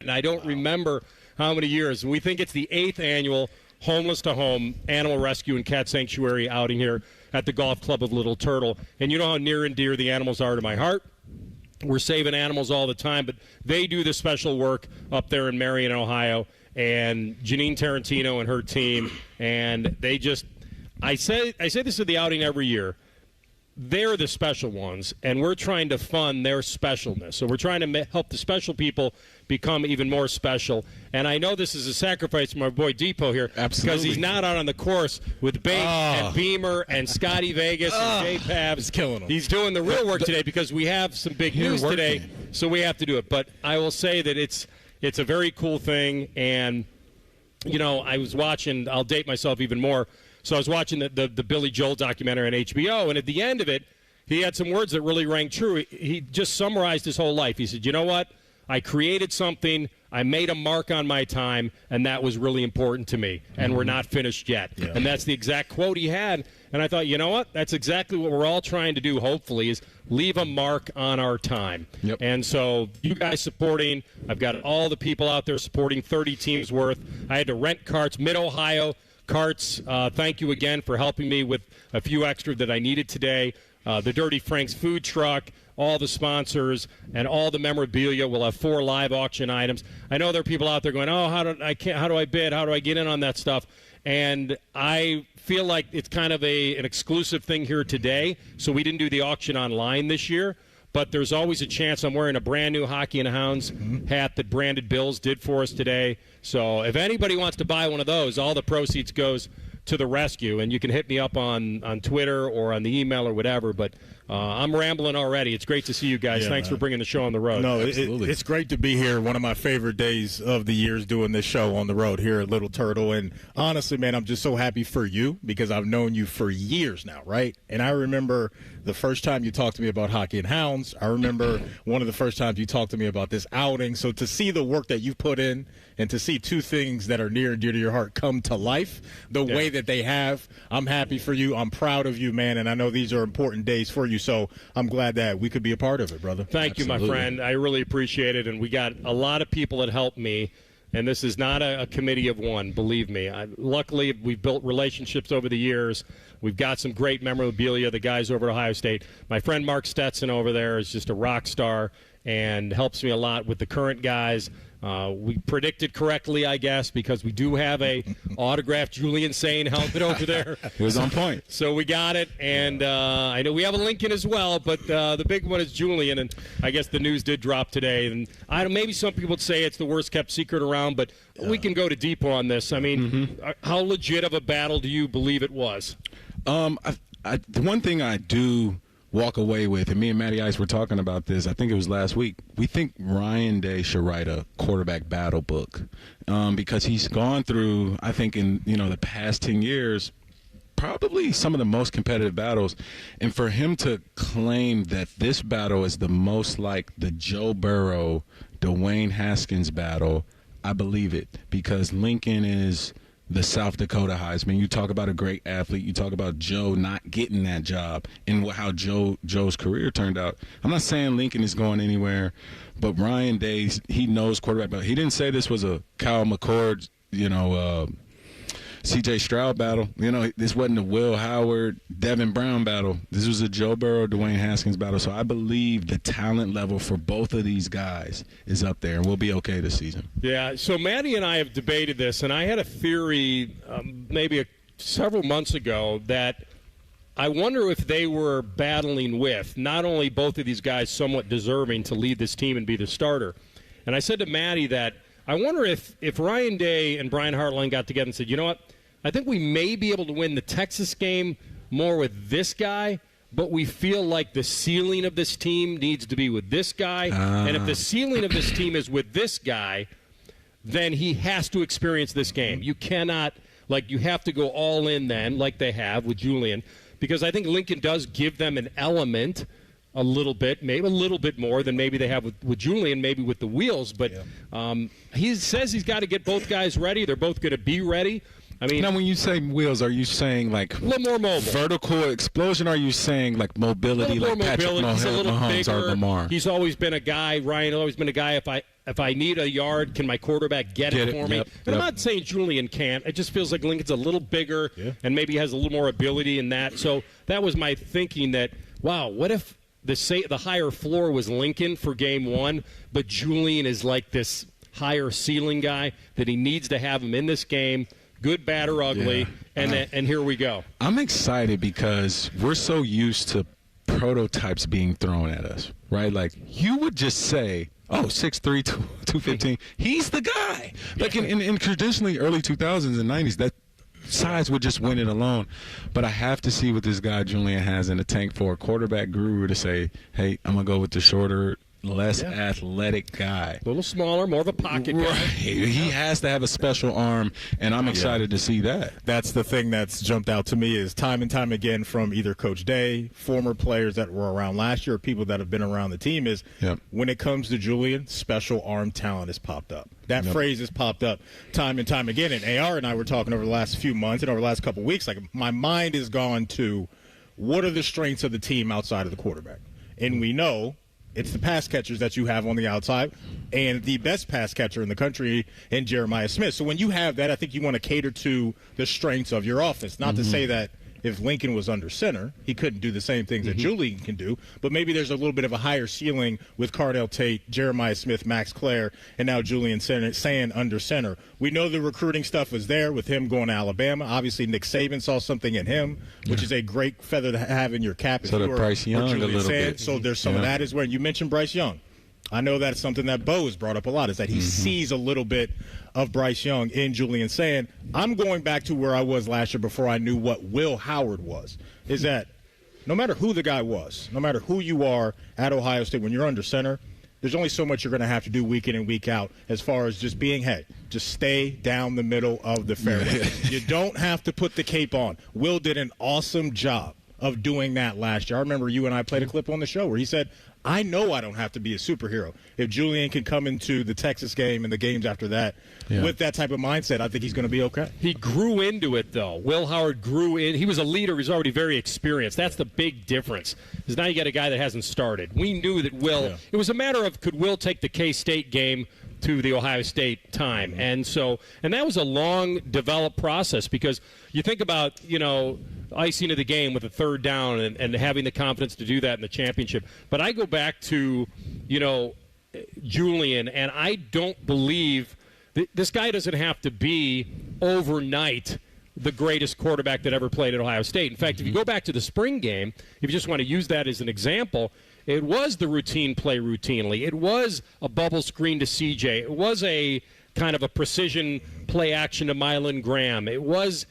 and I don't remember how many years. We think it's the 8th annual Homeless to Home Animal Rescue and Cat Sanctuary outing here at the Golf Club of Little Turtle. And you know how near and dear the animals are to my heart. We're saving animals all the time, but they do the special work up there in Marion, Ohio, and Janine Tarantino and her team, and they just – I say this at the outing every year. They're the special ones, and we're trying to fund their specialness. So we're trying to help the special people become even more special. And I know this is a sacrifice for my boy Depot here. Absolutely. Because he's not out on the course with Bake and Beamer and Scotty Vegas and Jay Pabs. He's killing them. He's doing the real work today because we have some big news today, so we have to do it. But I will say that it's a very cool thing. And, you know, I was watching – I'll date myself even more – so I was watching the Billy Joel documentary on HBO, and at the end of it, he had some words that really rang true. He just summarized his whole life. He said, you know what? I created something, I made a mark on my time, and that was really important to me, and we're not finished yet. Yeah. And that's the exact quote he had. And I thought, you know what? That's exactly what we're all trying to do, hopefully, is leave a mark on our time. Yep. And so you guys supporting, I've got all the people out there supporting, 30 teams worth. I had to rent carts, Mid-Ohio Carts, thank you again for helping me with a few extra that I needed today. The Dirty Frank's food truck, all the sponsors, and all the memorabilia. We'll have 4 live auction items. I know there are people out there going, oh, how do I bid? How do I get in on that stuff? And I feel like it's kind of an exclusive thing here today, so we didn't do the auction online this year. But there's always a chance. I'm wearing a brand-new Hockey and Hounds hat that Branded Bills did for us today. So if anybody wants to buy one of those, all the proceeds goes to the rescue. And you can hit me up on Twitter or on the email or whatever. But I'm rambling already. It's great to see you guys. Thanks for bringing the show on the road. No, it's great to be here. One of my favorite days of the year is doing this show on the road here at Little Turtle. And honestly, man, I'm just so happy for you because I've known you for years now, right? And I remember the first time you talked to me about Hockey and Hounds. I remember one of the first times you talked to me about this outing. So to see the work that you've put in and to see 2 things that are near and dear to your heart come to life the way that they have, I'm happy for you. I'm proud of you, man, and I know these are important days for you, so I'm glad that we could be a part of it, brother. Thank you, my friend. I really appreciate it, and we got a lot of people that helped me, and this is not a committee of one, believe me. Luckily, we've built relationships over the years. We've got some great memorabilia, the guys over at Ohio State. My friend Mark Stetson over there is just a rock star and helps me a lot with the current guys. We predicted correctly, I guess, because we do have a autographed Julian Sayin helmet over there. It was on point. So we got it, and I know we have a Lincoln as well, but the big one is Julian, and I guess the news did drop today. And maybe some people would say it's the worst-kept secret around, but we can go to Depot on this. I mean, how legit of a battle do you believe it was? The one thing I do walk away with, and me and Matty Ice were talking about this, I think it was last week, we think Ryan Day should write a quarterback battle book because he's gone through, I think in the past 10 years, probably some of the most competitive battles. And for him to claim that this battle is the most like the Joe Burrow, Dwayne Haskins battle, I believe it, because Lincoln is the South Dakota Heisman. You talk about a great athlete. You talk about Joe not getting that job and how Joe's career turned out. I'm not saying Lincoln is going anywhere, but Ryan Day, he knows quarterback. But he didn't say this was a Kyle McCord, C.J. Stroud battle. This wasn't a Will Howard, Devin Brown battle. This was a Joe Burrow, Dwayne Haskins battle. So I believe the talent level for both of these guys is up there, and we'll be okay this season. Yeah, so Maddie and I have debated this, and I had a theory several months ago that I wonder if they were battling with not only both of these guys somewhat deserving to lead this team and be the starter. And I said to Maddie that I wonder if Ryan Day and Brian Hartline got together and said, you know what, I think we may be able to win the Texas game more with this guy, but we feel like the ceiling of this team needs to be with this guy. And if the ceiling of this team is with this guy, then he has to experience this game. You cannot, you have to go all in then, like they have with Julian, because I think Lincoln does give them an element a little bit, maybe a little bit more than maybe they have with Julian, maybe with the wheels. But he says he's got to get both guys ready. They're both going to be ready. I mean, now when you say wheels, are you saying like a little more mobile, vertical explosion? Or are you saying like mobility, like Patrick He's a little Mahomes bigger. or Lamar? He's always been a guy. Ryan always been a guy. If I need a yard, can my quarterback get it for me? Yep, And I'm not saying Julian can't. It just feels like Lincoln's a little bigger and maybe has a little more ability in that. So that was my thinking that, wow, what if the higher floor was Lincoln for game one, but Julian is like this higher ceiling guy that he needs to have him in this game, good, bad, or ugly, and here we go. I'm excited because we're so used to prototypes being thrown at us, right? Like, you would just say, oh, 6'3", 215, he's the guy. Like in traditionally early 2000s and 90s, that size would just win it alone. But I have to see what this guy Julian has in the tank for a quarterback guru to say, hey, I'm going to go with the shorter, less athletic guy. A little smaller, more of a pocket guy. He has to have a special arm, and I'm excited to see that. That's the thing that's jumped out to me is time and time again from either Coach Day, former players that were around last year, or people that have been around the team is when it comes to Julian, special arm talent has popped up. That phrase has popped up time and time again. And AR and I were talking over the last few months and over the last couple of weeks, like my mind has gone to what are the strengths of the team outside of the quarterback? And we know it's the pass catchers that you have on the outside and the best pass catcher in the country in Jeremiah Smith. So when you have that, I think you want to cater to the strengths of your offense. Not to say that if Lincoln was under center, he couldn't do the same things that Julian can do, but maybe there's a little bit of a higher ceiling with Cardell Tate, Jeremiah Smith, Max Clare, and now Julian Sayin under center. We know the recruiting stuff was there with him going to Alabama. Obviously, Nick Saban saw something in him, which is a great feather to have in your cap. So did Bryce Young a little bit. So there's some of that as well. You mentioned Bryce Young. I know that's something that Bo has brought up a lot, is that he sees a little bit of Bryce Young in Julian Sayin. I'm going back to where I was last year before I knew what Will Howard was, is that no matter who the guy was, no matter who you are at Ohio State, when you're under center, there's only so much you're going to have to do week in and week out as far as just being, hey, just stay down the middle of the fairway. You don't have to put the cape on. Will did an awesome job of doing that last year. I remember you and I played a clip on the show where he said, I know I don't have to be a superhero. If Julian can come into the Texas game and the games after that with that type of mindset, I think he's going to be okay. He grew into it, though. Will Howard grew in. He was a leader. He's already very experienced. That's the big difference, is now you got a guy that hasn't started. We knew that Will – it was a matter of could Will take the K-State game to the Ohio State time. And that was a long developed process because you think about, icing of the game with a third down and having the confidence to do that in the championship. But I go back to, Julian, and I don't believe this guy doesn't have to be overnight the greatest quarterback that ever played at Ohio State. In fact, if you go back to the spring game, if you just want to use that as an example, it was the routine play routinely. It was a bubble screen to CJ. It was a kind of a precision play action to Mylan Graham. It was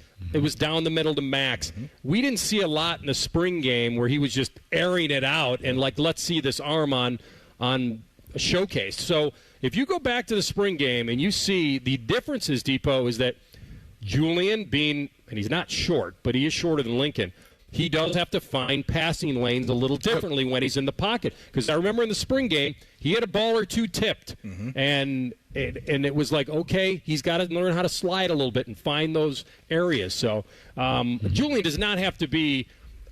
down the middle to Max. We didn't see a lot in the spring game where he was just airing it out and let's see this arm on showcased. So if you go back to the spring game and you see the differences, Depot, is that Julian being, and he's not short, but he is shorter than Lincoln, he does have to find passing lanes a little differently when he's in the pocket. Because I remember in the spring game, he had a ball or two tipped, and it was like, okay, he's got to learn how to slide a little bit and find those areas. So Julian does not have to be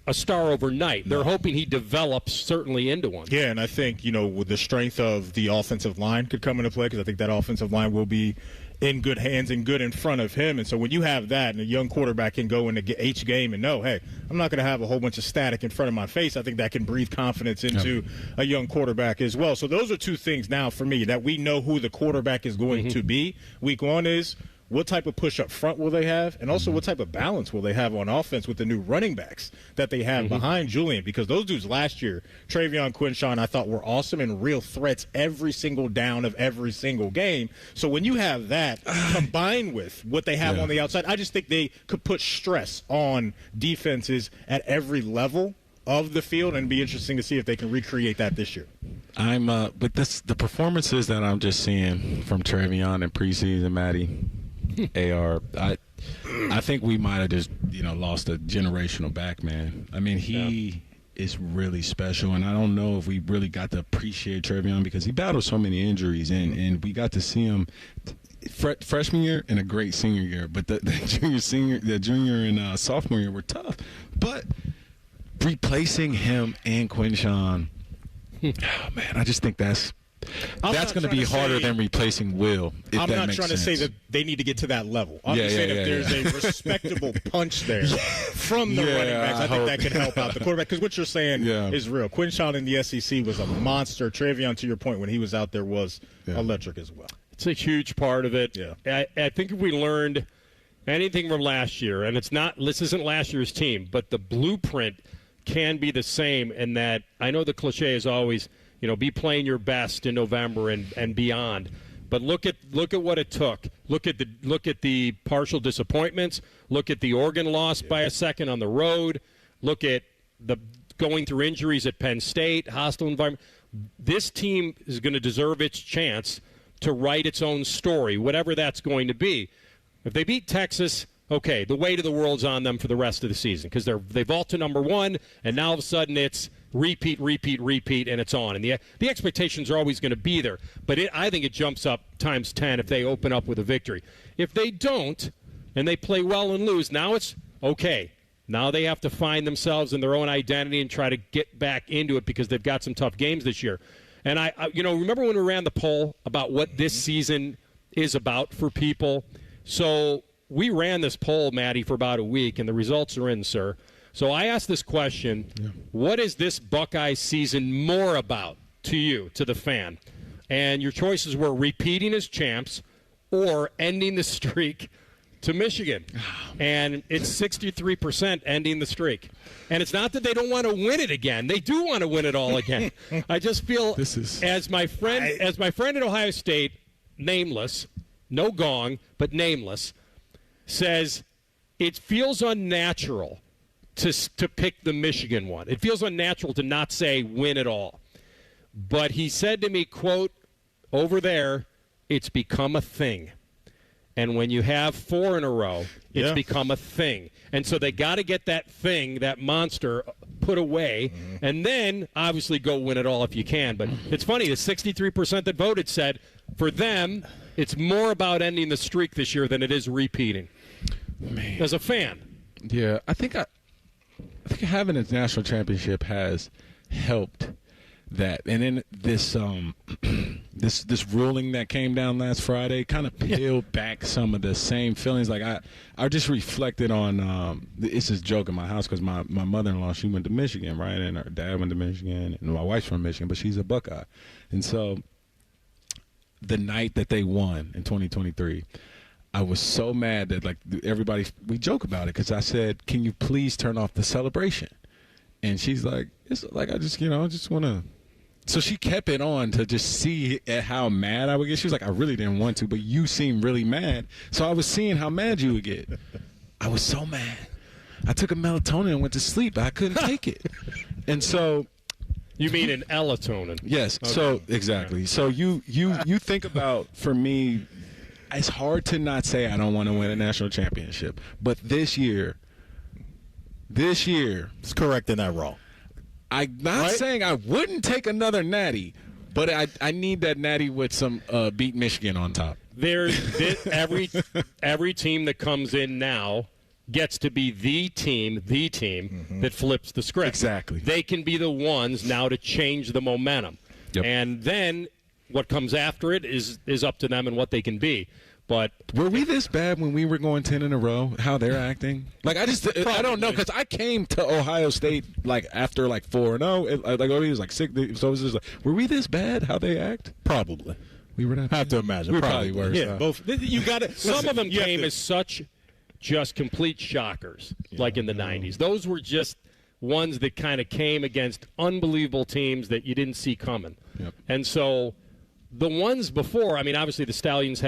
a star overnight. They're hoping he develops certainly into one. Yeah, and I think, with the strength of the offensive line could come into play because I think that offensive line will be in good hands and good in front of him. And so when you have that and a young quarterback can go into each game and know, hey, I'm not going to have a whole bunch of static in front of my face, I think that can breathe confidence into a young quarterback as well. So those are two things now for me that we know who the quarterback is going to be. Week one is what type of push up front will they have, and also what type of balance will they have on offense with the new running backs that they have behind Julian, because those dudes last year, Travion Quinshawn, I thought were awesome and real threats every single down of every single game. So when you have that combined with what they have on the outside, I just think they could put stress on defenses at every level of the field, and it'd be interesting to see if they can recreate that this year. But the performances that I'm just seeing from Travion in preseason, Matty, AR, I think we might have just lost a generational back, man. I mean, is really special, and I don't know if we really got to appreciate Trevion because he battled so many injuries, and we got to see him freshman year and a great senior year, but the junior and sophomore year were tough. But replacing him and Quinshawn, oh man, I just think that's going to be harder than replacing Will. I'm not trying to say that they need to get to that level. I'm just saying if there's a respectable punch there from the running backs, I think that could help out the quarterback. Because what you're saying is real. Quinshawn in the SEC was a monster. Trevion, to your point, when he was out there, was electric as well. It's a huge part of it. Yeah. I think if we learned anything from last year, and this isn't last year's team, but the blueprint can be the same in that I know the cliche is always, be playing your best in November and beyond. But look at what it took. Look at the partial disappointments. Look at the Oregon loss by a second on the road. Look at the going through injuries at Penn State, hostile environment. This team is going to deserve its chance to write its own story, whatever that's going to be. If they beat Texas, okay, the weight of the world's on them for the rest of the season because they vault to number one, and now all of a sudden it's repeat, and it's on. And the expectations are always going to be there. But I think it jumps up times 10 if they open up with a victory. If they don't, and they play well and lose, now it's okay. Now they have to find themselves in their own identity and try to get back into it because they've got some tough games this year. And I remember when we ran the poll about what this season is about for people? So we ran this poll, Maddie, for about a week, and the results are in, sir. So I asked this question, what is this Buckeye season more about to you, to the fan? And your choices were repeating as champs or ending the streak to Michigan. And it's 63% ending the streak. And it's not that they don't want to win it again. They do want to win it all again. I just feel, as my friend at Ohio State, nameless, no gong, but nameless, says it feels unnatural to pick the Michigan one. It feels unnatural to not say win it all. But he said to me, quote, over there, it's become a thing. And when you have 4 in a row, it's become a thing. And so they got to get that thing, that monster, put away, and then obviously go win it all if you can. But it's funny, the 63% that voted said for them, it's more about ending the streak this year than it is repeating. Man. As a fan. Yeah, I think having a national championship has helped that. And then this this ruling that came down last Friday kind of peeled back some of the same feelings. Like I just reflected on it's this joke in my house because my mother-in-law, she went to Michigan, right? And her dad went to Michigan, and my wife's from Michigan, but she's a Buckeye. And so the night that they won in 2023, I was so mad that we joke about it because I said, "Can you please turn off the celebration?" And she's like, "It's like I just want to." So she kept it on to just see at how mad I would get. She was like, "I really didn't want to, but you seem really mad." So I was seeing how mad you would get. I was so mad. I took a melatonin and went to sleep. I couldn't take it. And so, you mean an Elatonin? Yes. Okay. So exactly. So you think about, for me, it's hard to not say I don't want to win a national championship. But this year, it's correct in that wrong. I'm not saying I wouldn't take another natty, but I need that natty with some beat Michigan on top. Every team that comes in now gets to be the team that flips the script. Exactly. They can be the ones now to change the momentum. Yep. And then what comes after it is up to them and what they can be. But were we this bad when we were going 10 in a row? How they're acting? Like I don't know, because I came to Ohio State after 4-0. It was 6. So it was just were we this bad? How they act? Probably. We were not. I have to imagine. We probably were. Yeah, both. You got it. Some of them came as such just complete shockers, like in the 90s. Those were just ones that kind of came against unbelievable teams that you didn't see coming. Yep. And so the ones before, I mean, obviously the Stallions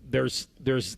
there's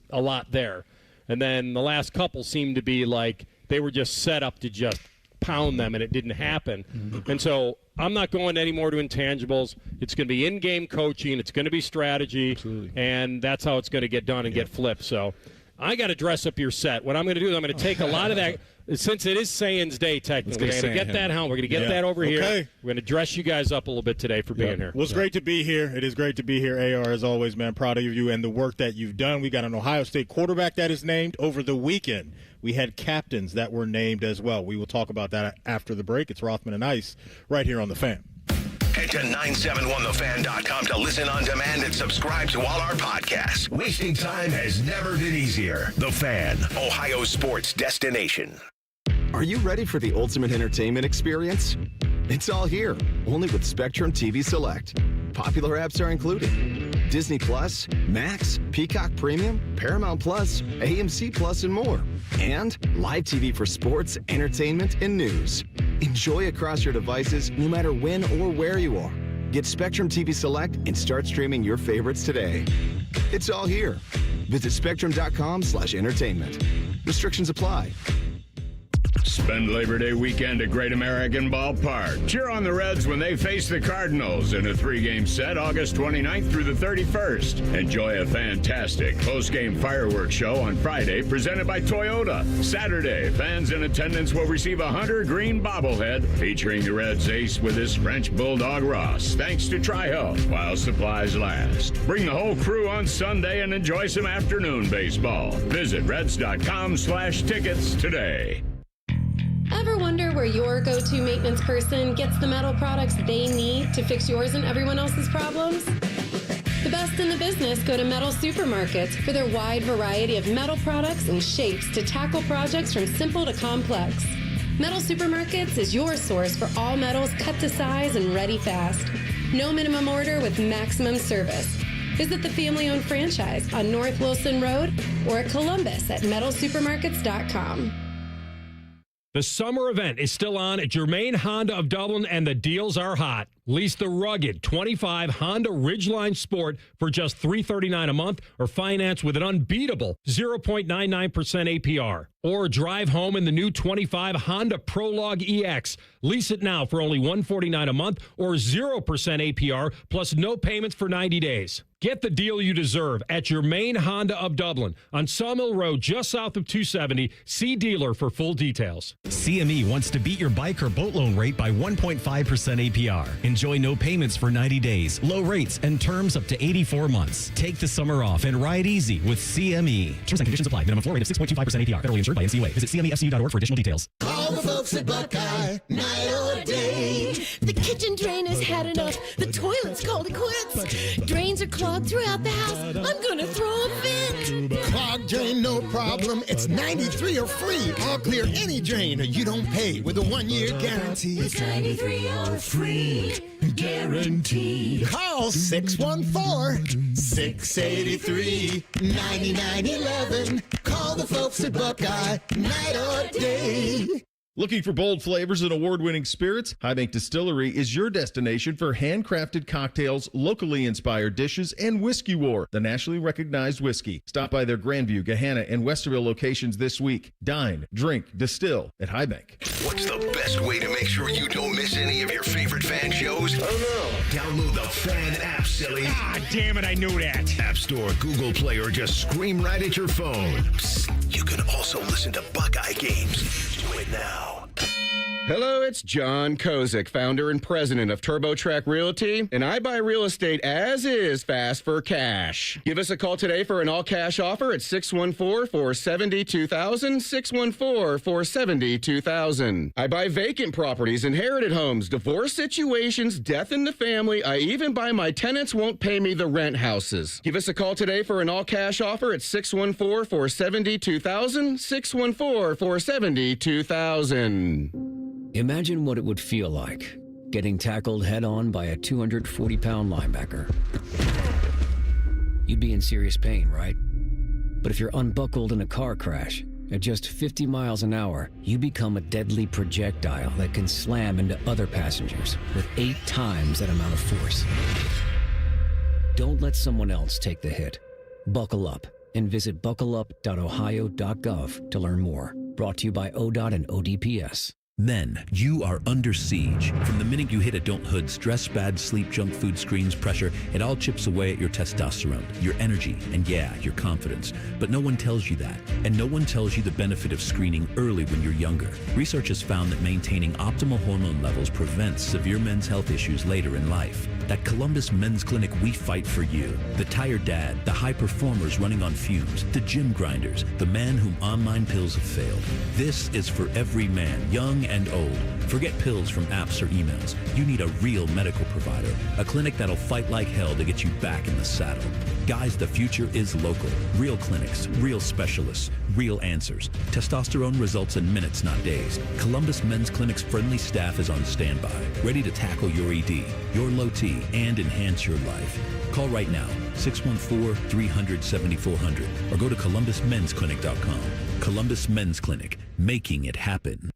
a lot there. And then the last couple seemed to be like they were just set up to just pound them, and it didn't happen. Mm-hmm. And so I'm not going any more to intangibles. It's going to be in-game coaching. It's going to be strategy. Absolutely. And that's how it's going to get done and get flipped. So I got to dress up your set. What I'm going to do is I'm going to take a lot of that since it is Sayin's Day, technically, we're going to get that home. We're going to get that over here. We're going to dress you guys up a little bit today for being here. Well, it's great to be here. It is great to be here, AR, as always, man. Proud of you and the work that you've done. We got an Ohio State quarterback that is named over the weekend. We had captains that were named as well. We will talk about that after the break. It's Rothman and Ice right here on The Fan. Head to 971thefan.com to listen on demand and subscribe to all our podcasts. Wasting time has never been easier. The Fan, Ohio sports destination. Are you ready for the ultimate entertainment experience? It's all here, only with Spectrum TV Select. Popular apps are included: Disney Plus, Max, Peacock Premium, Paramount Plus, AMC Plus, and more. And live TV for sports, entertainment, and news. Enjoy across your devices no matter when or where you are. Get Spectrum TV Select and start streaming your favorites today. It's all here. Visit spectrum.com/entertainment. Restrictions apply. Spend Labor Day weekend at Great American Ballpark. Cheer on the Reds when they face the Cardinals in a 3-game set August 29th through the 31st. Enjoy a fantastic post-game fireworks show on Friday presented by Toyota. Saturday, fans in attendance will receive a Hunter Green bobblehead featuring the Reds ace with his French Bulldog Ross, thanks to Tri-Health while supplies last. Bring the whole crew on Sunday and enjoy some afternoon baseball. Visit Reds.com/tickets today. Ever wonder where your go-to maintenance person gets the metal products they need to fix yours and everyone else's problems? The best in the business go to Metal Supermarkets for their wide variety of metal products and shapes to tackle projects from simple to complex. Metal Supermarkets is your source for all metals cut to size and ready fast. No minimum order with maximum service. Visit the family-owned franchise on North Wilson Road or at Columbus at metalsupermarkets.com. The summer event is still on at Germain Honda of Dublin, and the deals are hot. Lease the rugged 25 Honda Ridgeline Sport for just $339 a month, or finance with an unbeatable 0.99% APR. Or drive home in the new 25 Honda Prologue EX. Lease it now for only $149 a month, or 0% APR, plus no payments for 90 days. Get the deal you deserve at Germain Honda of Dublin on Sawmill Road, just south of 270. See dealer for full details. CME wants to beat your bike or boat loan rate by 1.5% APR. Enjoy no payments for 90 days, low rates, and terms up to 84 months. Take the summer off and ride easy with CME. Terms and conditions apply. Minimum floor rate of 6.25% APR. Federally insured by NCAA. Visit CMEFCU.org for additional details. Call the folks at Buckeye, night or day. The kitchen drain has had enough. The toilet's called it quits. Drains are clogged throughout the house. I'm gonna throw a fit. Clogged drain, no problem. It's 93 or free. I'll clear any drain you don't pay with a 1-year guarantee. It's 93 or free. Guaranteed. Call 614-683-9911. Call the folks at Buckeye, night or day. Looking for bold flavors and award-winning spirits? High Bank Distillery is your destination for handcrafted cocktails, locally inspired dishes, and Whiskey War, the nationally recognized whiskey. Stop by their Grandview, Gahanna, and Westerville locations this week. Dine, drink, distill at High Bank. What's the best way to make sure you don't miss any of your favorite fan shows? Oh, no. Download the Fan app, silly. Ah, damn it, I knew that. App Store, Google Play, or just scream right at your phone. Psst, you can also listen to Buckeye games. Do it now. Hello, it's John Kozik, founder and president of TurboTrack Realty, and I buy real estate as is, fast for cash. Give us a call today for an all-cash offer at 614-470-2000, 614-470-2000. I buy vacant properties, inherited homes, divorce situations, death in the family. I even buy my tenants won't pay me the rent houses. Give us a call today for an all-cash offer at 614-470-2000, 614-470-2000. Imagine what it would feel like getting tackled head-on by a 240-pound linebacker. You'd be in serious pain, right? But if you're unbuckled in a car crash, at just 50 miles an hour, you become a deadly projectile that can slam into other passengers with 8 times that amount of force. Don't let someone else take the hit. Buckle up and visit buckleup.ohio.gov to learn more. Brought to you by ODOT and ODPS. Then you are under siege. From the minute you hit adult hood, stress, bad sleep, junk food, screens, pressure, it all chips away at your testosterone, your energy, and your confidence. But no one tells you that. And no one tells you the benefit of screening early when you're younger. Research has found that maintaining optimal hormone levels prevents severe men's health issues later in life. At Columbus Men's Clinic, we fight for you. The tired dad, the high performers running on fumes, the gym grinders, the man whom online pills have failed. This is for every man, young and old. Forget pills from apps or emails. You need a real medical provider, a clinic that'll fight like hell to get you back in the saddle. Guys, the future is local. Real clinics, real specialists, real answers. Testosterone results in minutes, not days. Columbus Men's Clinic's friendly staff is on standby, ready to tackle your ED, your low T, and enhance your life. Call right now, 614-300-7400, or go to columbusmensclinic.com. Columbus Men's Clinic, making it happen.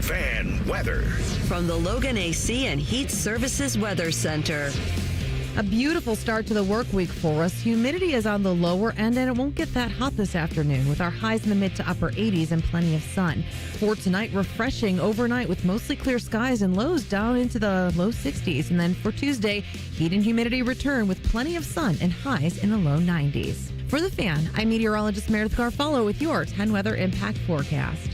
Fan weather. From the Logan AC and Heat Services Weather Center. A beautiful start to the work week for us. Humidity is on the lower end, and it won't get that hot this afternoon with our highs in the mid to upper 80s and plenty of sun. For tonight, refreshing overnight with mostly clear skies and lows down into the low 60s. And then for Tuesday, heat and humidity return with plenty of sun and highs in the low 90s. For The Fan, I'm meteorologist Meredith Garfolo with your 10 weather impact forecast.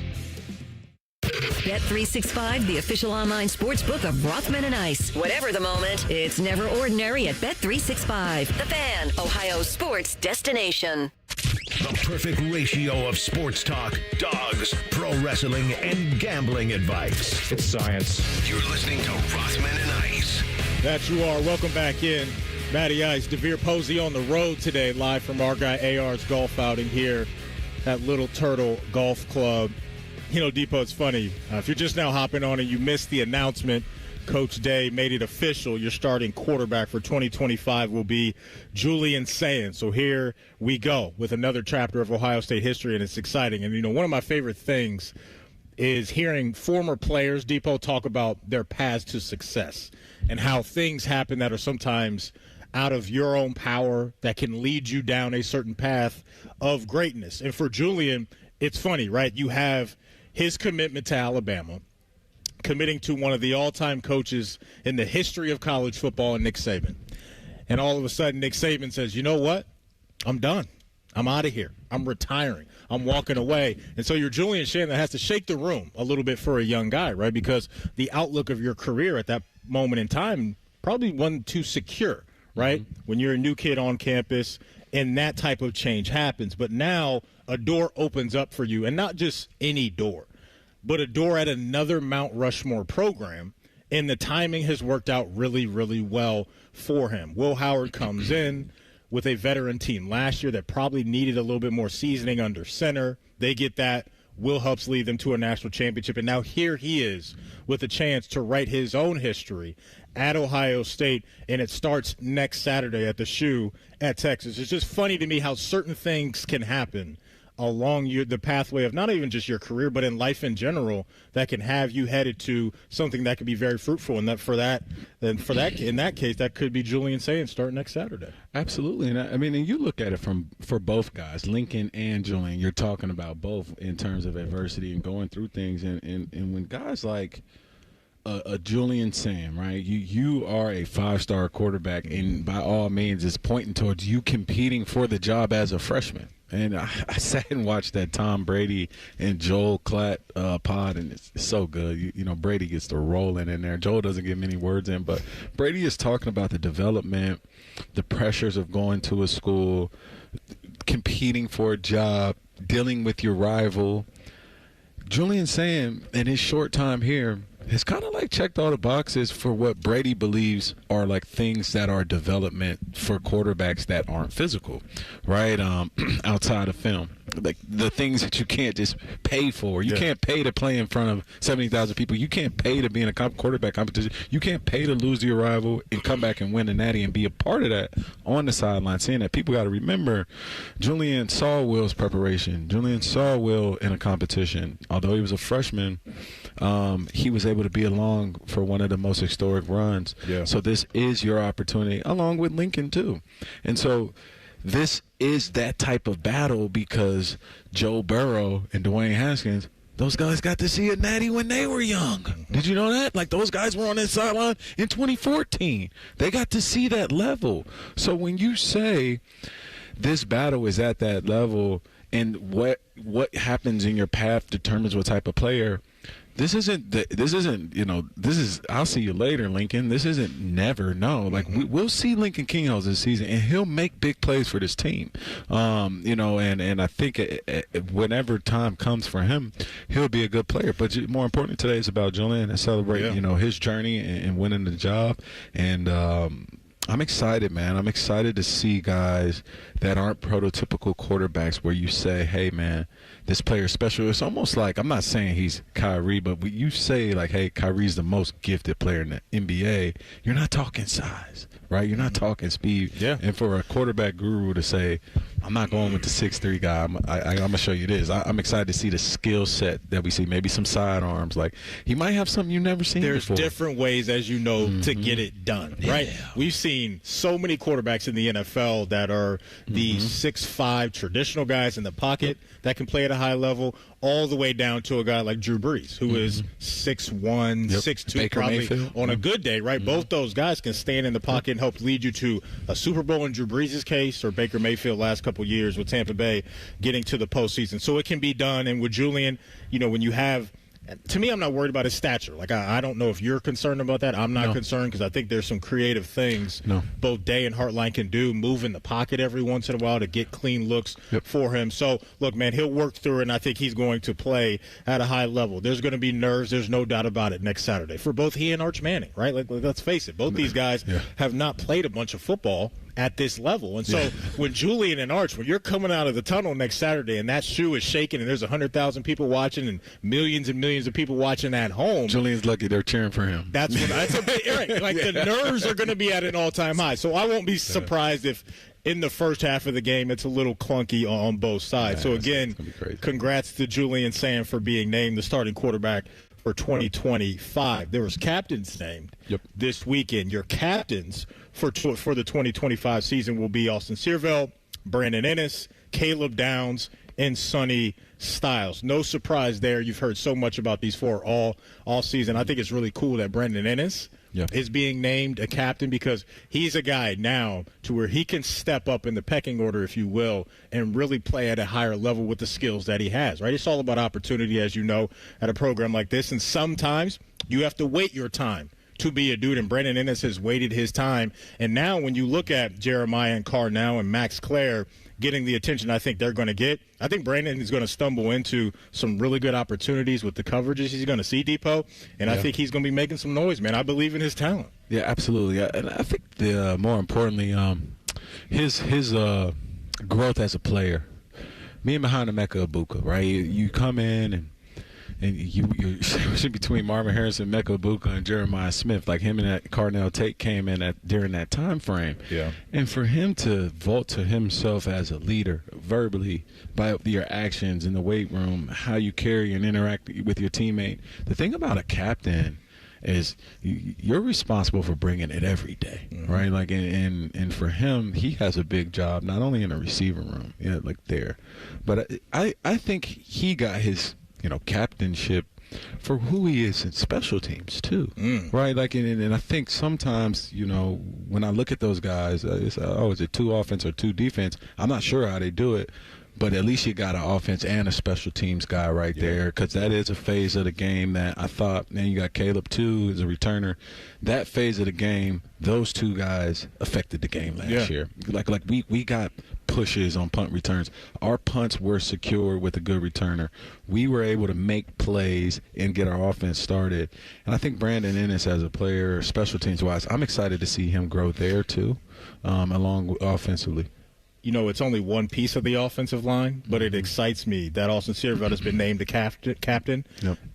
Bet365, the official online sports book of Rothman and Ice. Whatever the moment, it's never ordinary at Bet365. The Fan, Ohio sports destination. The perfect ratio of sports talk, dogs, pro wrestling, and gambling advice. It's science. You're listening to Rothman and Ice. That you are. Welcome back in. Matty Ice, DeVere Posey on the road today, live from our guy AR's golf outing here at Little Turtle Golf Club. You know, Depot, it's funny. If you're just now hopping on and you missed the announcement, Coach Day made it official. Your starting quarterback for 2025 will be Julian Sayin. So here we go with another chapter of Ohio State history, and it's exciting. And, you know, one of my favorite things is hearing former players, Depot, talk about their paths to success and how things happen that are sometimes out of your own power that can lead you down a certain path of greatness. And for Julian, it's funny, right? You have his commitment to Alabama, committing to one of the all-time coaches in the history of college football, Nick Saban. And all of a sudden, Nick Saban says, you know what? I'm done. I'm out of here. I'm retiring. I'm walking away. And so you're Julian Sayin that has to shake the room a little bit for a young guy, right? Because the outlook of your career at that moment in time probably wasn't too secure, right? Mm-hmm. When you're a new kid on campus and that type of change happens. But now a door opens up for you, and not just any door, but a door at another Mount Rushmore program, and the timing has worked out really, really well for him. Will Howard comes in with a veteran team last year that probably needed a little bit more seasoning under center. They get that. Will helps lead them to a national championship, and now here he is with a chance to write his own history at Ohio State, and it starts next Saturday at the Shoe at Texas. It's just funny to me how certain things can happen along the pathway of not even just your career, but in life in general, that can have you headed to something that could be very fruitful. And in that case, that could be Julian Sayin starting next Saturday. Absolutely. And I mean, and you look at it for both guys, Lincoln and Julian, you're talking about both in terms of adversity and going through things. And when guys like a Julian Sayin, right? You are a 5-star quarterback, and by all means, it's pointing towards you competing for the job as a freshman. And I sat and watched that Tom Brady and Joel Klatt pod, and it's so good. You know, Brady gets to rolling in there. Joel doesn't get many words in, but Brady is talking about the development, the pressures of going to a school, competing for a job, dealing with your rival. Julian Sayin, in his short time here, has kind of like checked all the boxes for what Brady believes are like things that are development for quarterbacks that aren't physical, right? Outside of film, like the things that you can't just pay for. You can't pay to play in front of 70,000 people. You can't pay to be in a quarterback competition. You can't pay to lose to your rival and come back and win the Natty and be a part of that on the sideline. Saying that, people got to remember, Julian saw Will's preparation. Julian saw Will in a competition. Although he was a freshman, he was able to be along for one of the most historic runs. Yeah. So this is your opportunity, along with Lincoln too. And so this is that type of battle because Joe Burrow and Dwayne Haskins, those guys got to see a natty when they were young. Did you know that? Like, those guys were on that sideline in 2014. They got to see that level. So when you say this battle is at that level and what happens in your path determines what type of player, this isn't I'll see you later, Lincoln. This isn't never, no. Like, we'll see Lincoln Kingholz this season, and he'll make big plays for this team. And I think whenever time comes for him, he'll be a good player. But more important today is about Julian and celebrating, his journey and winning the job. And I'm excited, man. I'm excited to see guys that aren't prototypical quarterbacks where you say, hey, man, this player is special. It's almost like, I'm not saying he's Kyrie, but when you say, like, hey, Kyrie's the most gifted player in the NBA, you're not talking size, right? You're not talking speed. Yeah. And for a quarterback guru to say, I'm not going with the 6'3" guy, I'm going to show you this. I'm excited to see the skill set that we see, maybe some sidearms. Like, he might have something you've never seen There's before. different ways, as you know, to get it done, right? Yeah. We've seen so many quarterbacks in the NFL that are the 6'5" traditional guys in the pocket that can play at a high level, all the way down to a guy like Drew Brees, who is 6'1", 6'2", Baker probably Mayfield. on a good day, right? Both those guys can stand in the pocket and help lead you to a Super Bowl in Drew Brees' case, or Baker Mayfield last couple years with Tampa Bay getting to the postseason. So it can be done. And with Julian, when you have – to me, I'm not worried about his stature. Like, I don't know if you're concerned about that. I'm not concerned because I think there's some creative things both Day and Hartline can do, move in the pocket every once in a while to get clean looks for him. So, look, man, he'll work through it, and I think he's going to play at a high level. There's going to be nerves. There's no doubt about it next Saturday for both he and Arch Manning, right? Like, let's face it. Both these guys have not played a bunch of football at this level. And so when Julian and Arch, when you're coming out of the tunnel next Saturday and that shoe is shaking and there's 100,000 people watching and millions of people watching at home. Julian's lucky they're cheering for him. That's right. Like, the nerves are going to be at an all-time high. So I won't be surprised if in the first half of the game it's a little clunky on both sides. So again, congrats to Julian Sayin for being named the starting quarterback for 2025. There was captains named this weekend. Your captains for the 2025 season will be Austin Searville, Brandon Ennis, Caleb Downs, and Sonny Styles. No surprise there. You've heard so much about these four all season. I think it's really cool that Brandon Ennis is being named a captain, because he's a guy now to where he can step up in the pecking order, if you will, and really play at a higher level with the skills that he has, right? It's all about opportunity, as you know, at a program like this. And sometimes you have to wait your time to be a dude, and Brandon Ennis has waited his time. And now when you look at Jeremiah and Carnell and Max Clare getting the attention I think they're going to get, I think Brandon is going to stumble into some really good opportunities with the coverages he's going to see, Depot, and I think he's going to be making some noise, man. I believe in his talent. Yeah, absolutely. And I think more importantly, his growth as a player, me and behind Emeka Egbuka, right? You come in and you're between Marvin Harrison, Emeka Egbuka, and Jeremiah Smith. Like, him and that Carnell Tate came in during that time frame. Yeah. And for him to vault to himself as a leader verbally by your actions in the weight room, how you carry and interact with your teammate. The thing about a captain is you're responsible for bringing it every day, right? Like, and for him, he has a big job, not only in the receiver room, but I think he got his captainship for who he is in special teams too, right? Like, and I think sometimes, when I look at those guys, is it 2 offense or 2 defense? I'm not sure how they do it, but at least you got an offense and a special teams guy right there, because that is a phase of the game that I thought, man, you got Caleb too as a returner. That phase of the game, those 2 guys affected the game last year. Like we got pushes on punt returns. Our punts were secure with a good returner. We were able to make plays and get our offense started. And I think Brandon Ennis as a player, special teams wise, I'm excited to see him grow there too, along with offensively. It's only one piece of the offensive line, but it excites me that Austin Searville has been named the captain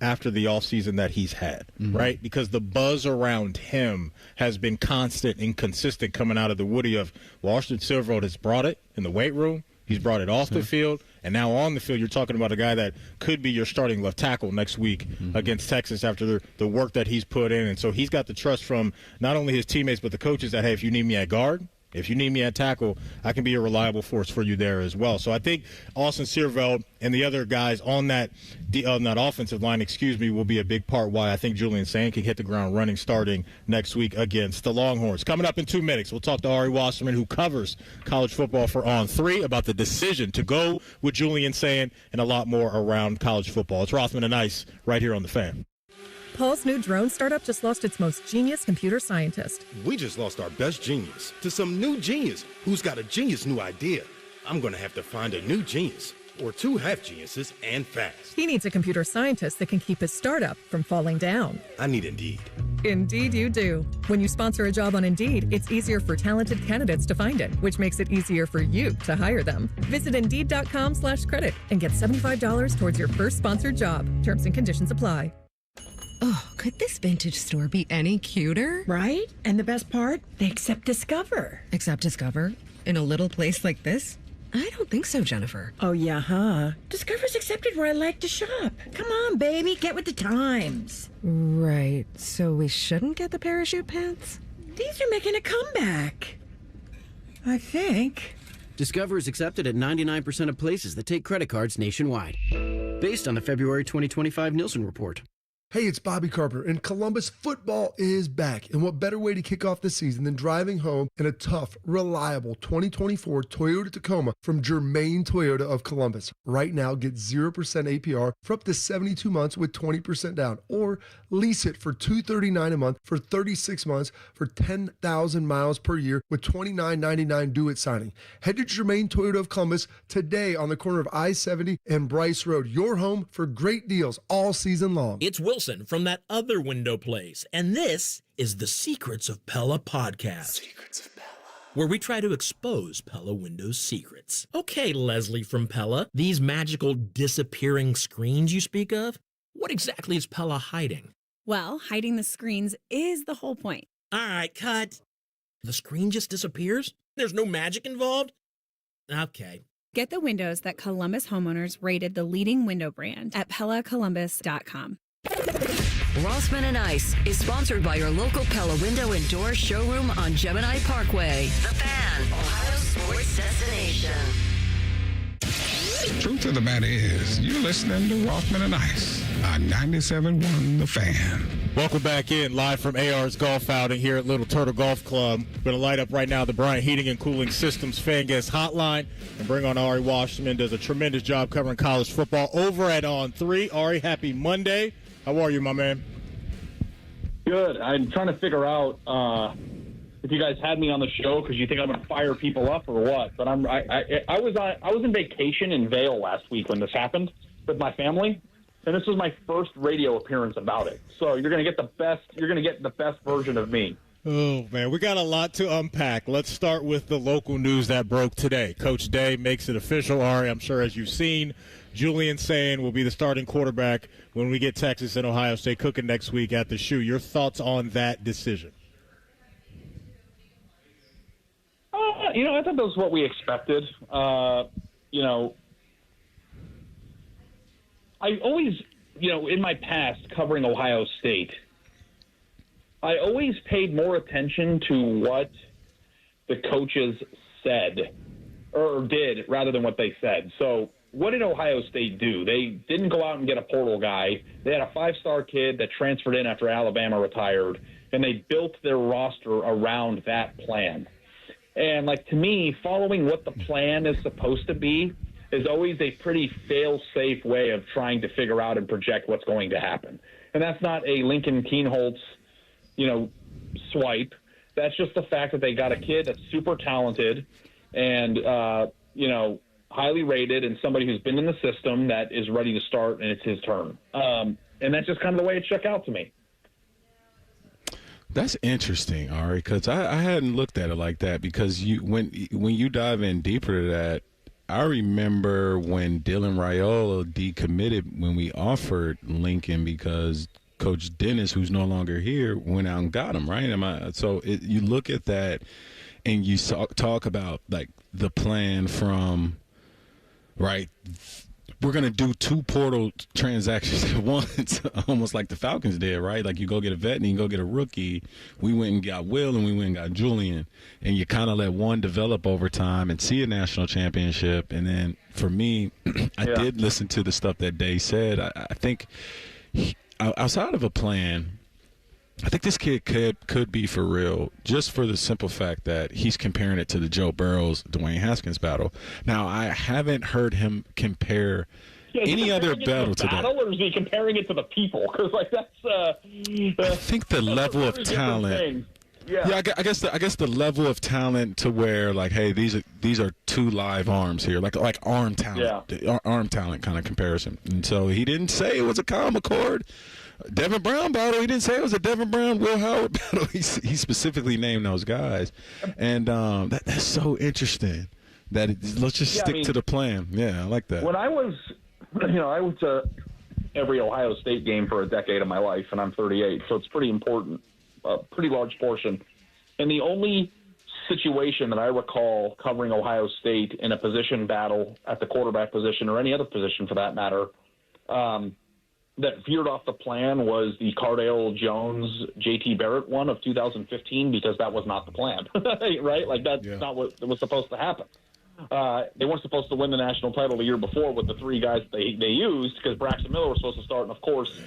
after the offseason that he's had, right? Because the buzz around him has been constant and consistent coming out of the Woody of, Austin Searville has brought it in the weight room, he's brought it off the field, and now on the field you're talking about a guy that could be your starting left tackle next week against Texas after the work that he's put in. And so he's got the trust from not only his teammates but the coaches that, hey, if you need me at guard, If you need me at tackle, I can be a reliable force for you there as well. So I think Austin Searveld and the other guys on that offensive line, will be a big part why I think Julian Sayin can hit the ground running starting next week against the Longhorns. Coming up in 2 minutes, we'll talk to Ari Wasserman, who covers college football for On 3, about the decision to go with Julian Sayin and a lot more around college football. It's Rothman and Ice right here on The Fan. Paul's new drone startup just lost its most genius computer scientist. We just lost our best genius to some new genius who's got a genius new idea. I'm going to have to find a new genius, or 2 half geniuses, and fast. He needs a computer scientist that can keep his startup from falling down. I need Indeed. Indeed you do. When you sponsor a job on Indeed, it's easier for talented candidates to find it, which makes it easier for you to hire them. Visit Indeed.com/credit and get $75 towards your first sponsored job. Terms and conditions apply. Oh, could this vintage store be any cuter? Right? And the best part? They accept Discover. Accept Discover? In a little place like this? I don't think so, Jennifer. Oh, yeah, huh? Discover's accepted where I like to shop. Come on, baby, get with the times. Right. So we shouldn't get the parachute pants? These are making a comeback. I think. Discover is accepted at 99% of places that take credit cards nationwide. Based on the February 2025 Nielsen report. Hey, it's Bobby Carpenter, and Columbus football is back. And what better way to kick off the season than driving home in a tough, reliable 2024 Toyota Tacoma from Germain Toyota of Columbus. Right now, get 0% APR for up to 72 months with 20% down, or lease it for $239 a month for 36 months for 10,000 miles per year with $29.99 due at signing. Head to Germain Toyota of Columbus today on the corner of I-70 and Bryce Road. Your home for great deals all season long. It's Wilson from That Other Window Place, and this is the Secrets of Pella podcast. Secrets of Pella, where we try to expose Pella Windows secrets. Okay, Leslie from Pella, these magical disappearing screens you speak of, what exactly is Pella hiding? Well, hiding the screens is the whole point. All right, cut. The screen just disappears? There's no magic involved? Okay. Get the windows that Columbus homeowners rated the leading window brand at PellaColumbus.com. Rothman and Ice is sponsored by your local Pella Window and Door showroom on Gemini Parkway. The Fan, Ohio sports destination. Truth of the matter is, you're listening to Rothman and Ice on 97.1 The Fan. Welcome back in, live from AR's golf outing here at Little Turtle Golf Club. We're going to light up right now the Bryant Heating and Cooling Systems Fan Guest Hotline and bring on Ari Wasserman. Does a tremendous job covering college football over at On 3. Ari, happy Monday. How are you, my man? Good. I'm trying to figure out if you guys had me on the show because you think I'm going to fire people up or what. But I was in vacation in Vail last week when this happened with my family, and this was my first radio appearance about it. So you're going to get the best. You're going to get the best version of me. Oh, man, we got a lot to unpack. Let's start with the local news that broke today. Coach Day makes it official, Ari. I'm sure as you've seen, Julian Sayin will be the starting quarterback when we get Texas and Ohio State cooking next week at the Shoe. Your thoughts on that decision? I thought that was what we expected. I always, in my past covering Ohio State, I always paid more attention to what the coaches said or did rather than what they said. So what did Ohio State do? They didn't go out and get a portal guy. They had a 5-star kid that transferred in after Alabama retired, and they built their roster around that plan. And, to me, following what the plan is supposed to be is always a pretty fail-safe way of trying to figure out and project what's going to happen. And that's not a Lincoln Keenholz swipe. That's just the fact that they got a kid that's super talented and, highly rated and somebody who's been in the system that is ready to start and it's his turn. And that's just kind of the way it shook out to me. That's interesting, Ari, because I hadn't looked at it like that because when you dive in deeper to that, I remember when Dylan Raiola decommitted when we offered Lincoln because Coach Dennis, who's no longer here, went out and got him, right? You look at that and you talk about the plan from, right, we're going to do 2 portal transactions at once, almost like the Falcons did, right? Like you go get a vet and you go get a rookie. We went and got Will and we went and got Julian. And you kind of let one develop over time and see a national championship. And then for me, I did listen to the stuff that Day said. I think outside of a plan, I think this kid could be for real, just for the simple fact that he's comparing it to the Joe Burrows-Dwayne Haskins battle. Now, I haven't heard him compare any other battle to that. Or is he comparing it to the people? Because that's. I think the level of talent. Yeah, I guess the level of talent to where like, hey, these are 2 live arms here, like arm talent, arm talent kind of comparison. And so he didn't say it was a Kyle McCord. Devin Brown battle. He didn't say it was a Devin Brown, Will Howard battle. He specifically named those guys, and that's so interesting. Let's just stick to the plan. Yeah, I like that. When I was, I went to every Ohio State game for a decade of my life, and I'm 38, so it's pretty important, a pretty large portion. And the only situation that I recall covering Ohio State in a position battle at the quarterback position or any other position for that matter, that veered off the plan was the Cardale Jones JT Barrett one of 2015, because that was not the plan, right? Like that's not what was supposed to happen. They weren't supposed to win the national title the year before with the 3 guys they used, because Braxton Miller was supposed to start, and of course,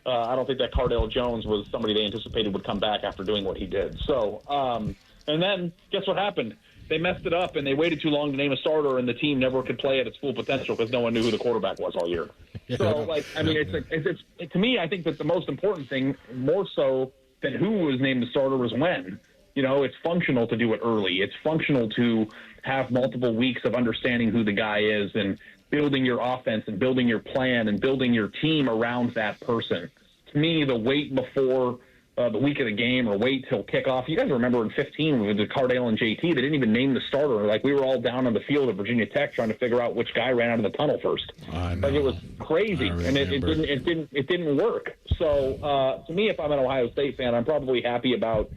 I don't think that Cardale Jones was somebody they anticipated would come back after doing what he did. So, and then guess what happened? They messed it up, and they waited too long to name a starter, and the team never could play at its full potential because no one knew who the quarterback was all year. So, it's to me, I think that the most important thing, more so than who was named the starter, was when. It's functional to do it early. It's functional to have multiple weeks of understanding who the guy is and building your offense and building your plan and building your team around that person. To me, the wait before the week of the game or wait till kickoff. You guys remember in 15 with the Cardale and JT, they didn't even name the starter. Like we were all down on the field at Virginia Tech trying to figure out which guy ran out of the tunnel first. Like it was crazy, and it didn't work. So to me, if I'm an Ohio State fan, I'm probably happy about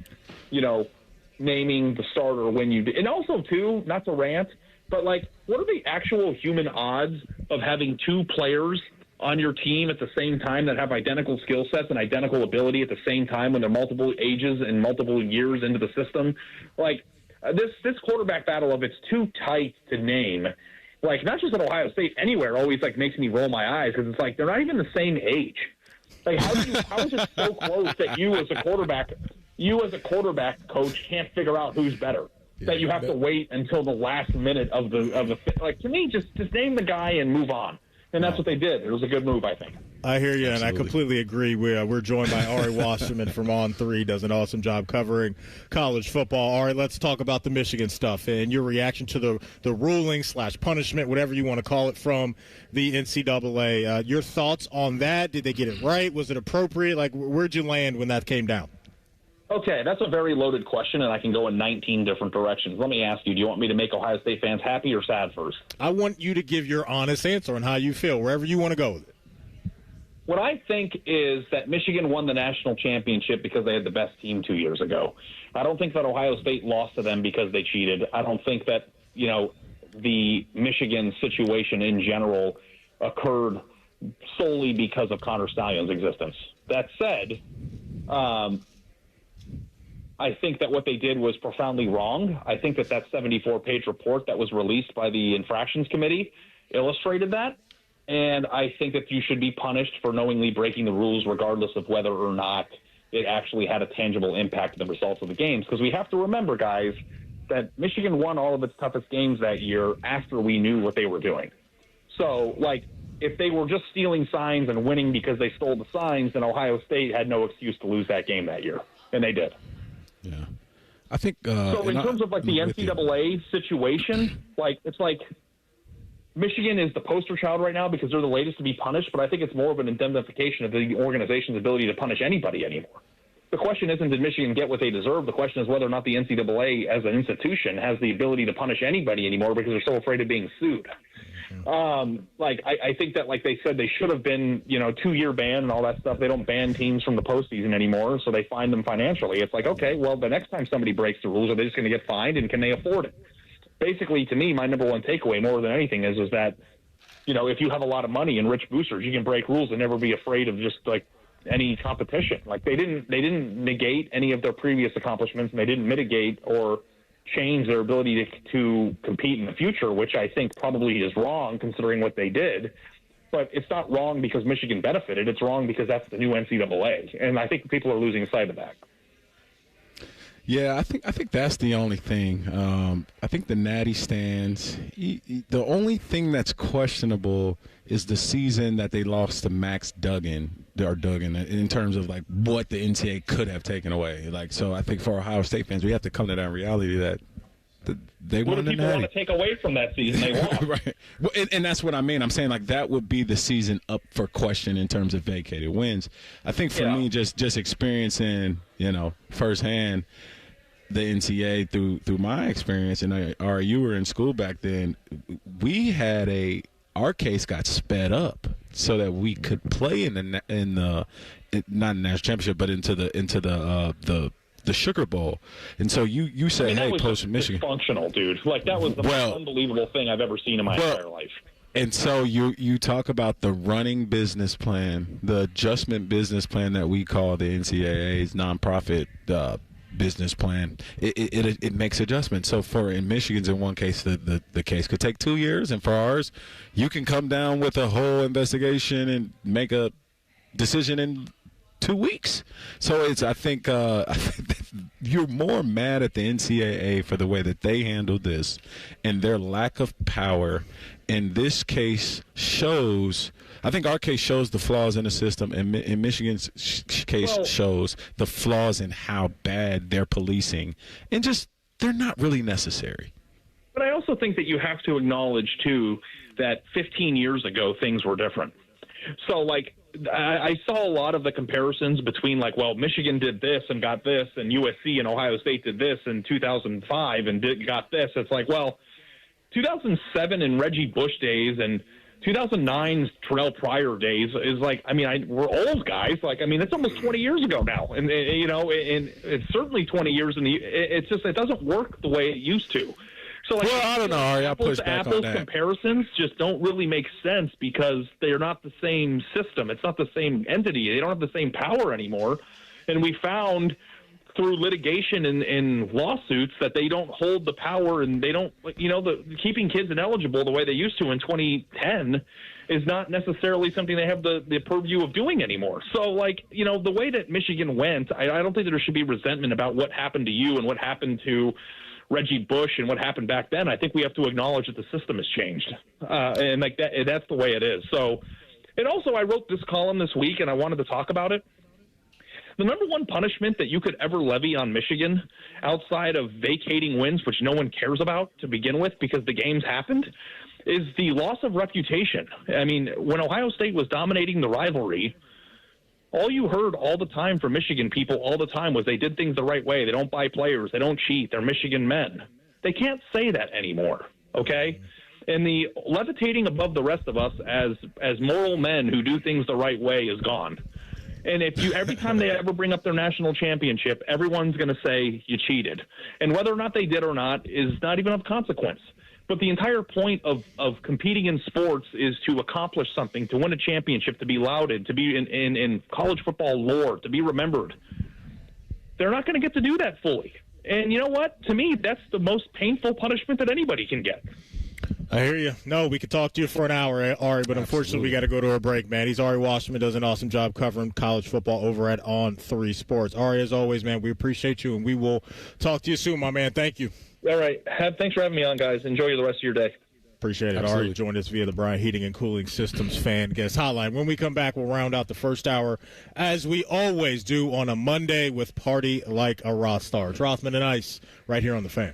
naming the starter when you did. And also too, not to rant, but like, what are the actual human odds of having 2 players on your team at the same time that have identical skill sets and identical ability at the same time when they're multiple ages and multiple years into the system? Like this quarterback battle, if it's too tight to name, like not just at Ohio State, anywhere, always like makes me roll my eyes, because it's like they're not even the same age. Like how is it so close that you as a quarterback coach can't figure out who's better? That you have to wait until the last minute of the like, to me, just name the guy and move on. And that's what they did. It was a good move, I think. I hear you, Absolutely. And I completely agree. We're joined by Ari Wasserman from On3, does an awesome job covering college football. Ari, let's talk about the Michigan stuff and your reaction to the ruling / punishment, whatever you want to call it, from the NCAA. Your thoughts on that? Did they get it right? Was it appropriate? Like, where'd you land when that came down? Okay, that's a very loaded question, and I can go in 19 different directions. Let me ask you, do you want me to make Ohio State fans happy or sad first? I want you to give your honest answer on how you feel, wherever you want to go with it. What I think is that Michigan won the national championship because they had the best team 2 years ago. I don't think that Ohio State lost to them because they cheated. I don't think that, the Michigan situation in general occurred solely because of Connor Stallion's existence. That said, I think that what they did was profoundly wrong. I think that 74-page report that was released by the infractions committee illustrated that. And I think that you should be punished for knowingly breaking the rules regardless of whether or not it actually had a tangible impact on the results of the games. Because we have to remember, guys, that Michigan won all of its toughest games that year after we knew what they were doing. So, like, if they were just stealing signs and winning because they stole the signs, then Ohio State had no excuse to lose that game that year. And they did. Yeah. I think so in terms of like the NCAA situation, like it's like Michigan is the poster child right now because they're the latest to be punished, but I think it's more of an indemnification of the organization's ability to punish anybody anymore. The question isn't did Michigan get what they deserve? The question is whether or not the NCAA as an institution has the ability to punish anybody anymore because they're so afraid of being sued. I think that, like they said, they should have been, 2-year ban and all that stuff. They don't ban teams from the postseason anymore, so they fine them financially. It's like, okay, well, the next time somebody breaks the rules, are they just going to get fined, and can they afford it? Basically, to me, my number one takeaway more than anything is that if you have a lot of money and rich boosters, you can break rules and never be afraid of just like any competition. Like they didn't negate any of their previous accomplishments, and they didn't mitigate or change their ability to compete in the future, which I think probably is wrong considering what they did. But it's not wrong because Michigan benefited. It's wrong because that's the new NCAA, and I think people are losing sight of that. Yeah, I think that's the only thing. I think the Natty stands. The only thing that's questionable is the season that they lost to Max Duggan in terms of like what the NCAA could have taken away. Like, so I think for Ohio State fans, we have to come to that reality that they won the Natty. What do people want to take away from that season? They won. Right. Well, and that's what I mean. I'm saying like that would be the season up for question in terms of vacated wins. I think for me, just experiencing, firsthand the NCAA through my experience, and Ari, you were in school back then. We had our case got sped up so that we could play in the not the national championship, but into the Sugar Bowl. And so you say, hey, post Michigan, functional, dude. Like that was the most unbelievable thing I've ever seen in my entire life. And so you talk about the running business plan, the adjustment business plan that we call the NCAA's nonprofit business plan. It makes adjustments. So in Michigan's in one case, the case could take 2 years, and for ours, you can come down with a whole investigation and make a decision in 2 weeks. So I think you're more mad at the NCAA for the way that they handled this and their lack of power. And this case shows. I think our case shows the flaws in the system, and Michigan's case shows the flaws in how bad they're policing, and just they're not really necessary. But I also think that you have to acknowledge, too, that 15 years ago things were different. So, like, I saw a lot of the comparisons between, like, well, Michigan did this and got this, and USC and Ohio State did this in 2005 and got this. It's like, well, 2007 and Reggie Bush days and 2009's Terrell Pryor days is like, I mean, we're old guys. Like, I mean, it's almost 20 years ago now. And and it's certainly 20 years. It's just, it doesn't work the way it used to. So, like, I don't know, Ari. I'll push back on that. Comparisons just don't really make sense because they're not the same system. It's not the same entity. They don't have the same power anymore. And we found through litigation and lawsuits that they don't hold the power, and they don't, keeping kids ineligible the way they used to in 2010 is not necessarily something they have the purview of doing anymore. So, like, the way that Michigan went, I don't think that there should be resentment about what happened to you and what happened to Reggie Bush and what happened back then. I think we have to acknowledge that the system has changed, and like that's the way it is. So, and also I wrote this column this week, and I wanted to talk about it. The number one punishment that you could ever levy on Michigan outside of vacating wins, which no one cares about to begin with because the games happened, is the loss of reputation. I mean, when Ohio State was dominating the rivalry, all you heard all the time from Michigan people all the time was they did things the right way. They don't buy players. They don't cheat. They're Michigan men. They can't say that anymore, okay? And the levitating above the rest of us as moral men who do things the right way is gone. And every time they ever bring up their national championship, everyone's going to say you cheated. And whether or not they did or not is not even of consequence. But the entire point of competing in sports is to accomplish something, to win a championship, to be lauded, to be in college football lore, to be remembered. They're not going to get to do that fully. And you know what? To me, that's the most painful punishment that anybody can get. I hear you. No, we could talk to you for an hour, Ari, but unfortunately we got to go to a break, man. He's Ari Wasserman, does an awesome job covering college football over at On 3 Sports. Ari, as always, man, we appreciate you, and we will talk to you soon, my man. Thank you. All right. Thanks for having me on, guys. Enjoy the rest of your day. Appreciate it. Absolutely. Ari joined us via the Bryant Heating and Cooling Systems fan guest hotline. When we come back, we'll round out the first hour, as we always do on a Monday, with Party Like a Rock Star. It's Rothman and Ice right here on The Fan.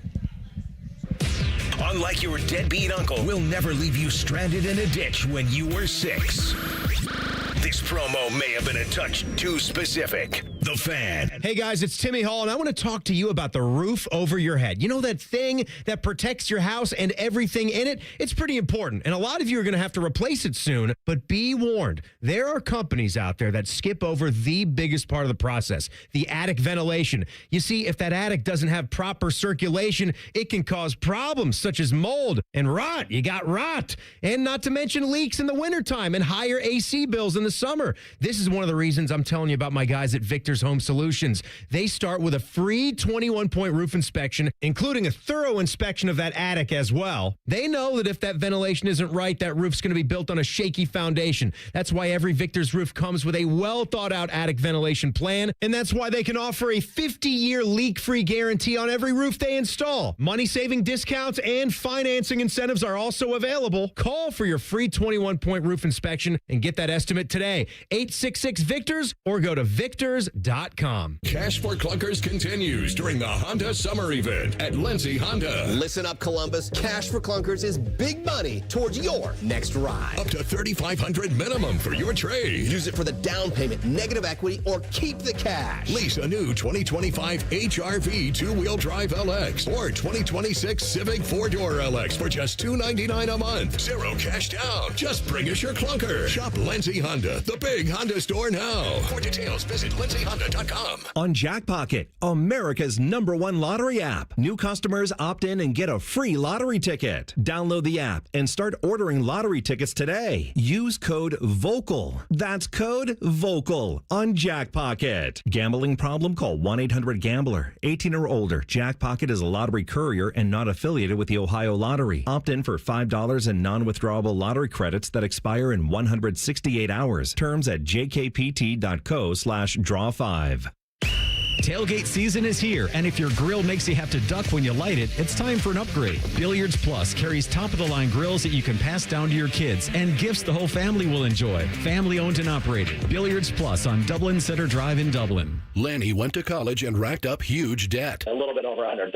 Unlike your deadbeat uncle, we'll never leave you stranded in a ditch when you were 6. This promo may have been a touch too specific. The Fan. Hey guys, it's Timmy Hall, and I want to talk to you about the roof over your head. You know that thing that protects your house and everything in it? It's pretty important, and a lot of you are going to have to replace it soon, but be warned. There are companies out there that skip over the biggest part of the process, the attic ventilation. You see, if that attic doesn't have proper circulation, it can cause problems such as mold and rot. You got rot. And not to mention leaks in the wintertime and higher AC bills in the summer. This is one of the reasons I'm telling you about my guys at Victor's Home Solutions. They start with a free 21-point roof inspection, including a thorough inspection of that attic as well. They know that if that ventilation isn't right, that roof's going to be built on a shaky foundation. That's why every Victor's roof comes with a well-thought-out attic ventilation plan, and that's why they can offer a 50-year leak-free guarantee on every roof they install. Money-saving discounts and financing incentives are also available. Call for your free 21-point roof inspection and get that estimate today. 866-VICTORS or go to victors.com. Cash for Clunkers continues during the Honda Summer Event at Lindsay Honda. Listen up, Columbus. Cash for Clunkers is big money towards your next ride. Up to $3,500 minimum for your trade. Use it for the down payment, negative equity, or keep the cash. Lease a new 2025 HR-V two-wheel drive LX or 2026 Civic four-door LX for just $299 a month. Zero cash down. Just bring us your clunker. Shop Lindsay Honda, the big Honda store now. For details, visit lindsayhonda.com. On Jackpocket, America's #1 lottery app. New customers opt in and get a free lottery ticket. Download the app and start ordering lottery tickets today. Use code VOCAL. That's code VOCAL on Jackpocket. Gambling problem? Call 1-800-GAMBLER. 18 or older. Jackpocket is a lottery courier and not affiliated with the Ohio Lottery. Opt in for $5 in non-withdrawable lottery credits that expire in 168 hours. Terms at jkpt.co/draw5. Tailgate season is here, and if your grill makes you have to duck when you light it, it's time for an upgrade. Billiards Plus carries top-of-the-line grills that you can pass down to your kids and gifts the whole family will enjoy. Family-owned and operated. Billiards Plus on Dublin Center Drive in Dublin. Lanny went to college and racked up huge debt. A little bit over $100,000.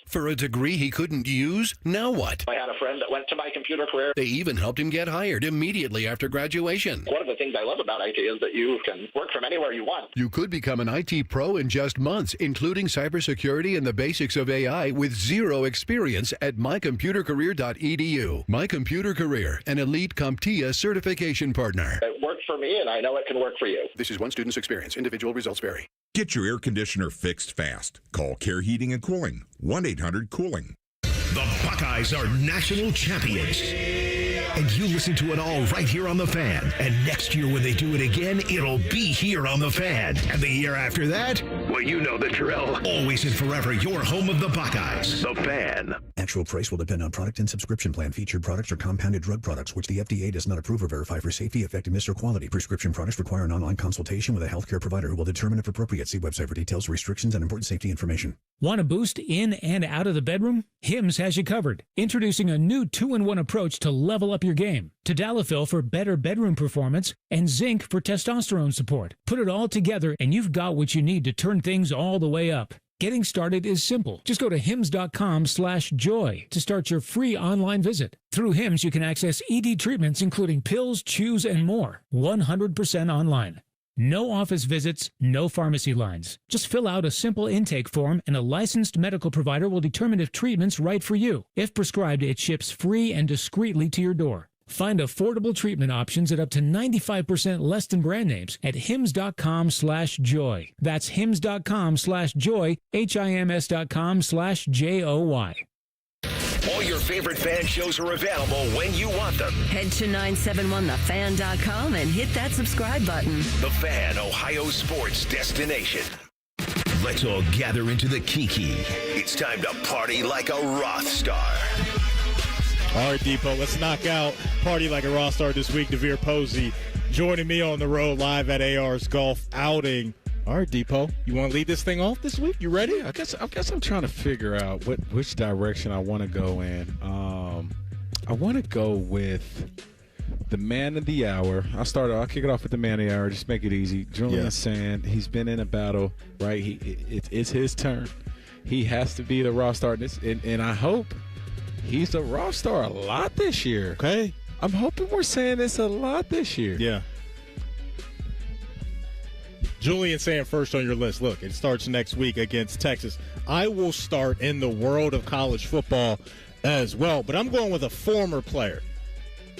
For a degree he couldn't use? Now what? I had a friend that went to my computer career. They even helped him get hired immediately after graduation. One of the things I love about IT is that you can work from anywhere you want. You could become an IT pro in just months, including cybersecurity and the basics of AI with zero experience at mycomputercareer.edu. My Computer Career, an elite CompTIA certification partner. It worked for me, and I know it can work for you. This is one student's experience. Individual results vary. Get your air conditioner fixed fast. Call Care Heating and Cooling, 1-800-COOLING. The Buckeyes are national champions. And you listen to it all right here on The Fan. And next year when they do it again, it'll be here on The Fan. And the year after that, well, you know the drill. Always and forever, your home of the Buckeyes. The Fan. Actual price will depend on product and subscription plan. Featured products are compounded drug products, which the FDA does not approve or verify for safety, effectiveness, or quality. Prescription products require an online consultation with a healthcare provider who will determine if appropriate. See website for details, restrictions, and important safety information. Want a boost in and out of the bedroom? Hims has you covered. Introducing a new 2-in-1 approach to level up your game. Tadalafil for better bedroom performance and zinc for testosterone support. Put it all together and you've got what you need to turn things all the way up. Getting started is simple. Just go to hims.com/joy to start your free online visit. Through Hims, you can access ED treatments including pills, chews, and more. 100% online. No office visits, no pharmacy lines. Just fill out a simple intake form and a licensed medical provider will determine if treatment's right for you. If prescribed, it ships free and discreetly to your door. Find affordable treatment options at up to 95% less than brand names at hims.com/joy. That's hims.com/joy, hims.com/joy. All your favorite fan shows are available when you want them. Head to 971thefan.com and hit that subscribe button. The Fan, Ohio sports destination. Let's all gather into the Kiki. It's time to party like a Roth star. All right, Depot, let's knock out Party Like a Roth Star this week. DeVere Posey joining me on the road live at AR's golf outing. All right, Depot, you want to lead this thing off this week? You ready? Yeah, I guess I'm trying to figure out which direction I want to go in. I want to go with the man of the hour. I'll kick it off with the man of the hour. Just make it easy. Julian Sayin. He's been in a battle, right? It's his turn. He has to be the Roth Star, and I hope he's the Roth Star a lot this year. Okay. I'm hoping we're saying this a lot this year. Yeah. Julian Sayin first on your list. Look, it starts next week against Texas. I will start in the world of college football as well, but I'm going with a former player.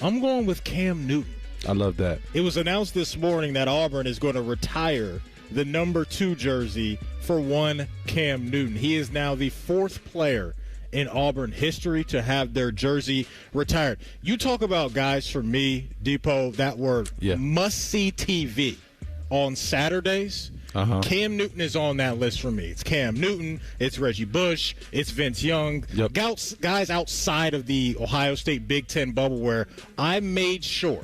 I'm going with Cam Newton. I love that. It was announced this morning that Auburn is going to retire the number 2 jersey for one Cam Newton. He is now the 4th player in Auburn history to have their jersey retired. You talk about guys, for me, Depot, that were must-see TV on Saturdays. Cam Newton is on that list for me. It's Cam Newton, it's Reggie Bush, it's Vince Young, guys outside of the Ohio State Big Ten bubble, where I made sure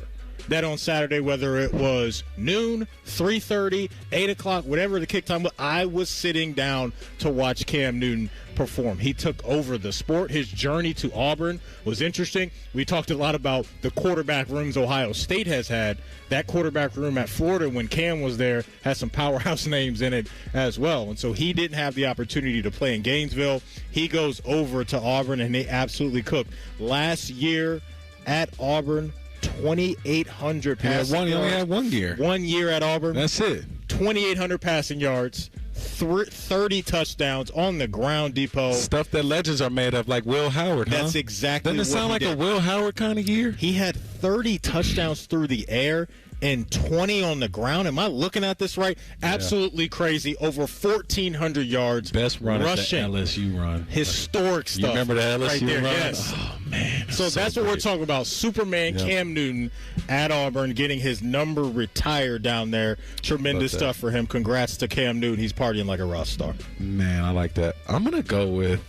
that on Saturday, whether it was noon, 3:30, 8 o'clock, whatever the kick time was, I was sitting down to watch Cam Newton perform. He took over the sport. His journey to Auburn was interesting. We talked a lot about the quarterback rooms Ohio State has had. That quarterback room at Florida, when Cam was there, had some powerhouse names in it as well. And so he didn't have the opportunity to play in Gainesville. He goes over to Auburn, and they absolutely cooked. Last year at Auburn, 2,800 passing yards. He only had 1 year. 1 year at Auburn. That's it. 2,800 passing yards, 30 touchdowns on the ground, Depot. Stuff that legends are made of, like Will Howard, huh? That's exactly what he did. Doesn't it sound like a Will Howard kind of year? He had 30 touchdowns through the air and 20 on the ground. Am I looking at this right? Absolutely crazy. Over 1,400 yards. Best run rushing. at the LSU run. Historic stuff. You remember the LSU right there? run? Yes. Oh, man. So that's what we're talking about. Superman Cam Newton at Auburn, getting his number retired down there. Tremendous stuff for him. Congrats to Cam Newton. He's partying like a rock star. Man, I like that. I'm going to go with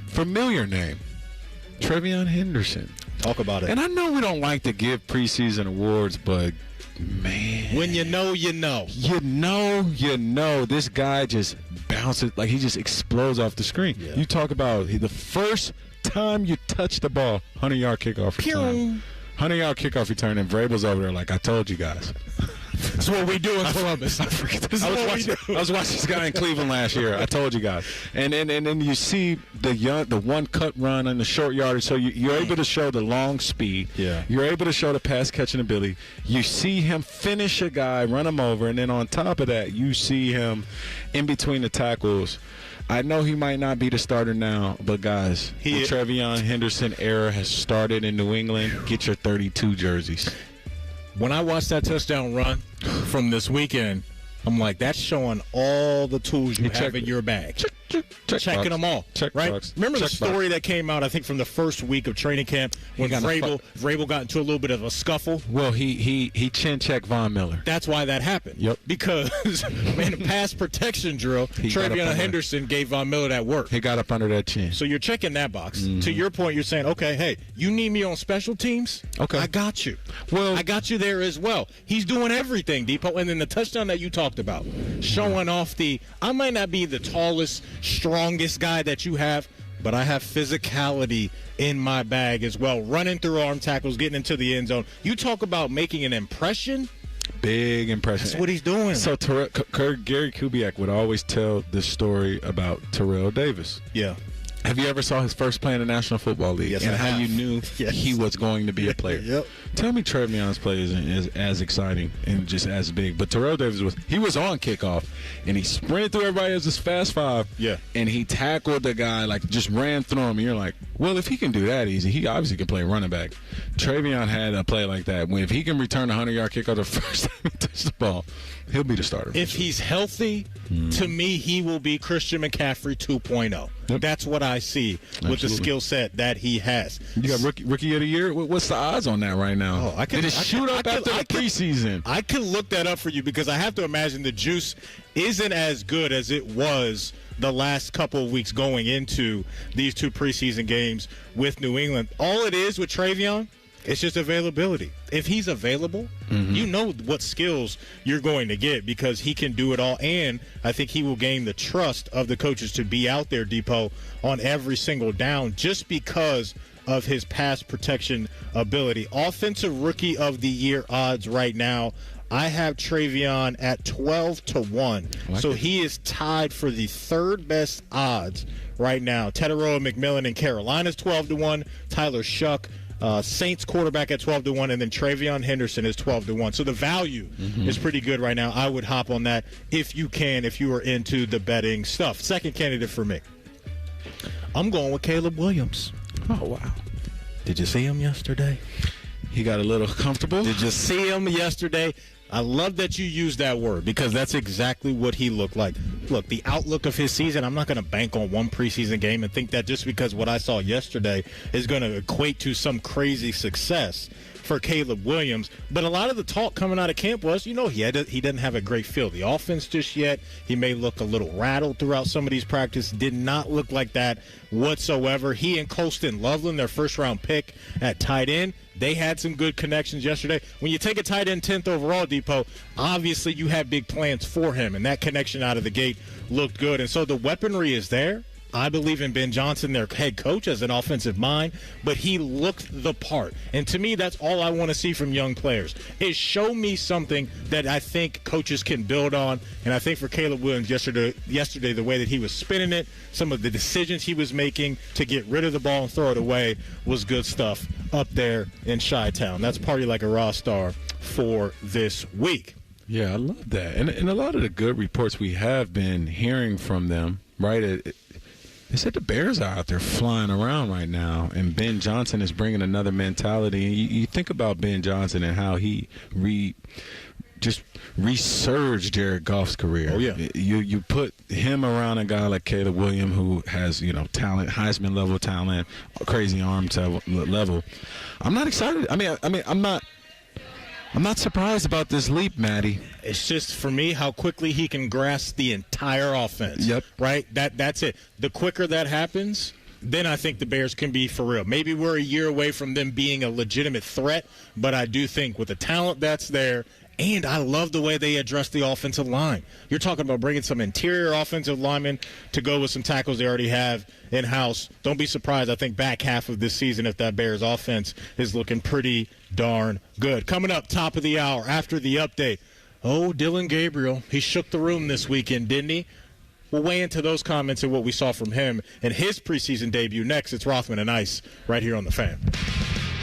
familiar name, Trey Hendrickson. Talk about it. And I know we don't like to give preseason awards, but, man. When you know, you know. You know. This guy just bounces, like he just explodes off the screen. Yeah. You talk about the first time you touch the ball, 100-yard kickoff return. 100-yard kickoff return, and Vrabel's over there like, I told you guys. That's what we do in Columbus. I was watching this guy in Cleveland last year. I told you guys. And then you see the one cut run and the short yardage. So you're able to show the long speed. Yeah. You're able to show the pass catching ability. You see him finish a guy, run him over, and then on top of that, you see him in between the tackles. I know he might not be the starter now, but guys, the Trevion Henderson era has started in New England. Get your 32 jerseys. When I watched that touchdown run from this weekend, I'm like, that's showing all the tools you have in your bag. Checking them all. Right? Remember the story that came out, I think, from the first week of training camp when Vrabel got into a little bit of a scuffle? Well, he chin-checked Von Miller. That's why that happened. Yep. Because, man, the pass protection drill, Trevion Henderson gave Von Miller that work. He got up under that chin. So you're checking that box. Mm-hmm. To your point, you're saying, okay, hey, you need me on special teams? Okay. I got you. Well, I got you there as well. He's doing everything, Depot. And then the touchdown that you talked about, showing off I might not be the tallest, strongest guy that you have, but I have physicality in my bag as well, running through arm tackles, getting into the end zone. You talk about making an impression. Big impression. That's what he's doing. So Gary Kubiak would always tell this story about Terrell Davis. Yeah. Have you ever saw his first play in the National Football League? Yes, and I how have. you knew he was going to be a player? Yep. Tell me Trevion's play is as exciting and just as big. But Terrell Davis was on kickoff, and he sprinted through everybody as this fast five. Yeah. And he tackled the guy, like just ran through him. And you're like, well, if he can do that easy, he obviously can play running back. Trevion had a play like that. If he can return a 100-yard kickoff the first time he touched the ball, he'll be the starter. If he's healthy, to me, he will be Christian McCaffrey 2.0. Yep. That's what I see with the skill set that he has. You got rookie of the year? What's the odds on that right now? Did it shoot up after the preseason? I can look that up for you because I have to imagine the juice isn't as good as it was the last couple of weeks going into these two preseason games with New England. All it is with Trevion, it's just availability. If he's available, you know what skills you're going to get because he can do it all. And I think he will gain the trust of the coaches to be out there, Depot, on every single down just because of his pass protection ability. Offensive Rookie of the Year odds right now, I have Trevion at 12-1. So he is tied for the third best odds right now. Tetairoa McMillan in Carolina's 12-1. Tyler Shuck Saints quarterback at 12-1, and then Travion Henderson is 12-1. So the value is pretty good right now. I would hop on that if you are into the betting stuff. Second candidate for me, I'm going with Caleb Williams. Oh, wow. Did you see him yesterday? He got a little comfortable. Did you see him yesterday? I love that you used that word because that's exactly what he looked like. Look, the outlook of his season, I'm not going to bank on one preseason game and think that just because what I saw yesterday is going to equate to some crazy success for Caleb Williams. But a lot of the talk coming out of camp was, he doesn't have a great feel. The offense just yet. He may look a little rattled throughout some of these practices. Did not look like that whatsoever. He and Colston Loveland, their first-round pick at tight end, they had some good connections yesterday. When you take a tight end 10th overall, Depot, obviously you have big plans for him, and that connection out of the gate looked good. And so the weaponry is there. I believe in Ben Johnson, their head coach, as an offensive mind, but he looked the part. And to me, that's all I want to see from young players, is show me something that I think coaches can build on. And I think for Caleb Williams yesterday, the way that he was spinning it, some of the decisions he was making to get rid of the ball and throw it away was good stuff up there in Chi-Town. That's Party Like a Raw Star for this week. Yeah, I love that. And a lot of the good reports we have been hearing from them, right, they said the Bears are out there flying around right now, and Ben Johnson is bringing another mentality. And you think about Ben Johnson and how he just resurged Jared Goff's career. Oh, yeah. You put him around a guy like Caleb Williams, who has, talent, Heisman-level talent, crazy arm level. I'm not excited. I mean, I'm not surprised about this leap, Maddie. It's just, for me, how quickly he can grasp the entire offense. Yep. Right? That's it. The quicker that happens, then I think the Bears can be for real. Maybe we're a year away from them being a legitimate threat, but I do think with the talent that's there, and I love the way they address the offensive line. You're talking about bringing some interior offensive linemen to go with some tackles they already have in-house. Don't be surprised, I think, back half of this season if that Bears offense is looking pretty darn good. Coming up, top of the hour, after the update. Oh, Dylan Gabriel, he shook the room this weekend, didn't he? We'll weigh into those comments and what we saw from him in his preseason debut. Next, it's Rothman and Ice right here on The Fan.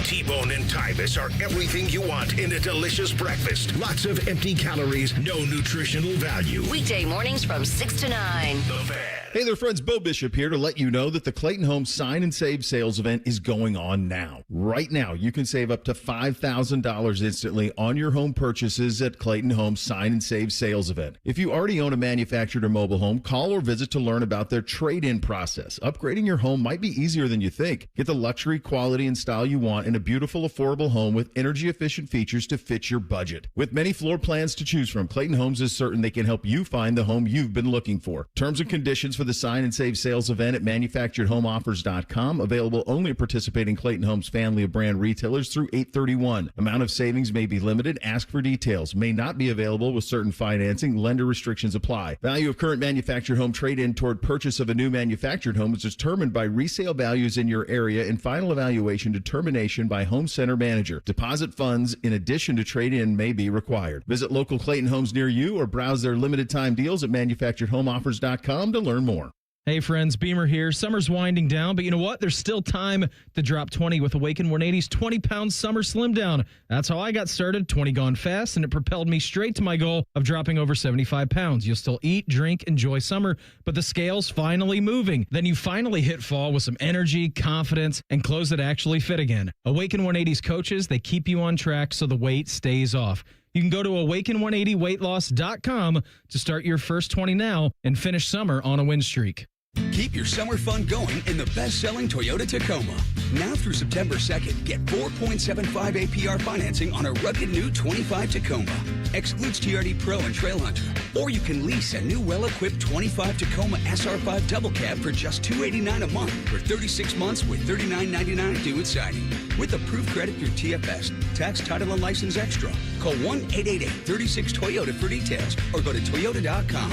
T-Bone and Tyvis are everything you want in a delicious breakfast. Lots of empty calories, no nutritional value. Weekday mornings from 6 to 9. The Fan. Hey there, friends. Bo Bishop here to let you know that the Clayton Homes Sign and Save sales event is going on now. Right now, you can save up to $5,000 instantly on your home purchases at Clayton Homes Sign and Save sales event. If you already own a manufactured or mobile home, call or visit to learn about their trade-in process. Upgrading your home might be easier than you think. Get the luxury, quality, and style you want in a beautiful, affordable home with energy-efficient features to fit your budget. With many floor plans to choose from, Clayton Homes is certain they can help you find the home you've been looking for. Terms and conditions for the Sign and Save sales event at manufacturedhomeoffers.com. Available only at participating Clayton Homes family of brand retailers through 8/31. Amount of savings may be limited. Ask for details. May not be available with certain financing. Lender restrictions apply. Value of current manufactured home trade-in toward purchase of a new manufactured home is determined by resale values in your area and final evaluation determination by home center manager. Deposit funds in addition to trade-in may be required. Visit local Clayton Homes near you or browse their limited time deals at manufacturedhomeoffers.com to learn more. Hey friends, Beamer here. Summer's winding down, but you know what? There's still time to drop 20 with Awaken 180's 20-pound summer slim down. That's how I got started, 20 gone fast, and it propelled me straight to my goal of dropping over 75 pounds. You'll still eat, drink, enjoy summer, but the scale's finally moving. Then you finally hit fall with some energy, confidence, and clothes that actually fit again. Awaken 180's coaches, they keep you on track so the weight stays off. You can go to awaken180weightloss.com to start your first 20 now and finish summer on a win streak. Keep your summer fun going in the best-selling Toyota Tacoma. Now through September 2nd, get 4.75 APR financing on a rugged new 25 Tacoma. Excludes TRD Pro and Trail Hunter. Or you can lease a new well-equipped 25 Tacoma SR5 double cab for just $289 a month for 36 months with $39.99 due at signing. With approved credit through TFS, tax, title, and license extra. Call 1-888-36-TOYOTA for details or go to toyota.com.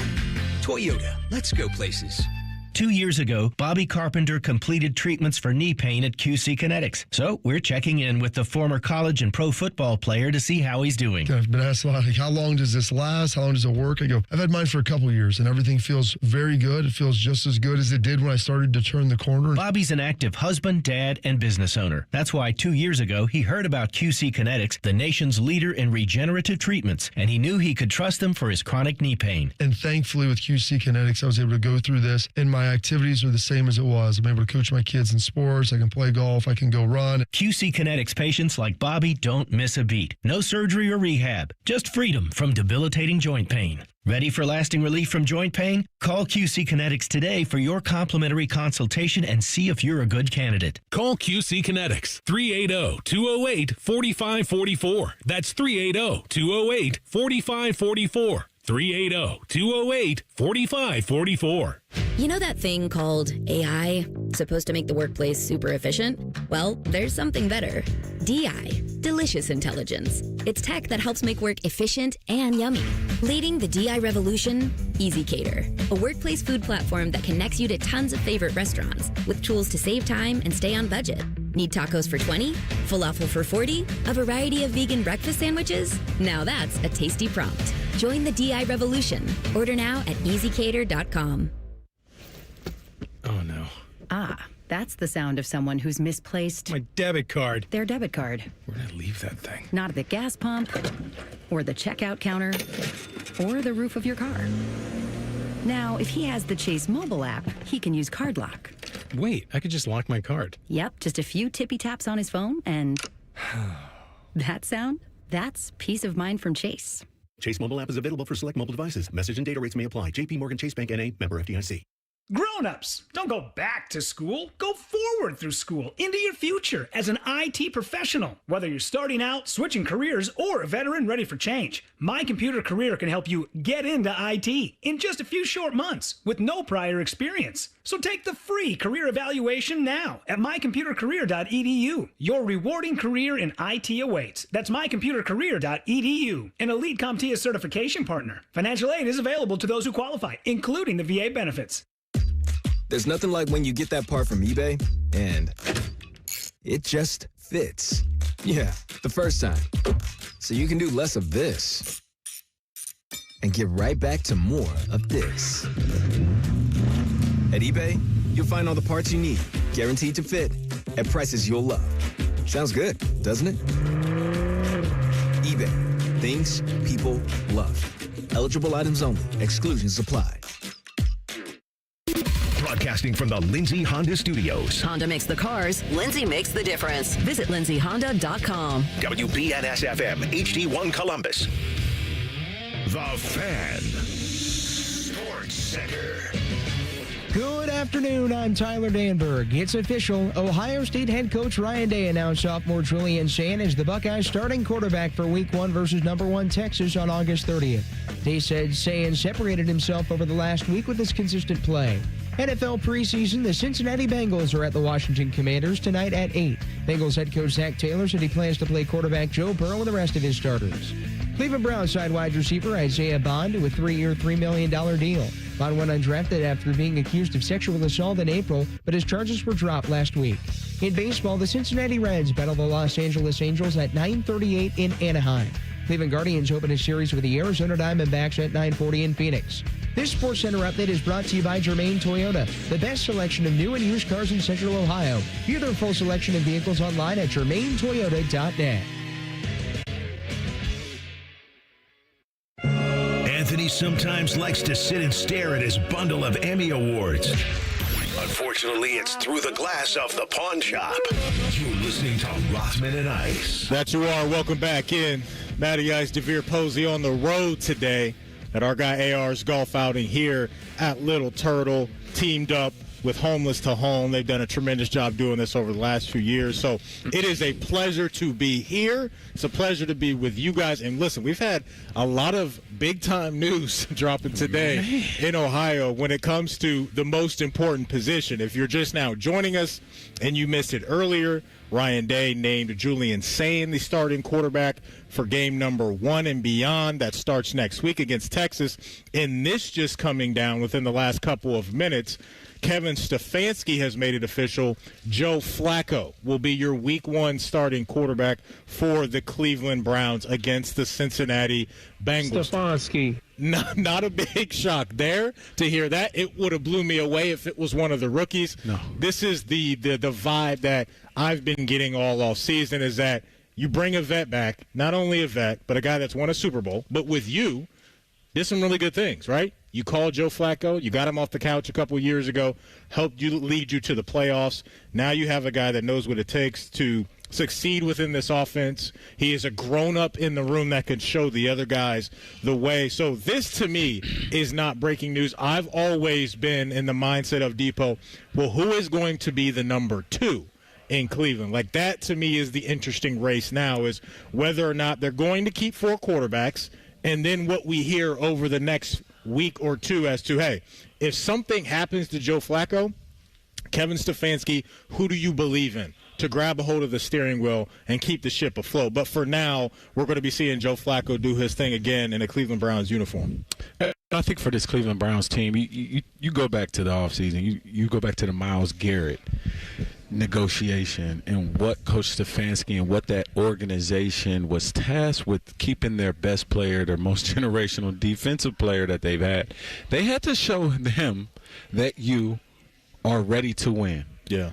Toyota, let's go places. 2 years ago, Bobby Carpenter completed treatments for knee pain at QC Kinetics. So we're checking in with the former college and pro football player to see how he's doing. I've been asked a lot, like, how long does this last? How long does it work? I go, I've had mine for a couple years, and everything feels very good. It feels just as good as it did when I started to turn the corner. Bobby's an active husband, dad, and business owner. That's why 2 years ago, he heard about QC Kinetics, the nation's leader in regenerative treatments, and he knew he could trust them for his chronic knee pain. And thankfully, with QC Kinetics, I was able to go through this, and my activities are the same as it was. I'm able to coach my kids in sports. I can play golf. I can go run. QC Kinetics patients like Bobby don't miss a beat. No surgery or rehab, just freedom from debilitating joint pain. Ready for lasting relief from joint pain? Call QC Kinetics today for your complimentary consultation and see if you're a good candidate. Call QC Kinetics, 380-208-4544. That's 380-208-4544. 380-208-4544. You know that thing called AI? Supposed to make the workplace super efficient? Well, there's something better. DI, Delicious Intelligence. It's tech that helps make work efficient and yummy. Leading the DI revolution, Easy Cater, a workplace food platform that connects you to tons of favorite restaurants with tools to save time and stay on budget. Need tacos for $20? Falafel for $40? A variety of vegan breakfast sandwiches? Now that's a tasty prompt. Join the DI revolution. Order now at easycater.com. Oh, no. Ah, that's the sound of someone who's misplaced My debit card. their debit card. Where did I leave that thing? Not at the gas pump, or the checkout counter, or the roof of your car. Now, if he has the Chase mobile app, he can use Card Lock. Wait, I could just lock my card. Yep, just a few tippy taps on his phone, and that sound, that's peace of mind from Chase. Chase mobile app is available for select mobile devices. Message and data rates may apply. JP Morgan Chase Bank N.A. member FDIC. Grown-ups, don't go back to school. Go forward through school into your future as an IT professional. Whether you're starting out, switching careers, or a veteran ready for change, My Computer Career can help you get into IT in just a few short months with no prior experience. So take the free career evaluation now at mycomputercareer.edu. Your rewarding career in IT awaits. That's mycomputercareer.edu. An Elite CompTIA certification partner. Financial aid is available to those who qualify, including the VA benefits. There's nothing like when you get that part from eBay and it just fits. Yeah, the first time. So you can do less of this and get right back to more of this. At eBay, you'll find all the parts you need, guaranteed to fit, at prices you'll love. Sounds good, doesn't it? eBay, things people love. Eligible items only. Exclusions apply. Broadcasting from the Lindsay Honda Studios. Honda makes the cars. Lindsay makes the difference. Visit lindsayhonda.com. WBNS-FM, HD1 Columbus. The Fan. Sports Center. Good afternoon, I'm Tyler Danberg. It's official. Ohio State head coach Ryan Day announced sophomore Julian Sayin as the Buckeyes starting quarterback for Week 1 versus number 1 Texas on August 30th. Day said Sayin separated himself over the last week with his consistent play. NFL preseason, the Cincinnati Bengals are at the Washington Commanders tonight at 8. Bengals head coach Zach Taylor said he plans to play quarterback Joe Burrow and the rest of his starters. Cleveland Browns side wide receiver Isaiah Bond to a 3-year, $3 million deal. Bond went undrafted after being accused of sexual assault in April, but his charges were dropped last week. In baseball, the Cincinnati Reds battle the Los Angeles Angels at 9:38 in Anaheim. Cleveland Guardians open a series with the Arizona Diamondbacks at 9:40 in Phoenix. This Sports Center update is brought to you by Germain Toyota, the best selection of new and used cars in Central Ohio. View their full selection of vehicles online at germaintoyota.net. Anthony sometimes likes to sit and stare at his bundle of Emmy Awards. Unfortunately, it's through the glass of the pawn shop. You're listening to Rothman and Ice. That you are. Welcome back in. Matty Ice, DeVere Posey on the road today at our guy AR's golf outing here at Little Turtle, teamed up with Homeless to Home. They've done a tremendous job doing this over the last few years. So it is a pleasure to be here. It's a pleasure to be with you guys. And listen, we've had a lot of big-time news dropping today in Ohio when it comes to the most important position. If you're just now joining us and you missed it earlier, Ryan Day named Julian Sayin the starting quarterback for game number 1 and beyond. That starts next week against Texas. And this just coming down within the last couple of minutes. Kevin Stefanski has made it official. Joe Flacco will be your Week 1 starting quarterback for the Cleveland Browns against the Cincinnati Bengals. Stefanski. Not a big shock there to hear that. It would have blew me away if it was one of the rookies. No. This is the vibe that I've been getting all off season, is that you bring a vet back, not only a vet, but a guy that's won a Super Bowl, but with you, did some really good things, right? You called Joe Flacco. You got him off the couch a couple years ago, helped you lead you to the playoffs. Now you have a guy that knows what it takes to succeed within this offense. He is a grown-up in the room that can show the other guys the way. So this, to me, is not breaking news. I've always been in the mindset of Depot, well, who is going to be the number 2 in Cleveland? Like, that, to me, is the interesting race now, is whether or not they're going to keep 4 quarterbacks, and then what we hear over the next week or two as to, hey, if something happens to Joe Flacco, Kevin Stefanski, who do you believe in to grab a hold of the steering wheel and keep the ship afloat? But for now, we're going to be seeing Joe Flacco do his thing again in a Cleveland Browns uniform. I think for this Cleveland Browns team, you go back to the offseason. You go back to the Myles Garrett negotiation and what Coach Stefanski and what that organization was tasked with keeping their best player, their most generational defensive player that they've had. They had to show him that you are ready to win. Yeah.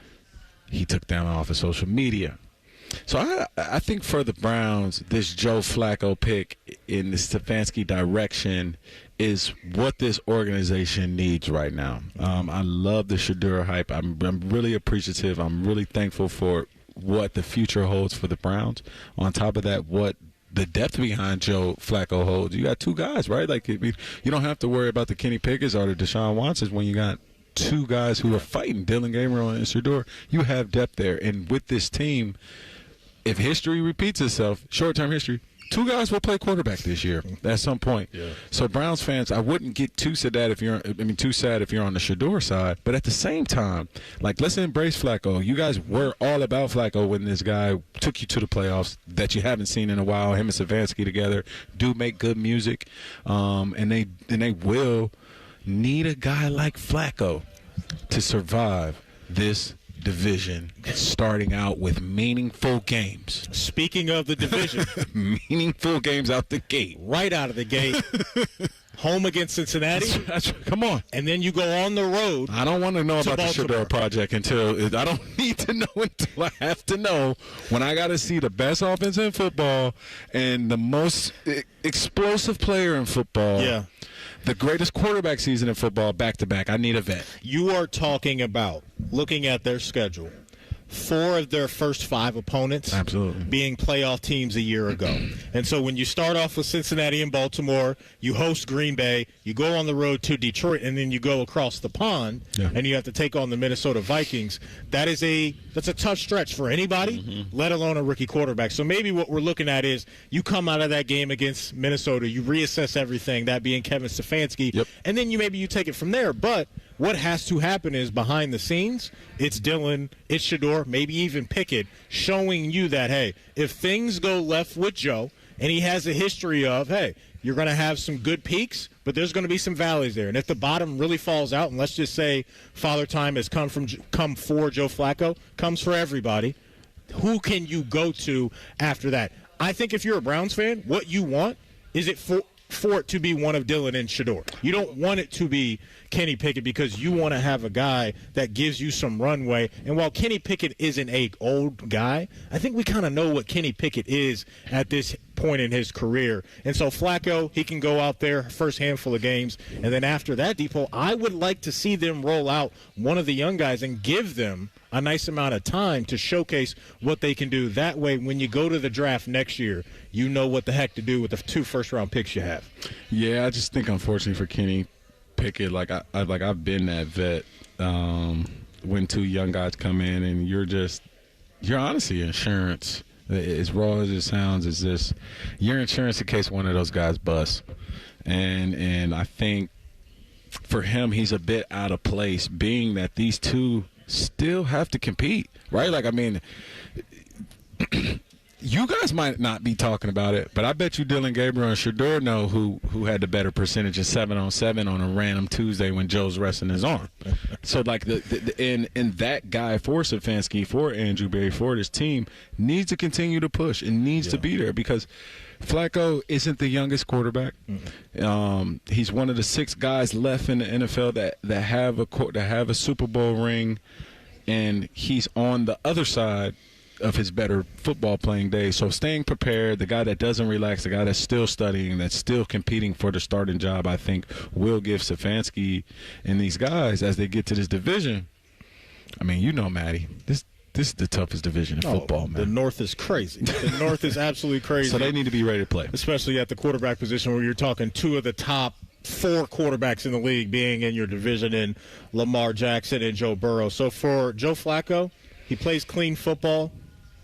He took down off of social media. So I think for the Browns, this Joe Flacco pick in the Stefanski direction is what this organization needs right now. I love the Shedeur hype. I'm really appreciative. I'm really thankful for what the future holds for the Browns. On top of that, what the depth behind Joe Flacco holds. You got 2 guys, right? Like, you don't have to worry about the Kenny Pickett's or the Deshaun Watsons when you got 2 guys who are fighting, Dylan Gabriel and Shedeur. You have depth there. And with this team, if history repeats itself, short-term history, 2 guys will play quarterback this year at some point. Yeah. So Browns fans, I wouldn't get too sad if you're on the Shedeur side. But at the same time, like, let's embrace Flacco. You guys were all about Flacco when this guy took you to the playoffs that you haven't seen in a while. Him and Stefanski together do make good music, and they will need a guy like Flacco to survive this division, starting out with meaningful games. Speaking of the division, meaningful games out the gate. Right out of the gate. Home against Cincinnati. Come on. And then you go on the road. I don't want to know about Baltimore. the Shedeur project I don't need to know until I have to know, when I got to see the best offense in football and the most explosive player in football. Yeah. The greatest quarterback season in football, back-to-back. I need a vet. You are talking about, looking at their schedule, 4 of their first 5 opponents being playoff teams a year ago. And so when you start off with Cincinnati and Baltimore, you host Green Bay, you go on the road to Detroit, and then you go across the pond, and you have to take on the Minnesota Vikings. That's a tough stretch for anybody, let alone a rookie quarterback. So maybe what we're looking at is you come out of that game against Minnesota, you reassess everything, that being Kevin Stefanski, and then you take it from there. But what has to happen is, behind the scenes, it's Dylan, it's Shedeur, maybe even Pickett, showing you that, hey, if things go left with Joe, and he has a history of, hey, you're going to have some good peaks, but there's going to be some valleys there. And if the bottom really falls out, and let's just say Father Time has come for Joe Flacco, comes for everybody, who can you go to after that? I think if you're a Browns fan, what you want is it for it to be one of Dylan and Shedeur. You don't want it to be Kenny Pickett, because you want to have a guy that gives you some runway. And while Kenny Pickett isn't an old guy, I think we kind of know what Kenny Pickett is at this point in his career. And so Flacco, he can go out there first handful of games, and then after that, Depot, I would like to see them roll out one of the young guys and give them a nice amount of time to showcase what they can do. That way, when you go to the draft next year, you know what the heck to do with the 2 first-round picks you have. Yeah, I just think, unfortunately for Kenny Pickett, I've been that vet when 2 young guys come in, and you're honestly insurance. As raw as it sounds, is this your insurance in case one of those guys busts. And I think for him, he's a bit out of place, being that these 2 still have to compete, right? Like, I mean, you guys might not be talking about it, but I bet you Dylan Gabriel and Shedeur know who had the better percentage of 7-on-7 on a random Tuesday when Joe's resting his arm. So, like, and that guy for Stefanski, for Andrew Berry, for this team, needs to continue to push and needs to be there because Flacco isn't the youngest quarterback. He's one of the 6 guys left in the NFL that have a Super Bowl ring, and he's on the other side of his better football playing days. So staying prepared, the guy that doesn't relax, the guy that's still studying, that's still competing for the starting job, I think will give Stefanski and these guys, as they get to this division, I mean, you know, Matty, this is the toughest division in football, man. The North is crazy. The North is absolutely crazy. So they need to be ready to play. Especially at the quarterback position where you're talking 2 of the top 4 quarterbacks in the league being in your division in Lamar Jackson and Joe Burrow. So for Joe Flacco, he plays clean football.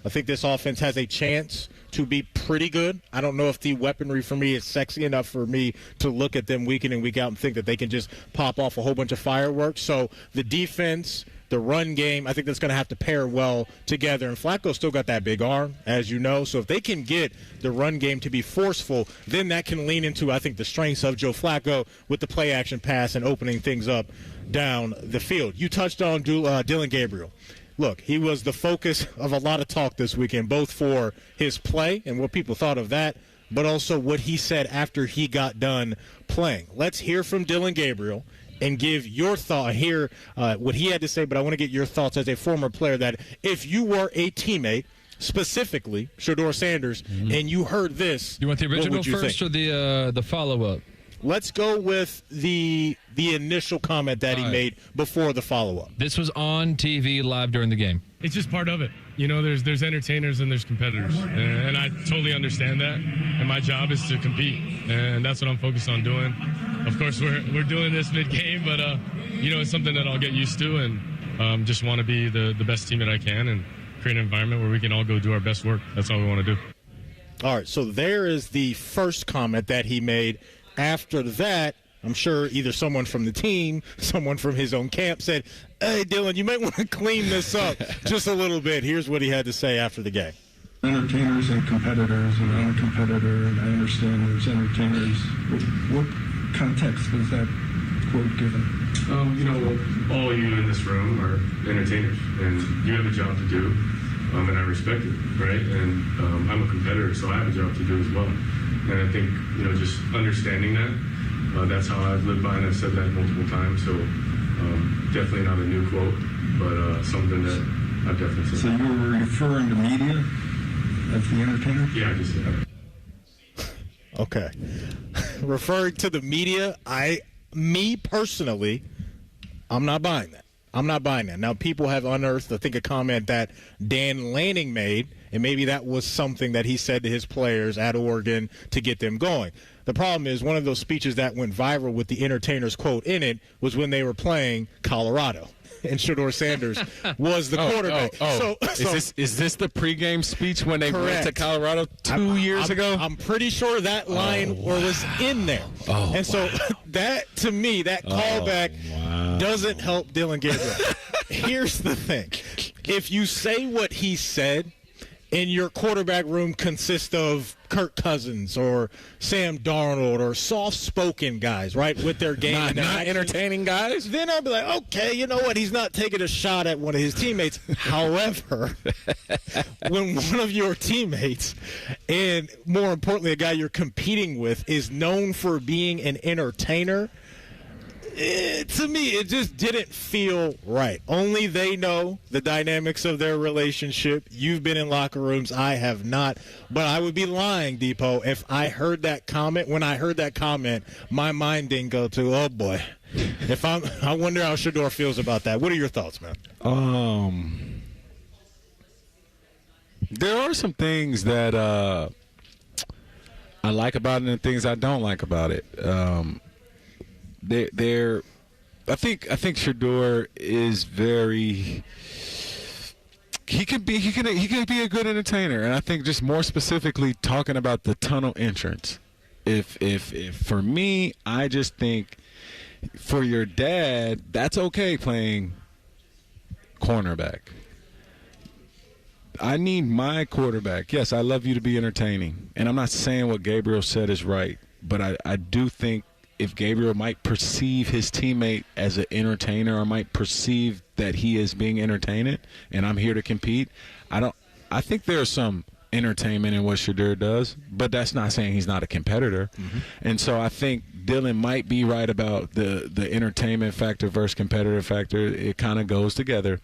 I think this offense has a chance to be pretty good. I don't know if the weaponry for me is sexy enough for me to look at them week in and week out and think that they can just pop off a whole bunch of fireworks. So the defense, the run game, I think that's going to have to pair well together. And Flacco's still got that big arm, as you know. So if they can get the run game to be forceful, then that can lean into, I think, the strengths of Joe Flacco with the play-action pass and opening things up down the field. You touched on Dylan Gabriel. Look, he was the focus of a lot of talk this weekend, both for his play and what people thought of that, but also what he said after he got done playing. Let's hear from Dylan Gabriel and give your thought, hear what he had to say, but I want to get your thoughts as a former player that if you were a teammate, specifically Shedeur Sanders, and you heard this, you want the original first or the follow-up? Let's go with the initial comment that he made before the follow-up. This was on TV live during the game. It's just part of it. You know, there's entertainers and there's competitors. And I totally understand that. And my job is to compete. And that's what I'm focused on doing. Of course, we're doing this mid-game, but, you know, it's something that I'll get used to and just want to be the best team that I can and create an environment where we can all go do our best work. That's all we want to do. All right, so there is the first comment that he made. After that, I'm sure either someone from the team, someone from his own camp said, hey, Dylan, you might want to clean this up just a little bit. Here's what he had to say after the game. Entertainers and competitors, and I'm a competitor, and I understand there's entertainers. What context was that quote given? You know, all of you in this room are entertainers, and you have a job to do, and I respect it, right? And I'm a competitor, so I have a job to do as well. And I think, you know, just understanding that, that's how I've lived by, and I've said that multiple times. So definitely not a new quote, but something that I've definitely said. So you were referring to media as the entertainer? Yeah, I just said that. Okay. Referring to the media, me personally, I'm not buying that. I'm not buying that. Now, people have unearthed, I think, a comment that Dan Lanning made, and maybe that was something that he said to his players at Oregon to get them going. The problem is one of those speeches that went viral with the entertainer's quote in it was when they were playing Colorado. And Shedeur Sanders was the quarterback. So, is this the pregame speech when they went to Colorado 2 years ago? I'm pretty sure that line was in there. So that, to me, that callback doesn't help Dylan Gabriel. Here's the thing. If you say what he said, and your quarterback room consists of Kirk Cousins or Sam Darnold or soft-spoken guys, right, with their game. not entertaining guys? Then I'd be like, okay, you know what? He's not taking a shot at one of his teammates. However, when one of your teammates, and more importantly, a guy you're competing with, is known for being an entertainer, to me, it just didn't feel right. Only they know the dynamics of their relationship. You've been in locker rooms. I have not. But I would be lying, Depot, if I heard that comment. When I heard that comment, my mind didn't go to, oh, boy. I wonder how Shedeur feels about that. What are your thoughts, man? There are some things that I like about it and things I don't like about it. I think Shedeur is very. He could be a good entertainer, and I think just more specifically talking about the tunnel entrance. If for me, I just think for your dad, that's okay playing cornerback. I need my quarterback. Yes, I love you to be entertaining. And I'm not saying what Gabriel said is right, but I do think if Gabriel might perceive his teammate as an entertainer or might perceive that he is being entertained and I'm here to compete, I think there's some entertainment in what Shedeur does, but that's not saying he's not a competitor. Mm-hmm. And so I think Dylan might be right about the entertainment factor versus competitive factor. It kind of goes together.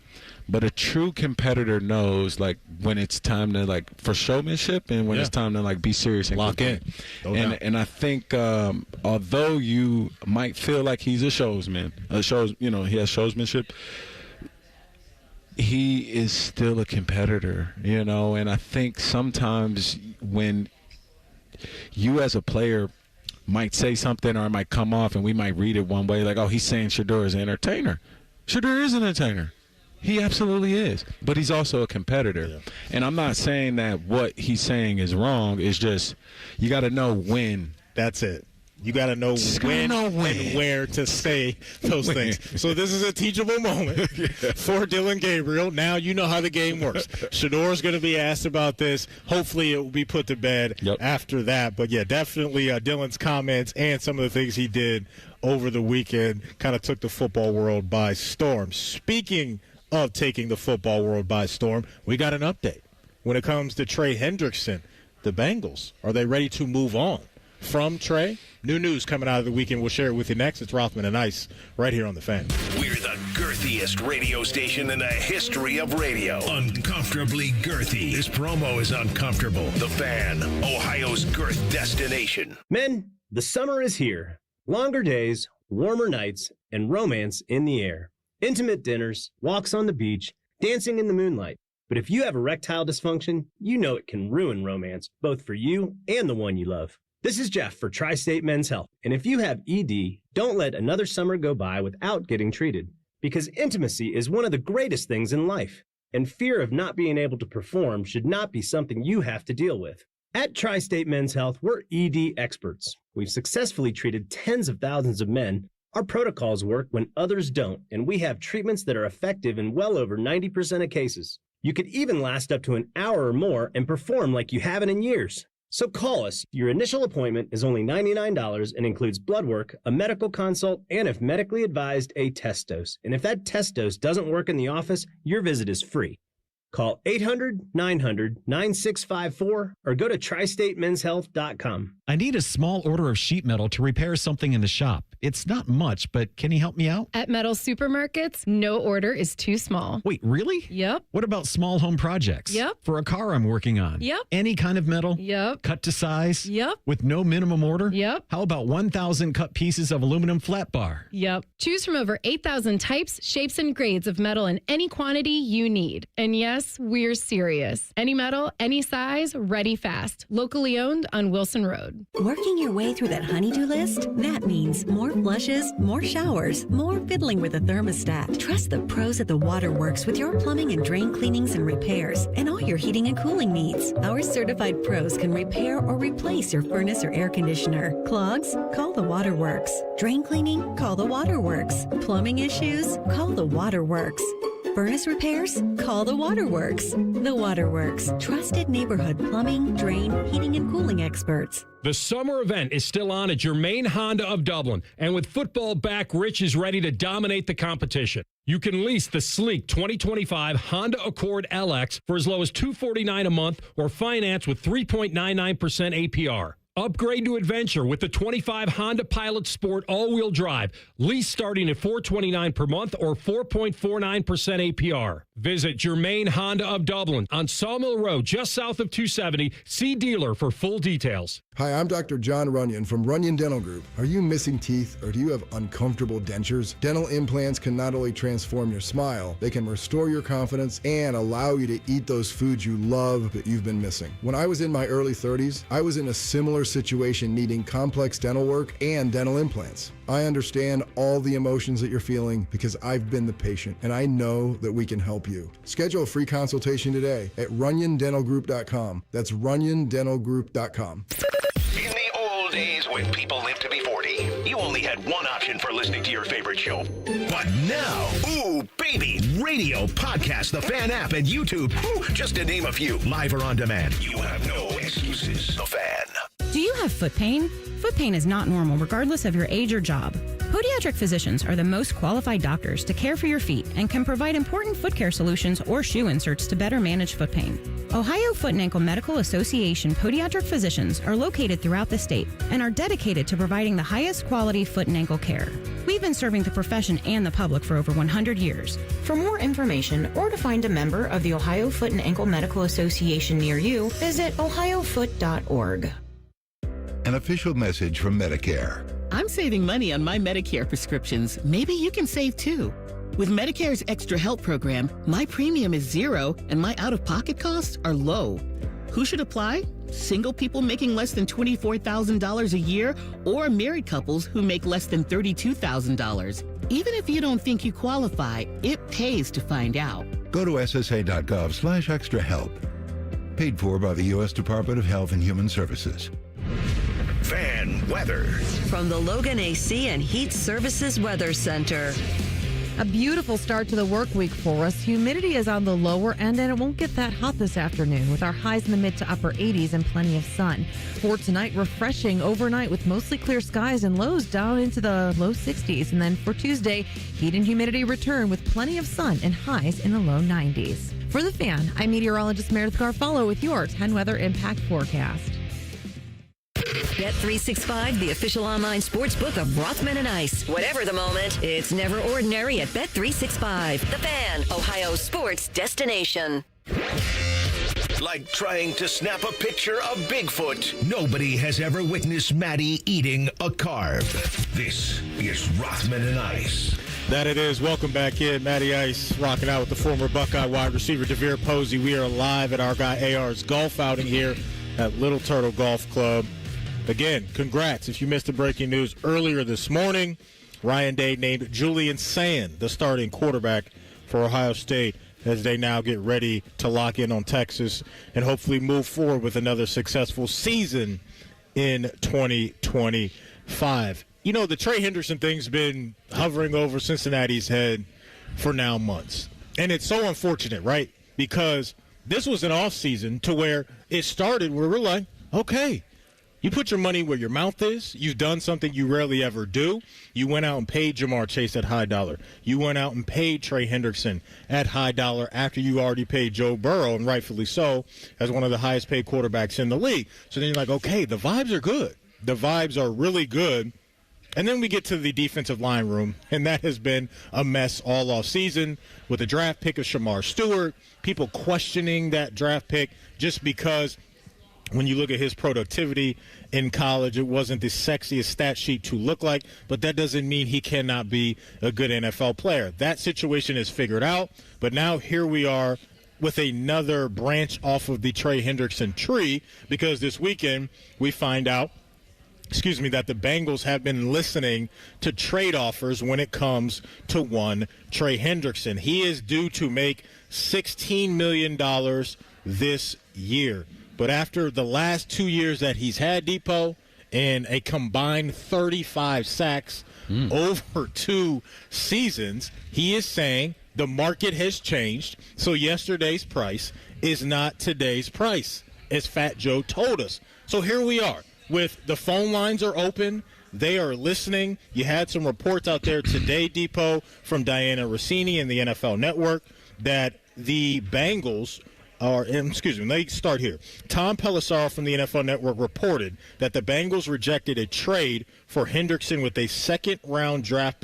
But a true competitor knows, like, when it's time to, like, for showmanship and when it's time to, like, be serious and lock in. And I think although you might feel like he's a showsman, he has showsmanship, he is still a competitor, and I think sometimes when you as a player might say something or it might come off and we might read it one way, like, oh, he's saying Shedeur is an entertainer. Shedeur is an entertainer. He absolutely is. But he's also a competitor. Yeah. And I'm not saying that what he's saying is wrong. It's just you got to know when. That's it. You got to know when and where to say those things. So this is a teachable moment for Dylan Gabriel. Now you know how the game works. Shedeur's going to be asked about this. Hopefully it will be put to bed after that. But, yeah, definitely Dylan's comments and some of the things he did over the weekend kind of took the football world by storm. Speaking of taking the football world by storm, we got an update. When it comes to Trey Hendrickson, the Bengals, are they ready to move on from Trey? New news coming out of the weekend. We'll share it with you next. It's Rothman and Ice right here on The Fan. We're the girthiest radio station in the history of radio. Uncomfortably girthy. This promo is uncomfortable. The Fan, Ohio's girth destination. Men, the summer is here. Longer days, warmer nights, and romance in the air. Intimate dinners, walks on the beach, dancing in the moonlight. But if you have erectile dysfunction, you know it can ruin romance, both for you and the one you love. This is Jeff for Tri-State Men's Health. And if you have ED, don't let another summer go by without getting treated. Because intimacy is one of the greatest things in life. And fear of not being able to perform should not be something you have to deal with. At Tri-State Men's Health, we're ED experts. We've successfully treated tens of thousands of men. Our protocols work when others don't, and we have treatments that are effective in well over 90% of cases. You could even last up to an hour or more and perform like you haven't in years. So call us. Your initial appointment is only $99 and includes blood work, a medical consult, and if medically advised, a test dose. And if that test dose doesn't work in the office, your visit is free. Call 800-900-9654 or go to tristatemenshealth.com. I need a small order of sheet metal to repair something in the shop. It's not much, but can you help me out? At Metal Supermarkets, no order is too small. Wait, really? Yep. What about small home projects? Yep. For a car I'm working on? Yep. Any kind of metal? Yep. Cut to size? Yep. With no minimum order? Yep. How about 1,000 cut pieces of aluminum flat bar? Yep. Choose from over 8,000 types, shapes, and grades of metal in any quantity you need. And yes, we're serious. Any metal, any size, ready fast. Locally owned on Wilson Road. Working your way through that honey-do list? That means more flushes, more showers, more fiddling with a thermostat. Trust the pros at the Waterworks with your plumbing and drain cleanings and repairs and all your heating and cooling needs. Our certified pros can repair or replace your furnace or air conditioner. Clogs? Call the Waterworks. Drain cleaning? Call the Waterworks. Plumbing issues? Call the Waterworks. Furnace repairs? Call the Waterworks. The Waterworks. Trusted neighborhood plumbing, drain, heating, and cooling experts. The summer event is still on at Germain Honda of Dublin, and with football back, Rich is ready to dominate the competition. You can lease the sleek 2025 Honda Accord LX for as low as $249 a month or finance with 3.99% APR. Upgrade to adventure with the 25 Honda Pilot Sport all-wheel drive. Lease starting at $429 per month or 4.49% APR. Visit Germain Honda of Dublin on Sawmill Road, just south of 270. See dealer for full details. Hi, I'm Dr. John Runyon from Runyon Dental Group. Are you missing teeth or do you have uncomfortable dentures? Dental implants can not only transform your smile, they can restore your confidence and allow you to eat those foods you love that you've been missing. When I was in my early 30s, I was in a similar situation needing complex dental work and dental implants. I understand all the emotions that you're feeling because I've been the patient and I know that we can help you. Schedule a free consultation today at runyondentalgroup.com. That's runyondentalgroup.com. In the old days when people live to be 40, you only had one option for listening to your favorite show. But now, ooh, baby, radio, podcast, the Fan app, and YouTube, just to name a few, live or on demand. You have no excuses. The Fan. Do you have foot pain? Foot pain is not normal regardless of your age or job. Podiatric physicians are the most qualified doctors to care for your feet and can provide important foot care solutions or shoe inserts to better manage foot pain. Ohio Foot and Ankle Medical Association podiatric physicians are located throughout the state and are dedicated to providing the highest quality foot and ankle care. We've been serving the profession and the public for over 100 years. For more information or to find a member of the Ohio Foot and Ankle Medical Association near you, visit ohiofoot.org. An official message from Medicare. I'm saving money on my Medicare prescriptions. Maybe you can save too. With Medicare's Extra Help program, my premium is $0 and my out-of-pocket costs are low. Who should apply? Single people making less than $24,000 a year or married couples who make less than $32,000. Even if you don't think you qualify, it pays to find out. Go to ssa.gov/extrahelp. Paid for by the U.S. Department of Health and Human Services. Fan weather. From the Logan AC and Heat Services Weather Center. A beautiful start to the work week for us. Humidity is on the lower end, and it won't get that hot this afternoon with our highs in the mid to upper 80s and plenty of sun. For tonight, refreshing overnight with mostly clear skies and lows down into the low 60s. And then for Tuesday, heat and humidity return with plenty of sun and highs in the low 90s. For The Fan, I'm meteorologist Meredith Garfalo with your 10 weather impact forecast. Bet365, the official online sports book of Rothman and Ice. Whatever the moment, it's never ordinary at Bet365. The Fan, Ohio sports destination. Like trying to snap a picture of Bigfoot. Nobody has ever witnessed Maddie eating a carb. This is Rothman and Ice. That it is. Welcome back in. Matty Ice rocking out with the former Buckeye wide receiver DeVere Posey. We are live at our guy AR's golf outing here at Little Turtle Golf Club. Again, congrats. If you missed the breaking news earlier this morning, Ryan Day named Julian Sayin the starting quarterback for Ohio State as they now get ready to lock in on Texas and hopefully move forward with another successful season in 2025. You know, the Trey Hendrickson thing's been hovering over Cincinnati's head for now months. And it's so unfortunate, right? Because this was an offseason to where it started where we're like, okay, you put your money where your mouth is. You've done something you rarely ever do. You went out and paid Jamar Chase at high dollar. You went out and paid Trey Hendrickson at high dollar after you already paid Joe Burrow, and rightfully so, as one of the highest paid quarterbacks in the league. So then you're like, okay, the vibes are good. The vibes are really good. And then we get to the defensive line room, and that has been a mess all off season with the draft pick of Shamar Stewart, people questioning that draft pick just because when you look at his productivity in college, it wasn't the sexiest stat sheet to look like, but that doesn't mean he cannot be a good NFL player. That situation is figured out, but now here we are with another branch off of the Trey Hendrickson tree because this weekend we find out that the Bengals have been listening to trade offers when it comes to one Trey Hendrickson. He is due to make $16 million this year. But after the last 2 years that he's had, Depot, and a combined 35 sacks over 2 seasons, he is saying the market has changed, so yesterday's price is not today's price, as Fat Joe told us. So here we are. With the phone lines are open, they are listening. You had some reports out there today, Depot, from Diana Rossini and the NFL Network that the Bengals let me start here. Tom Pelissaro from the NFL Network reported that the Bengals rejected a trade for Hendrickson with a second-round draft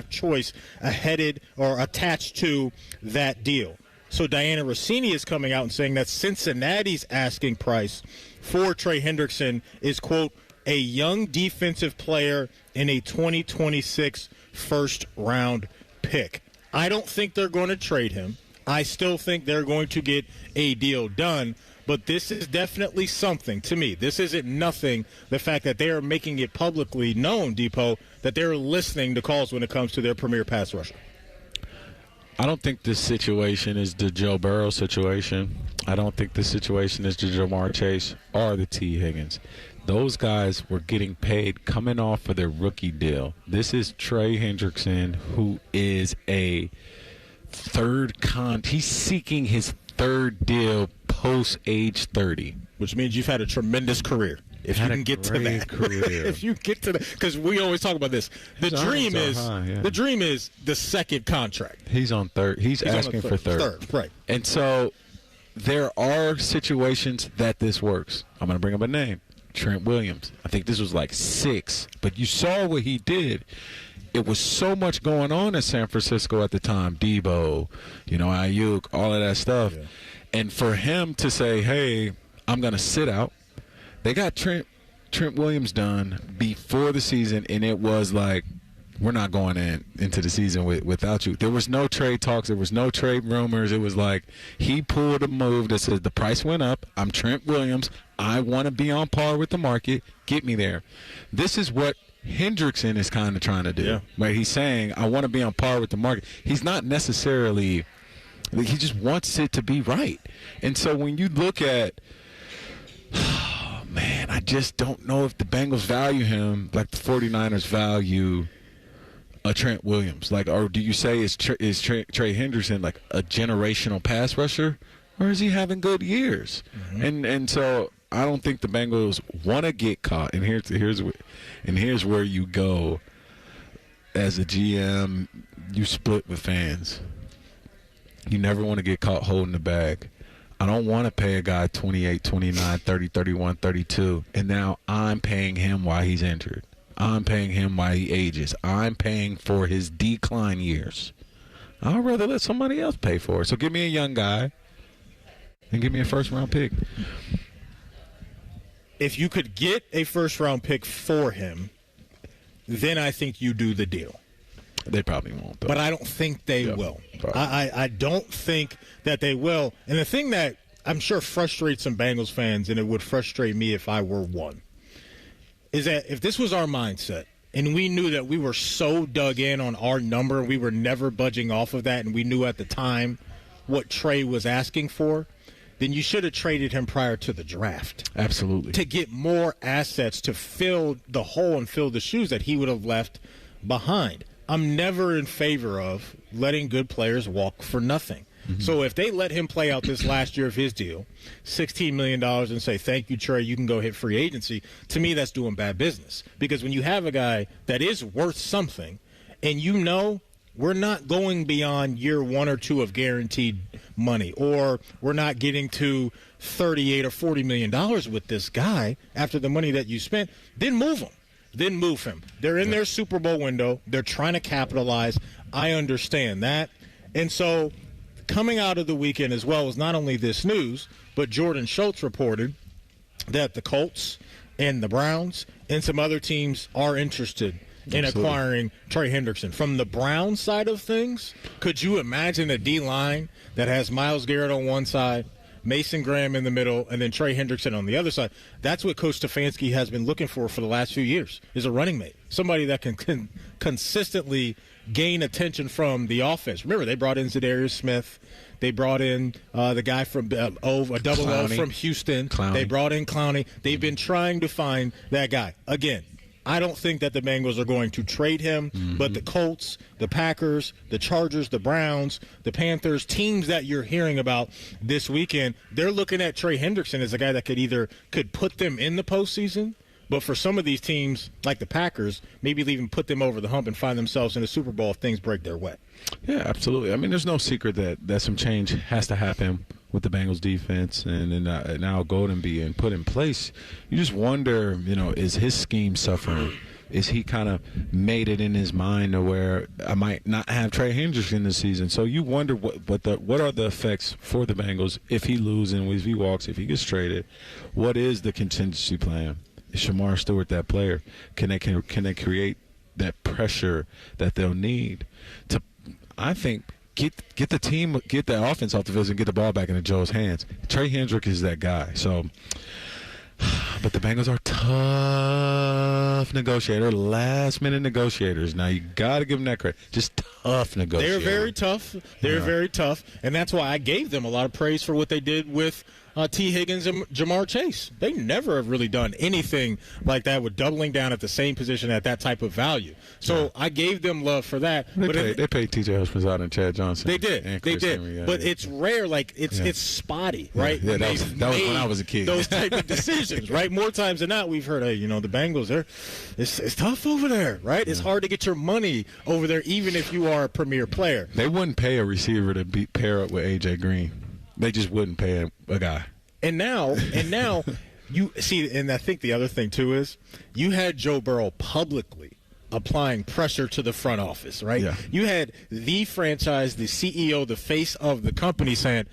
choice attached to that deal. So Diana Rossini is coming out and saying that Cincinnati's asking price for Trey Hendrickson is, quote, a young defensive player in a 2026 first-round pick. I don't think they're going to trade him. I still think they're going to get a deal done, but this is definitely something to me. This isn't nothing, the fact that they are making it publicly known, Depot, that they're listening to calls when it comes to their premier pass rusher. I don't think this situation is the Joe Burrow situation. I don't think this situation is the Jamar Chase or the T. Higgins. those guys were getting paid coming off of their rookie deal. This is Trey Hendrickson, who is a he's seeking his third deal post age 30. Which means you've had a tremendous career. If you can get to that, if you get to that, because we always talk about this. The dream is the second contract. He's on third. He's asking for third. Right. And so there are situations that this works. I'm going to bring up a name, Trent Williams. I think this was like 6, but you saw what he did. It was so much going on in San Francisco at the time. Debo, Ayuk, all of that stuff. Yeah. And for him to say, hey, I'm going to sit out. They got Trent Williams done before the season, and it was like, we're not going into the season without you. There was no trade talks. There was no trade rumors. It was like he pulled a move that says the price went up. I'm Trent Williams. I want to be on par with the market. Get me there. This is what Hendrickson is kind of trying to do. Yeah. Right? He's saying, I want to be on par with the market. He's not necessarily – he just wants it to be right. And so when you look at – man, I just don't know if the Bengals value him like the 49ers value a Trent Williams. Like, or do you say is Trey Hendrickson like a generational pass rusher, or is he having good years? Mm-hmm. And so I don't think the Bengals want to get caught. And here's where you go as a GM. You split with fans. You never want to get caught holding the bag. I don't want to pay a guy 28, 29, 30, 31, 32, and now I'm paying him while he's injured. I'm paying him while he ages. I'm paying for his decline years. I'd rather let somebody else pay for it. So give me a young guy and give me a first-round pick. If you could get a first-round pick for him, then I think you do the deal. They probably won't, though. But I don't think they will. I don't think that they will. And the thing that I'm sure frustrates some Bengals fans, and it would frustrate me if I were one, is that if this was our mindset and we knew that we were so dug in on our number, we were never budging off of that, and we knew at the time what Trey was asking for, then you should have traded him prior to the draft. Absolutely. To get more assets to fill the hole and fill the shoes that he would have left behind. I'm never in favor of letting good players walk for nothing. Mm-hmm. So if they let him play out this last year of his deal, $16 million, and say, thank you, Trey, you can go hit free agency, to me that's doing bad business. Because when you have a guy that is worth something, and you know we're not going beyond year 1 or 2 of guaranteed money, or we're not getting to $38 or $40 million with this guy after the money that you spent, then move him. Then move him. They're in their Super Bowl window. They're trying to capitalize. I understand that. And so coming out of the weekend as well was not only this news, but Jordan Schultz reported that the Colts and the Browns and some other teams are interested in acquiring Trey Hendrickson. From the Browns side of things, could you imagine a D-line that has Myles Garrett on one side, Mason Graham in the middle, and then Trey Hendrickson on the other side? That's what Coach Stefanski has been looking for the last few years, is a running mate, somebody that can consistently gain attention from the offense. Remember, they brought in Zadarius Smith. They brought in the guy from O from Houston. Clowney. They brought in Clowney. They've been trying to find that guy. Again, I don't think that the Bengals are going to trade him, but the Colts, the Packers, the Chargers, the Browns, the Panthers, teams that you're hearing about this weekend, they're looking at Trey Hendrickson as a guy that could put them in the postseason. But for some of these teams, like the Packers, maybe even put them over the hump and find themselves in the Super Bowl if things break their way. Yeah, absolutely. I mean, there's no secret that some change has to happen with the Bengals defense and now Golden being put in place. You just wonder, is his scheme suffering? Is he kind of made it in his mind to where I might not have Trey Hendrickson this season? So you wonder what are the effects for the Bengals if he loses and if he walks, if he gets traded? What is the contingency plan? Is Shamar Stewart that player? Can they create that pressure that they'll need to, I think, get the team, get the offense off the field and get the ball back into Joe's hands? Trey Hendrick is that guy. So, but the Bengals are tough negotiators, last-minute negotiators. Now, you got to give them that credit. Just tough negotiators. They're very tough. They're very tough, and that's why I gave them a lot of praise for what they did with T. Higgins and Jamar Chase. They never have really done anything like that with doubling down at the same position at that type of value. So I gave them love for that. They paid T.J. Hutchinson and Chad Johnson. They did. Henry, but it's rare. Like it's spotty, right? Yeah, that was when I was a kid. Those type of decisions, right? More times than not, we've heard, hey, the Bengals, it's tough over there, right? It's hard to get your money over there, even if you are a premier player. They wouldn't pay a receiver to pair up with A.J. Green. They just wouldn't pay a guy. And now you see, and I think the other thing too is you had Joe Burrow publicly applying pressure to the front office, right? Yeah. You had the franchise, the CEO, the face of the company saying,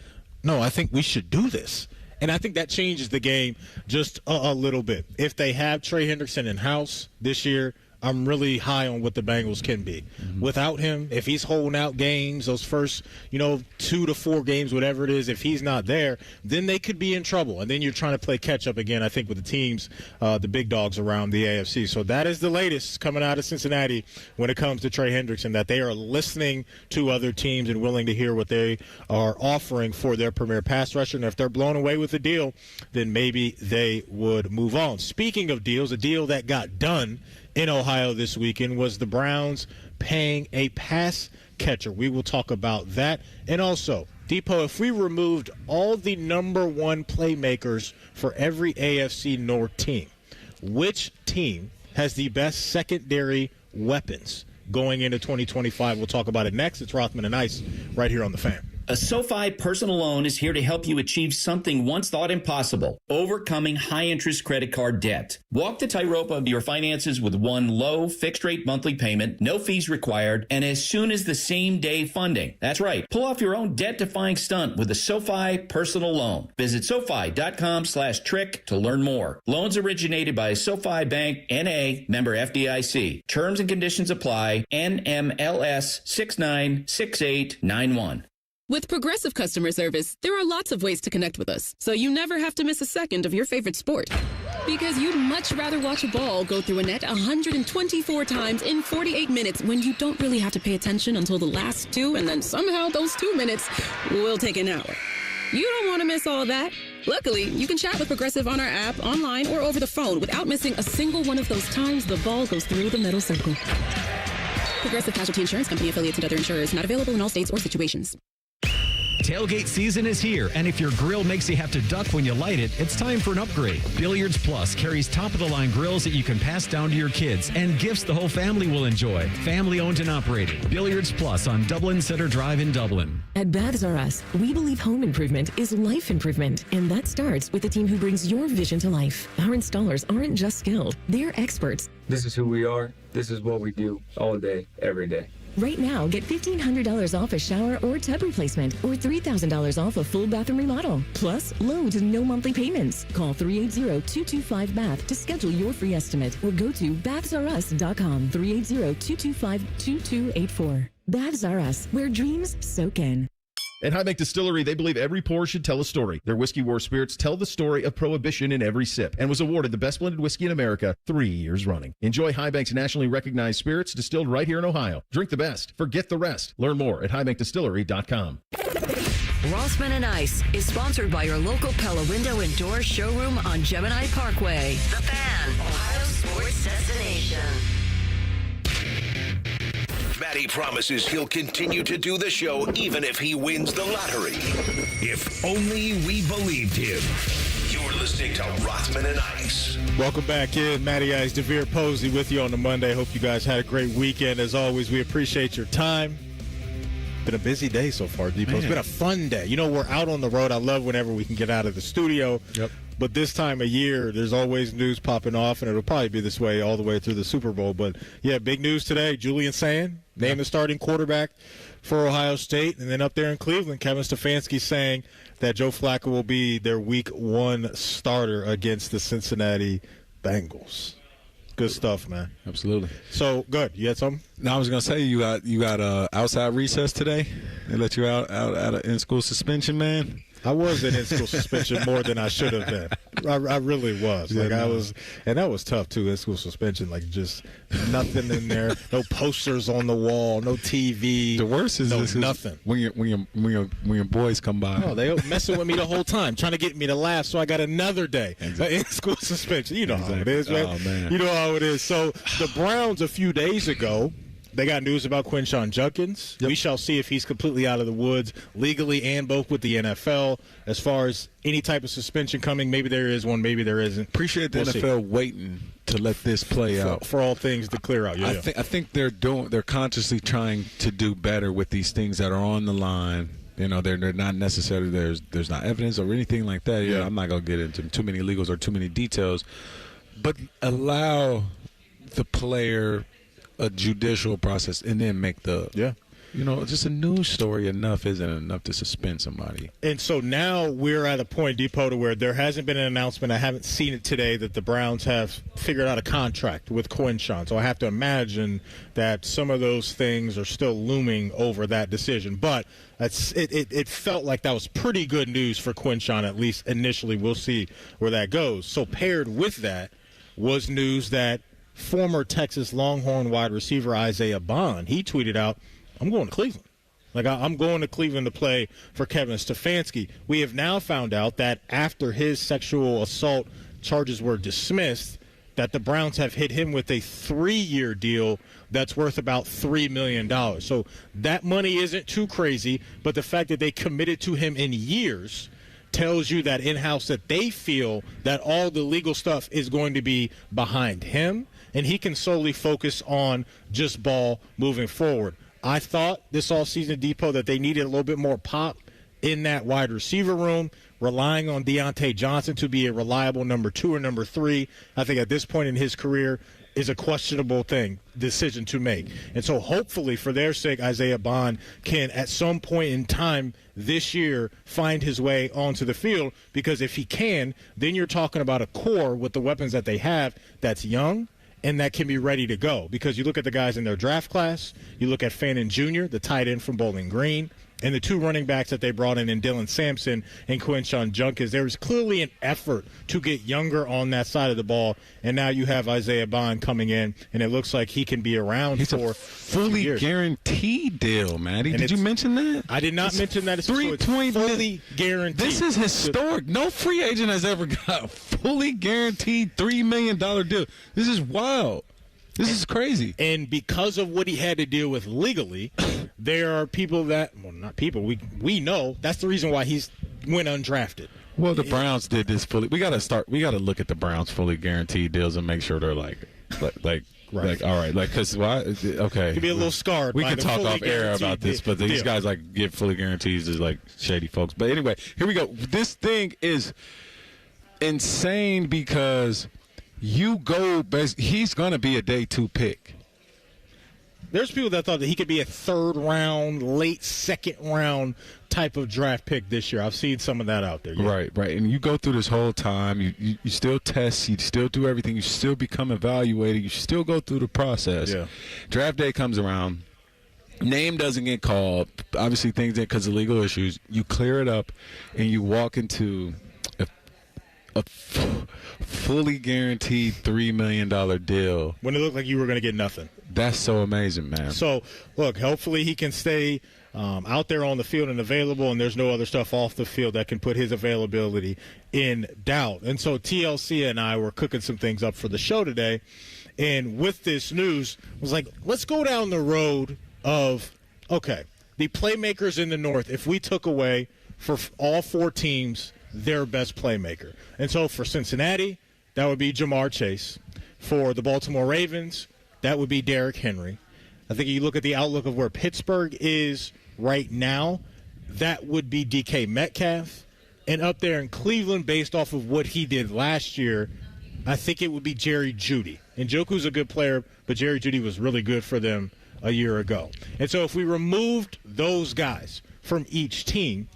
no, I think we should do this. And I think that changes the game just a little bit. If they have Trey Hendrickson in-house this year, I'm really high on what the Bengals can be. Mm-hmm. Without him, if he's holding out games, those first, 2 to 4 games, whatever it is, if he's not there, then they could be in trouble. And then you're trying to play catch-up again, I think, with the teams, the big dogs around the AFC. So that is the latest coming out of Cincinnati when it comes to Trey Hendrickson, that they are listening to other teams and willing to hear what they are offering for their premier pass rusher. And if they're blown away with the deal, then maybe they would move on. Speaking of deals, a deal that got done in Ohio this weekend was the Browns paying a pass catcher. We will talk about that. And also, Depot, if we removed all the number 1 playmakers for every AFC North team, which team has the best secondary weapons going into 2025? We'll talk about it next. It's Rothman and Ice right here on The Fan. A SoFi personal loan is here to help you achieve something once thought impossible, overcoming high-interest credit card debt. Walk the tightrope of your finances with one low, fixed-rate monthly payment, no fees required, and as soon as the same-day funding. That's right. Pull off your own debt-defying stunt with a SoFi personal loan. Visit SoFi.com/trick to learn more. Loans originated by SoFi Bank, N.A., member FDIC. Terms and conditions apply. NMLS 696891. With Progressive Customer Service, there are lots of ways to connect with us, so you never have to miss a second of your favorite sport. Because you'd much rather watch a ball go through a net 124 times in 48 minutes when you don't really have to pay attention until the last 2, and then somehow those 2 minutes will take an hour. You don't want to miss all that. Luckily, you can chat with Progressive on our app, online, or over the phone without missing a single one of those times the ball goes through the metal circle. Progressive Casualty Insurance Company, affiliates, and other insurers. Not available in all states or situations. Tailgate season is here, and if your grill makes you have to duck when you light it, it's time for an upgrade. Billiards Plus carries top-of-the-line grills that you can pass down to your kids and gifts the whole family will enjoy. Family-owned and operated. Billiards Plus on Dublin Center Drive in Dublin. At Baths R Us, we believe home improvement is life improvement, and that starts with a team who brings your vision to life. Our installers aren't just skilled, they're experts. This is who we are. This is what we do all day, every day. Right now, get $1,500 off a shower or tub replacement or $3,000 off a full bathroom remodel. Plus, low to no monthly payments. Call 380-225-BATH to schedule your free estimate or go to bathsrus.com. 380-225-2284. Baths R Us, where dreams soak in. At High Bank Distillery, they believe every pour should tell a story. Their Whiskey War spirits tell the story of Prohibition in every sip and was awarded the best blended whiskey in America 3 years running. Enjoy High Bank's nationally recognized spirits distilled right here in Ohio. Drink the best. Forget the rest. Learn more at highbankdistillery.com. Rothman and Ice is sponsored by your local Pella Window and Door showroom on Gemini Parkway. The Fan, Ohio sports destination. Matty promises he'll continue to do the show even if he wins the lottery. If only we believed him. You're listening to Rothman and Ice. Welcome back in. Matty Ice, DeVere Posey with you on the Monday. Hope you guys had a great weekend. As always, we appreciate your time. Been a busy day so far, Depot. It's been a fun day. We're out on the road. I love whenever we can get out of the studio. Yep. But this time of year, there's always news popping off, and it'll probably be this way all the way through the Super Bowl. But, yeah, big news today. Julian Sayin named the starting quarterback for Ohio State. And then up there in Cleveland, Kevin Stefanski saying that Joe Flacco will be their Week 1 starter against the Cincinnati Bengals. Good stuff, man. Absolutely. So, good. You had something? No, I was going to say you got outside recess today. They let you out in school suspension, man. I was in in-school suspension more than I should have been. I really was. Like I was, and that was tough too. In-school suspension, like just nothing in there, no posters on the wall, no TV. The worst is nothing. When your boys come by. Oh, they messing with me the whole time, trying to get me to laugh. So I got another day in-school suspension. You know how it is, man. Oh, man. You know how it is. So the Browns a few days ago, they got news about Quinshon Judkins. Yep. We shall see if he's completely out of the woods legally and both with the NFL. As far as any type of suspension coming, maybe there is one, maybe there isn't. Appreciate the NFL waiting to let this play out for all things to clear out. I think they're consciously trying to do better with these things that are on the line. You know, they're not necessarily there's not evidence or anything like that. Yeah, I'm not gonna get into too many legals or too many details, but allow the player a judicial process and then make just a news story isn't enough to suspend somebody. And so now we're at a point, Depot, to where there hasn't been an announcement. I haven't seen it today that the Browns have figured out a contract with Quinshon. So I have to imagine that some of those things are still looming over that decision. But it felt like that was pretty good news for Quinshon, at least initially. We'll see where that goes. So paired with that was news that former Texas Longhorn wide receiver Isaiah Bond, he tweeted out, I'm going to Cleveland. Like, I'm going to Cleveland to play for Kevin Stefanski. We have now found out that after his sexual assault charges were dismissed, that the Browns have hit him with a 3-year deal that's worth about $3 million. So that money isn't too crazy, but the fact that they committed to him in years tells you that in-house that they feel that all the legal stuff is going to be behind him, and he can solely focus on just ball moving forward. I thought this offseason, Depot, that they needed a little bit more pop in that wide receiver room, relying on Deontay Johnson to be a reliable number 2 or number 3. I think at this point in his career is a questionable decision to make. And so hopefully for their sake, Isaiah Bond can at some point in time this year find his way onto the field, because if he can, then you're talking about a core with the weapons that they have that's young and that can be ready to go. Because you look at the guys in their draft class, you look at Fannin Jr., the tight end from Bowling Green, and the 2 running backs that they brought in Dylan Sampson and Quinshon Judkins. There was clearly an effort to get younger on that side of the ball, and now you have Isaiah Bond coming in, and it looks like he can be around for a fully guaranteed deal, Matty. Did you mention that? I did not mention that. It's fully guaranteed. This is historic. No free agent has ever got a fully guaranteed $3 million deal. This is wild. This is crazy. And because of what he had to deal with legally, there are people that, well, not people, we know that's the reason why he's went undrafted. Well, the Browns did this fully. We got to look at the Browns fully guaranteed deals and make sure they're like right. Like, all right, like, because why? Okay, could be a little scarred. We can talk off air about this, but these guys like give fully guarantees is like shady folks. But anyway, here we go. This thing is insane because he's going to be a day 2 pick. There's people that thought that he could be a 3rd round, late 2nd round type of draft pick this year. I've seen some of that out there. Yeah. Right. And you go through this whole time. You still test. You still do everything. You still become evaluated. You still go through the process. Yeah. Draft day comes around. Name doesn't get called. Obviously, things didn't because of legal issues. You clear it up, and you walk into a fully guaranteed $3 million deal. When it looked like you were going to get nothing. That's so amazing, man. So, look, hopefully he can stay out there on the field and available, and there's no other stuff off the field that can put his availability in doubt. And so TLC and I were cooking some things up for the show today, and with this news, I was like, let's go down the road of, okay, the playmakers in the North, if we took away for all 4 teams their best playmaker. And so for Cincinnati, that would be Jamar Chase. For the Baltimore Ravens, that would be Derrick Henry. I think you look at the outlook of where Pittsburgh is right now, that would be DK Metcalf. And up there in Cleveland, based off of what he did last year, I think it would be Jerry Jeudy. And Njoku's a good player, but Jerry Jeudy was really good for them a year ago. And so if we removed those guys from each team,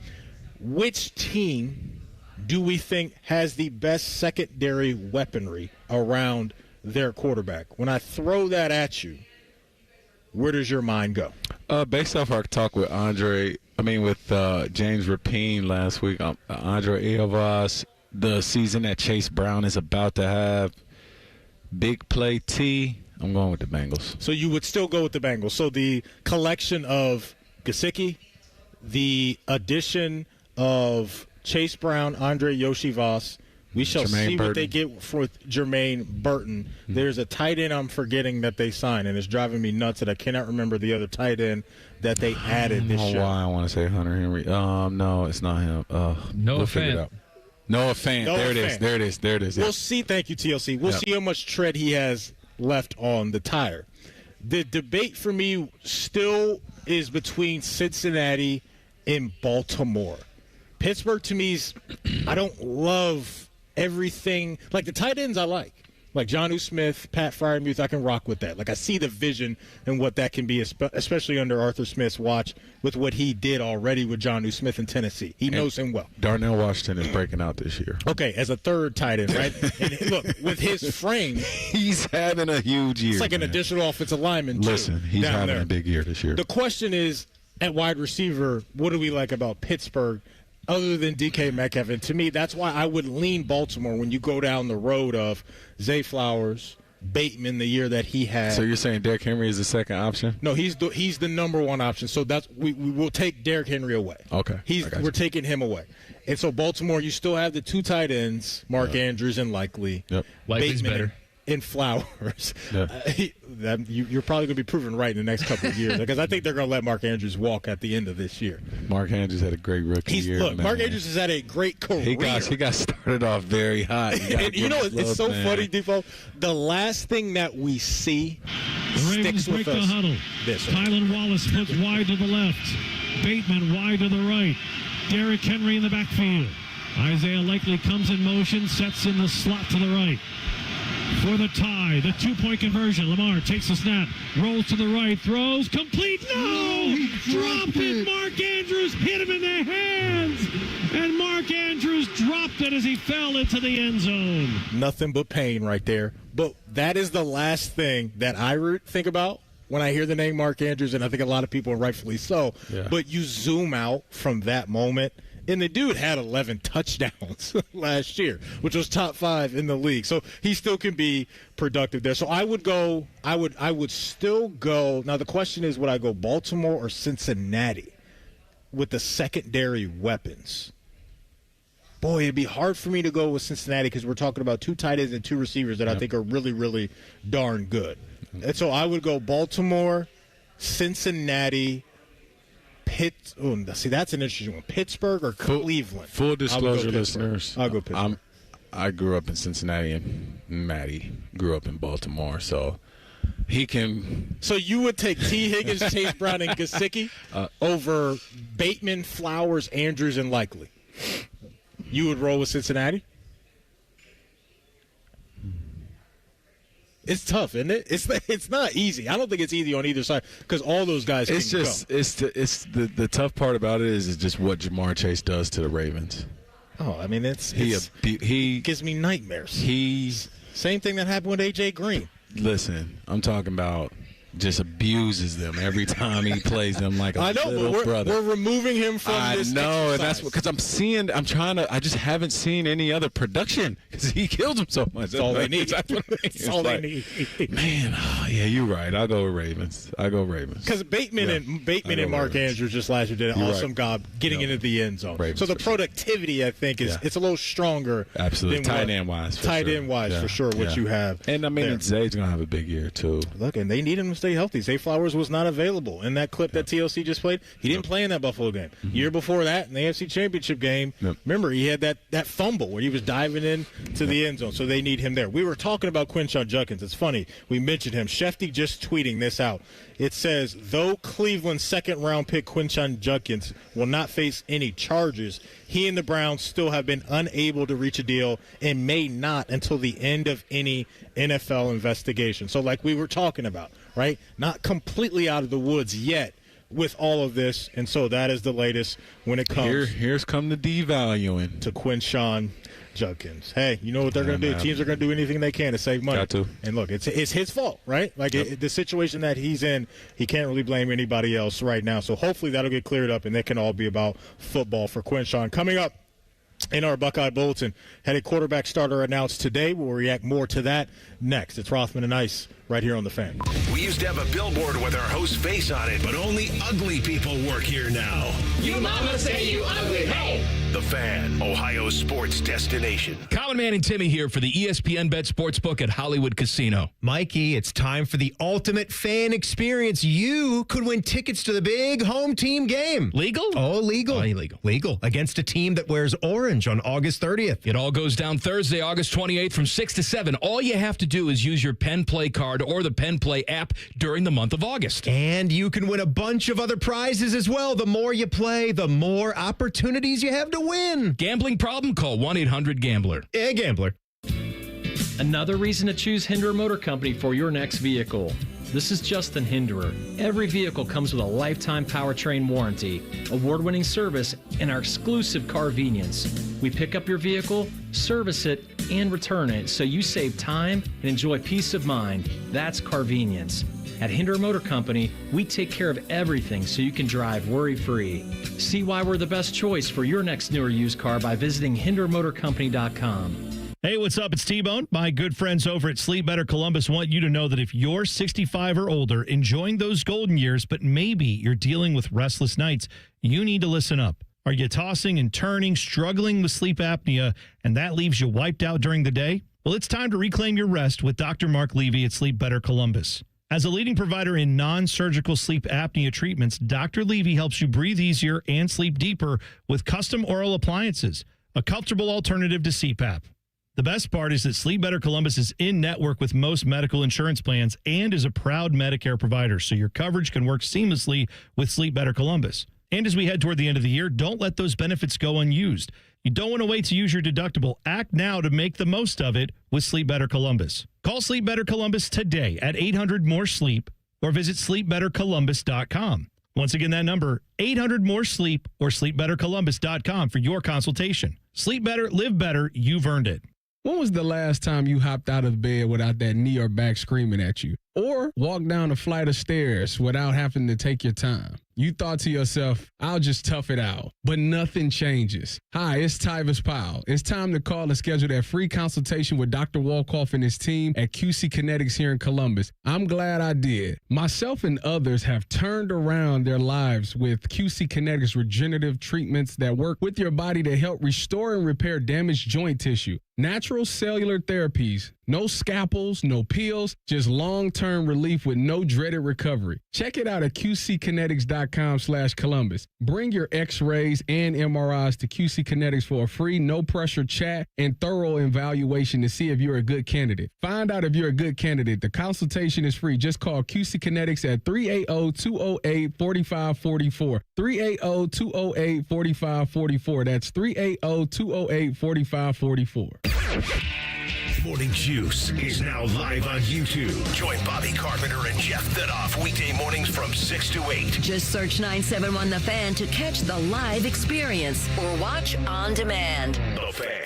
which team do we think has the best secondary weaponry around their quarterback? When I throw that at you, where does your mind go? Based off our talk with Andre with James Rapine last week, Andre Eovas, the season that Chase Brown is about to have, big play T, I'm going with the Bengals. So you would still go with the Bengals. So the collection of Gesicki, the addition of Chase Brown, Andre Yoshivas, we shall see what they get for Jermaine Burton. Mm-hmm. There's a tight end I'm forgetting that they signed, and it's driving me nuts that I cannot remember the other tight end that they added this year. Why I want to say Hunter Henry. No, it's not him. Noah Fant. Noah Fant. There it is. We'll see. Thank you, TLC. We'll see how much tread he has left on the tire. The debate for me still is between Cincinnati and Baltimore. Pittsburgh, to me, I don't love everything. Like the tight ends I like Jonnu Smith, Pat Freiermuth, I can rock with that. Like I see the vision and what that can be, especially under Arthur Smith's watch with what he did already with Jonnu Smith in Tennessee. He knows him well. Darnell Washington is breaking out this year. Okay, as a third tight end, right? And look, with his frame, he's having a huge year. It's like an additional offensive lineman, too. Listen, he's having a big year this year. The question is, at wide receiver, what do we like about Pittsburgh other than DK Metcalf? And to me, that's why I would lean Baltimore when you go down the road of Zay Flowers, Bateman the year that he had. So you're saying Derrick Henry is the second option? No, he's the number one option. So that's we will take Derrick Henry away. Okay. We're taking him away. And so Baltimore, you still have the two tight ends, Mark Andrews and Likely. Yep. Likely's Bateman better. And Flowers. Yeah. You're probably going to be proven right in the next couple of years because I think they're going to let Mark Andrews walk at the end of this year. Mark Andrews had a great rookie year. Look, Mark Andrews has had a great career. He got started off very hot. And you know, it's so funny, Defoe. The last thing that we see sticks with us. The huddle. Tylan Wallace puts wide to the left. Bateman wide to the right. Derrick Henry in the backfield. Isaiah Likely comes in motion, sets in the slot to the right. For the tie, the two-point conversion. Lamar takes the snap, rolls to the right, throws, complete. No! He dropped it. Mark Andrews hit him in the hands. And Mark Andrews dropped it as he fell into the end zone. Nothing but pain right there. But that is the last thing that I think about when I hear the name Mark Andrews, and I think a lot of people, and rightfully so. Yeah. But you zoom out from that moment, and the dude had 11 touchdowns last year, which was top 5 in the league. So he still can be productive there. So I would still go. Now the question is, would I go Baltimore or Cincinnati with the secondary weapons? Boy, it'd be hard for me to go with Cincinnati because we're talking about two tight ends and two receivers that I think are really, really darn good. And so I would go Baltimore, Cincinnati, see, that's an interesting one. Pittsburgh or Cleveland? Full disclosure, listeners. I'll go Pittsburgh. I grew up in Cincinnati, and Matty grew up in Baltimore, so he can. So you would take T. Higgins, Chase Brown, and Gesicki over Bateman, Flowers, Andrews, and Likely. You would roll with Cincinnati? It's tough, isn't it? It's not easy. I don't think it's easy on either side because all those guys can go. The tough part about it is just what Jamar Chase does to the Ravens. Oh, I mean, he gives me nightmares. Same thing that happened with A.J. Green. Listen, I'm talking about just abuses them every time he plays them like a little brother. We're removing him from this. I know, and that's because I just haven't seen any other production because he kills them so much. That's all they need. That's all they need. Man, yeah, you're right. I'll go with Ravens. Because Bateman and Mark Andrews just last year did an awesome job getting into the end zone. Ravens so the productivity, I think, it's a little stronger. Absolutely. Tight end wise, for sure, what you have. And I mean, Zay's going to have a big year, too. Look, and they need him to stay healthy. Zay Flowers was not available in that clip that TLC just played. He didn't play in that Buffalo game. Year before that, in the AFC Championship game, remember, he had that fumble where he was diving in to the end zone, so they need him there. We were talking about Quinshon Judkins. It's funny. We mentioned him. Shefty just tweeting this out. It says, though Cleveland's second-round pick Quinshon Judkins will not face any charges, he and the Browns still have been unable to reach a deal and may not until the end of any NFL investigation. So like we were talking about, right? Not completely out of the woods yet with all of this, and so that is the latest when it comes here's come the devaluing to Quinshon Judkins. Hey, you know what they're going to do? Teams are going to do anything they can to save money. Got to. And look, it's his fault, right? Like the situation that he's in, he can't really blame anybody else right now. So hopefully that'll get cleared up, and they can all be about football for Quinshon. Coming up in our Buckeye Bulletin, had a quarterback starter announced today. We'll react more to that next. It's Rothman and Ice right here on The Fan. We used to have a billboard with our host's face on it, but only ugly people work here now. You mama say you ugly, hey! The Fan, Ohio sports destination. Common Man and Timmy here for the ESPN Bet Sportsbook at Hollywood Casino. Mikey, it's time for the ultimate fan experience. You could win tickets to the big home team game. Legal? Oh, legal. Oh, illegal. Legal. Against a team that wears orange on August 30th. It all goes down Thursday, August 28th from 6 to 7. All you have to do is use your Penn Play card or the Penn Play app during the month of August. And you can win a bunch of other prizes as well. The more you play, the more opportunities you have to win. Gambling problem? Call 1-800-GAMBLER. Hey, Gambler. Another reason to choose Hinderer Motor Company for your next vehicle. This is Justin Hinderer. Every vehicle comes with a lifetime powertrain warranty, award-winning service, and our exclusive Carvenience. We pick up your vehicle, service it, and return it so you save time and enjoy peace of mind. That's Carvenience. At Hinderer Motor Company, we take care of everything so you can drive worry-free. See why we're the best choice for your next new or used car by visiting HindererMotorCompany.com. Hey, what's up? It's T-Bone. My good friends over at Sleep Better Columbus want you to know that if you're 65 or older, enjoying those golden years, but maybe you're dealing with restless nights, you need to listen up. Are you tossing and turning, struggling with sleep apnea, and that leaves you wiped out during the day? Well, it's time to reclaim your rest with Dr. Mark Levy at Sleep Better Columbus. As a leading provider in non-surgical sleep apnea treatments, Dr. Levy helps you breathe easier and sleep deeper with custom oral appliances, a comfortable alternative to CPAP. The best part is that Sleep Better Columbus is in network with most medical insurance plans and is a proud Medicare provider, so your coverage can work seamlessly with Sleep Better Columbus. And as we head toward the end of the year, don't let those benefits go unused. You don't want to wait to use your deductible. Act now to make the most of it with Sleep Better Columbus. Call Sleep Better Columbus today at 800-MORE-SLEEP or visit sleepbettercolumbus.com. Once again, that number, 800-MORE-SLEEP or sleepbettercolumbus.com for your consultation. Sleep better, live better, you've earned it. When was the last time you hopped out of bed without that knee or back screaming at you? Or walked down a flight of stairs without having to take your time? You thought to yourself, I'll just tough it out. But nothing changes. Hi, it's Tyvis Powell. It's time to call and schedule that free consultation with Dr. Walkoff and his team at QC Kinetics here in Columbus. I'm glad I did. Myself and others have turned around their lives with QC Kinetics regenerative treatments that work with your body to help restore and repair damaged joint tissue. Natural cellular therapies. No scalpels, no pills, just long-term relief with no dreaded recovery. Check it out at qckinetics.com/Columbus. Bring your x-rays and MRIs to QC Kinetics for a free, no-pressure chat and thorough evaluation to see if you're a good candidate. Find out if you're a good candidate. The consultation is free. Just call QC Kinetics at 380-208-4544. 380-208-4544. That's 380-208-4544. Morning Juice is now live on YouTube. Join Bobby Carpenter and Jeff Thidoff weekday mornings from 6 to 8. Just search 971 The Fan to catch the live experience or watch on demand. The Fan.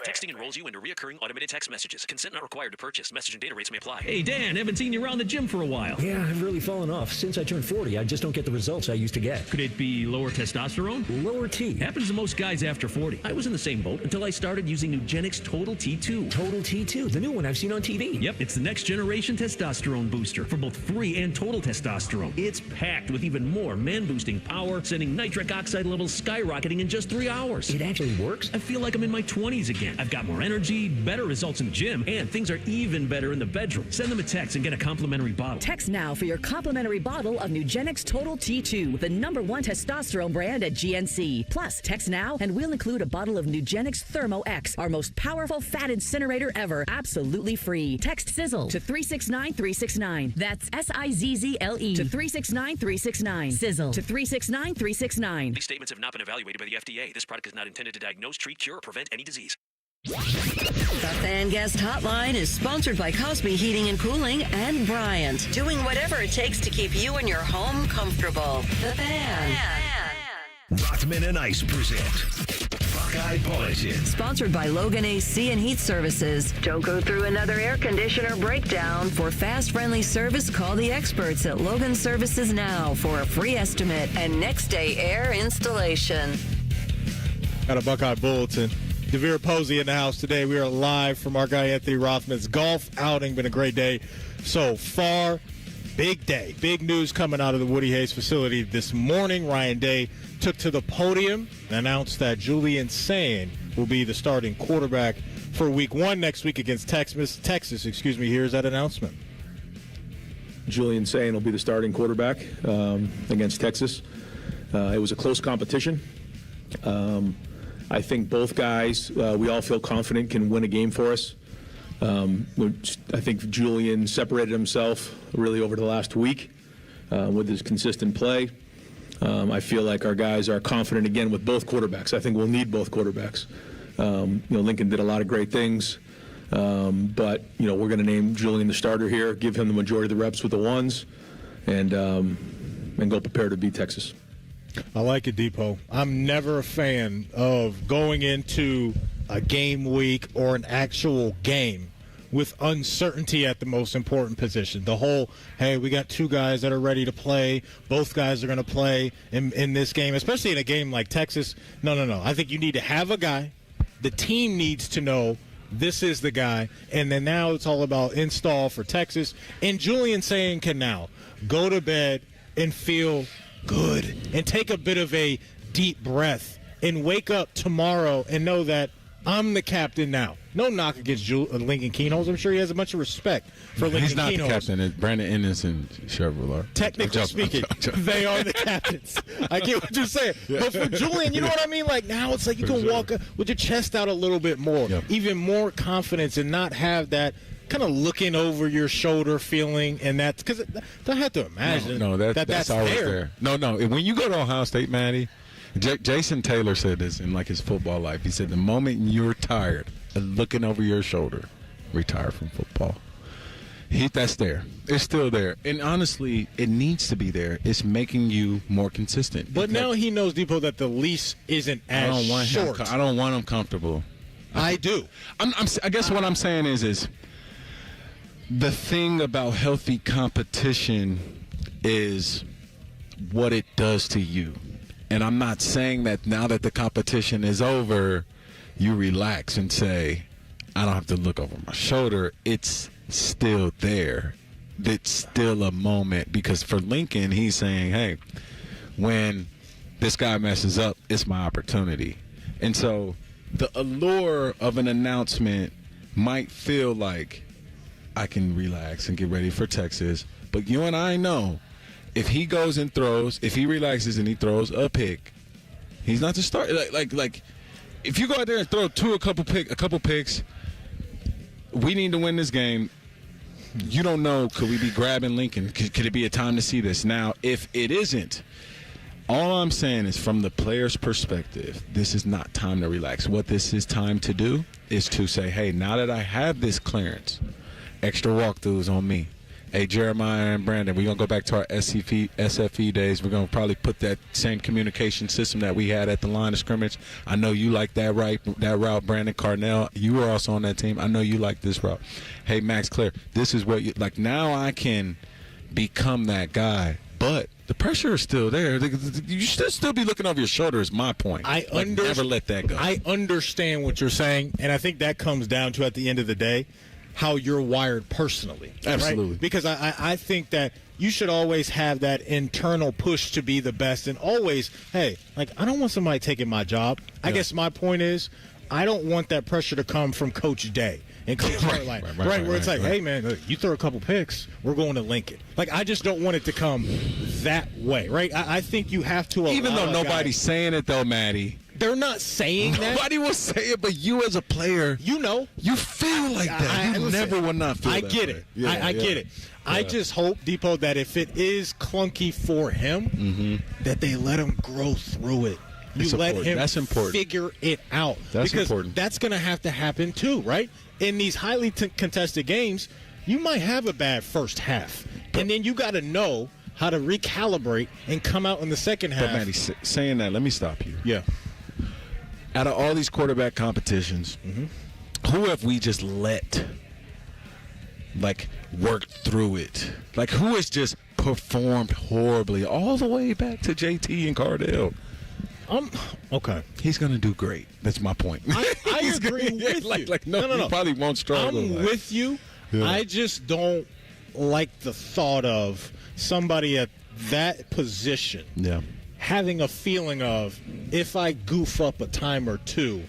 Texting enrolls you into recurring automated text messages. Consent not required to purchase. Message and data rates may apply. Hey, Dan, haven't seen you around the gym for a while. Yeah, I've really fallen off. Since I turned 40, I just don't get the results I used to get. Could it be lower testosterone? Lower T. Happens to most guys after 40. I was in the same boat until I started using Nugenix Total T2. Total T2, the new one I've seen on TV. Yep, it's the next generation testosterone booster for both free and total testosterone. It's packed with even more man-boosting power, sending nitric oxide levels skyrocketing in just 3 hours. It actually works? I feel like I'm in my 20s again. I've got more energy, better results in the gym, and things are even better in the bedroom. Send them a text and get a complimentary bottle. Text now for your complimentary bottle of Nugenix Total T2, the #1 testosterone brand at GNC. Plus, text now and we'll include a bottle of Nugenix Thermo X, our most powerful fat incinerator ever, absolutely free. Text Sizzle to 369-369. That's SIZZLE to 369-369. Sizzle to 369-369. These statements have not been evaluated by the FDA. This product is not intended to diagnose, treat, cure, or prevent any disease. The Fan Guest Hotline is sponsored by Cosby Heating and Cooling and Bryant, doing whatever it takes to keep you and your home comfortable. The Fan. Rothman and Ice present Buckeye Bulletin. Sponsored by Logan AC and Heat Services. Don't go through another air conditioner breakdown. For fast, friendly service, call the experts at Logan Services now for a free estimate and next day air installation. Got a Buckeye Bulletin. Devere Posey in the house today. We are live from our guy Anthony Rothman's golf outing. Been a great day so far. Big day. Big news coming out of the Woody Hayes facility this morning. Ryan Day took to the podium and announced that Julian Sayin will be the starting quarterback for Week 1 next week against Texas. Here's that announcement. Julian Sayin will be the starting quarterback against Texas. It was a close competition. I think both guys, we all feel confident, can win a game for us. I think Julian separated himself really over the last week with his consistent play. I feel like our guys are confident again with both quarterbacks. I think we'll need both quarterbacks. Lincoln did a lot of great things, but we're going to name Julian the starter here, give him the majority of the reps with the ones, and go prepare to beat Texas. I like it, Depot. I'm never a fan of going into a game week or an actual game with uncertainty at the most important position. The whole, hey, we got two guys that are ready to play. Both guys are going to play in this game, especially in a game like Texas. No. I think you need to have a guy. The team needs to know this is the guy. And then now it's all about install for Texas. And Julian Sayin can now go to bed and feel good and take a bit of a deep breath and wake up tomorrow and know that I'm the captain now. No knock against Lincoln Keenholz. I'm sure he has a bunch of respect for Lincoln Keenholz. He's not the captain. It's Brandon Ennis and Chevrolet. Technically speaking, they are the captains. I get what you're saying. Yeah. But for Julian, you know what I mean? Like now it's like you can walk with your chest out a little bit more, even more confidence, and not have that kind of looking over your shoulder feeling. And that's because I have to imagine that's always there. No. When you go to Ohio State, Matty, Jason Taylor said this in his football life. He said the moment you're tired of looking over your shoulder, retire from football. That's there. It's still there. And honestly, it needs to be there. It's making you more consistent. But now he knows, Depot, that the leash isn't as short. I don't want him comfortable. I do. I guess what I'm saying is the thing about healthy competition is what it does to you. And I'm not saying that now that the competition is over, you relax and say, I don't have to look over my shoulder. It's still there. It's still a moment. Because for Lincoln, he's saying, hey, when this guy messes up, it's my opportunity. And so the allure of an announcement might feel like I can relax and get ready for Texas. But you and I know, if he goes and throws, if he relaxes and he throws a pick, he's not the start. Like, if you go out there and throw a couple picks, we need to win this game. You don't know, could we be grabbing Lincoln? Could it be a time to see this? Now, if it isn't, all I'm saying is from the player's perspective, this is not time to relax. What this is time to do is to say, hey, now that I have this clearance, extra walkthroughs on me. Hey, Jeremiah and Brandon, we're going to go back to our SFE days. We're going to probably put that same communication system that we had at the line of scrimmage. I know you like that route, Brandon Carnell. You were also on that team. I know you like this route. Hey, Max Clare, this is what you like. Now I can become that guy. But the pressure is still there. You should still be looking over your shoulder is my point. Never let that go. I understand what you're saying, and I think that comes down to, at the end of the day, how you're wired personally. Absolutely. Right? Because I think that you should always have that internal push to be the best, and always, hey, I don't want somebody taking my job. I guess my point is, I don't want that pressure to come from Coach Day and Coach Hartline, where it's hey, man, look, you throw a couple picks, we're going to Lincoln. I just don't want it to come that way, right? I think you have to allow even though nobody's saying it, though, Maddie. They're not saying that. Nobody will say it, but you as a player, you feel like that. You never will not feel that. I get it. I get it. I just hope, Depot, that if it is clunky for him, that they let him grow through it. You let him figure it out. That's important. That's going to have to happen too, right? In these highly contested games, you might have a bad first half, and then you got to know how to recalibrate and come out in the second half. But, Matty, saying that, let me stop you. Yeah. out of all these quarterback competitions, who have we just let work through it? Like, who has just performed horribly all the way back to JT and Cardell? Okay. He's going to do great. That's my point. I agree with you. No. He probably won't struggle. I'm with you. Yeah. I just don't like the thought of somebody at that position having a feeling of, if I goof up a time or two,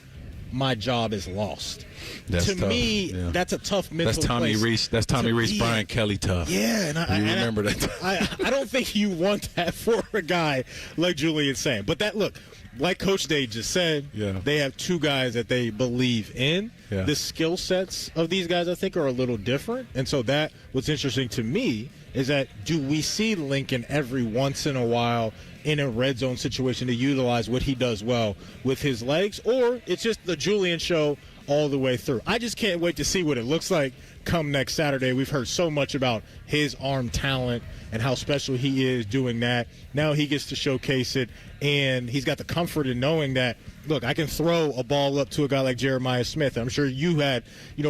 my job is lost. That's to tough. me, that's a tough mental That's Tommy place. Reese. That's Tommy Reese, Brian Kelly tough. Yeah, and remember that. I don't think you want that for a guy like Julian Sayin. But look, like Coach Day just said, they have two guys that they believe in. Yeah. The skill sets of these guys, I think, are a little different. And so what's interesting to me is that, do we see Lincoln every once in a while in a red zone situation to utilize what he does well with his legs, or it's just the Julian show all the way through? I just can't wait to see what it looks like come next Saturday. We've heard so much about his arm talent and how special he is doing that. Now he gets to showcase it, and he's got the comfort in knowing that, look, I can throw a ball up to a guy like Jeremiah Smith. I'm sure you had,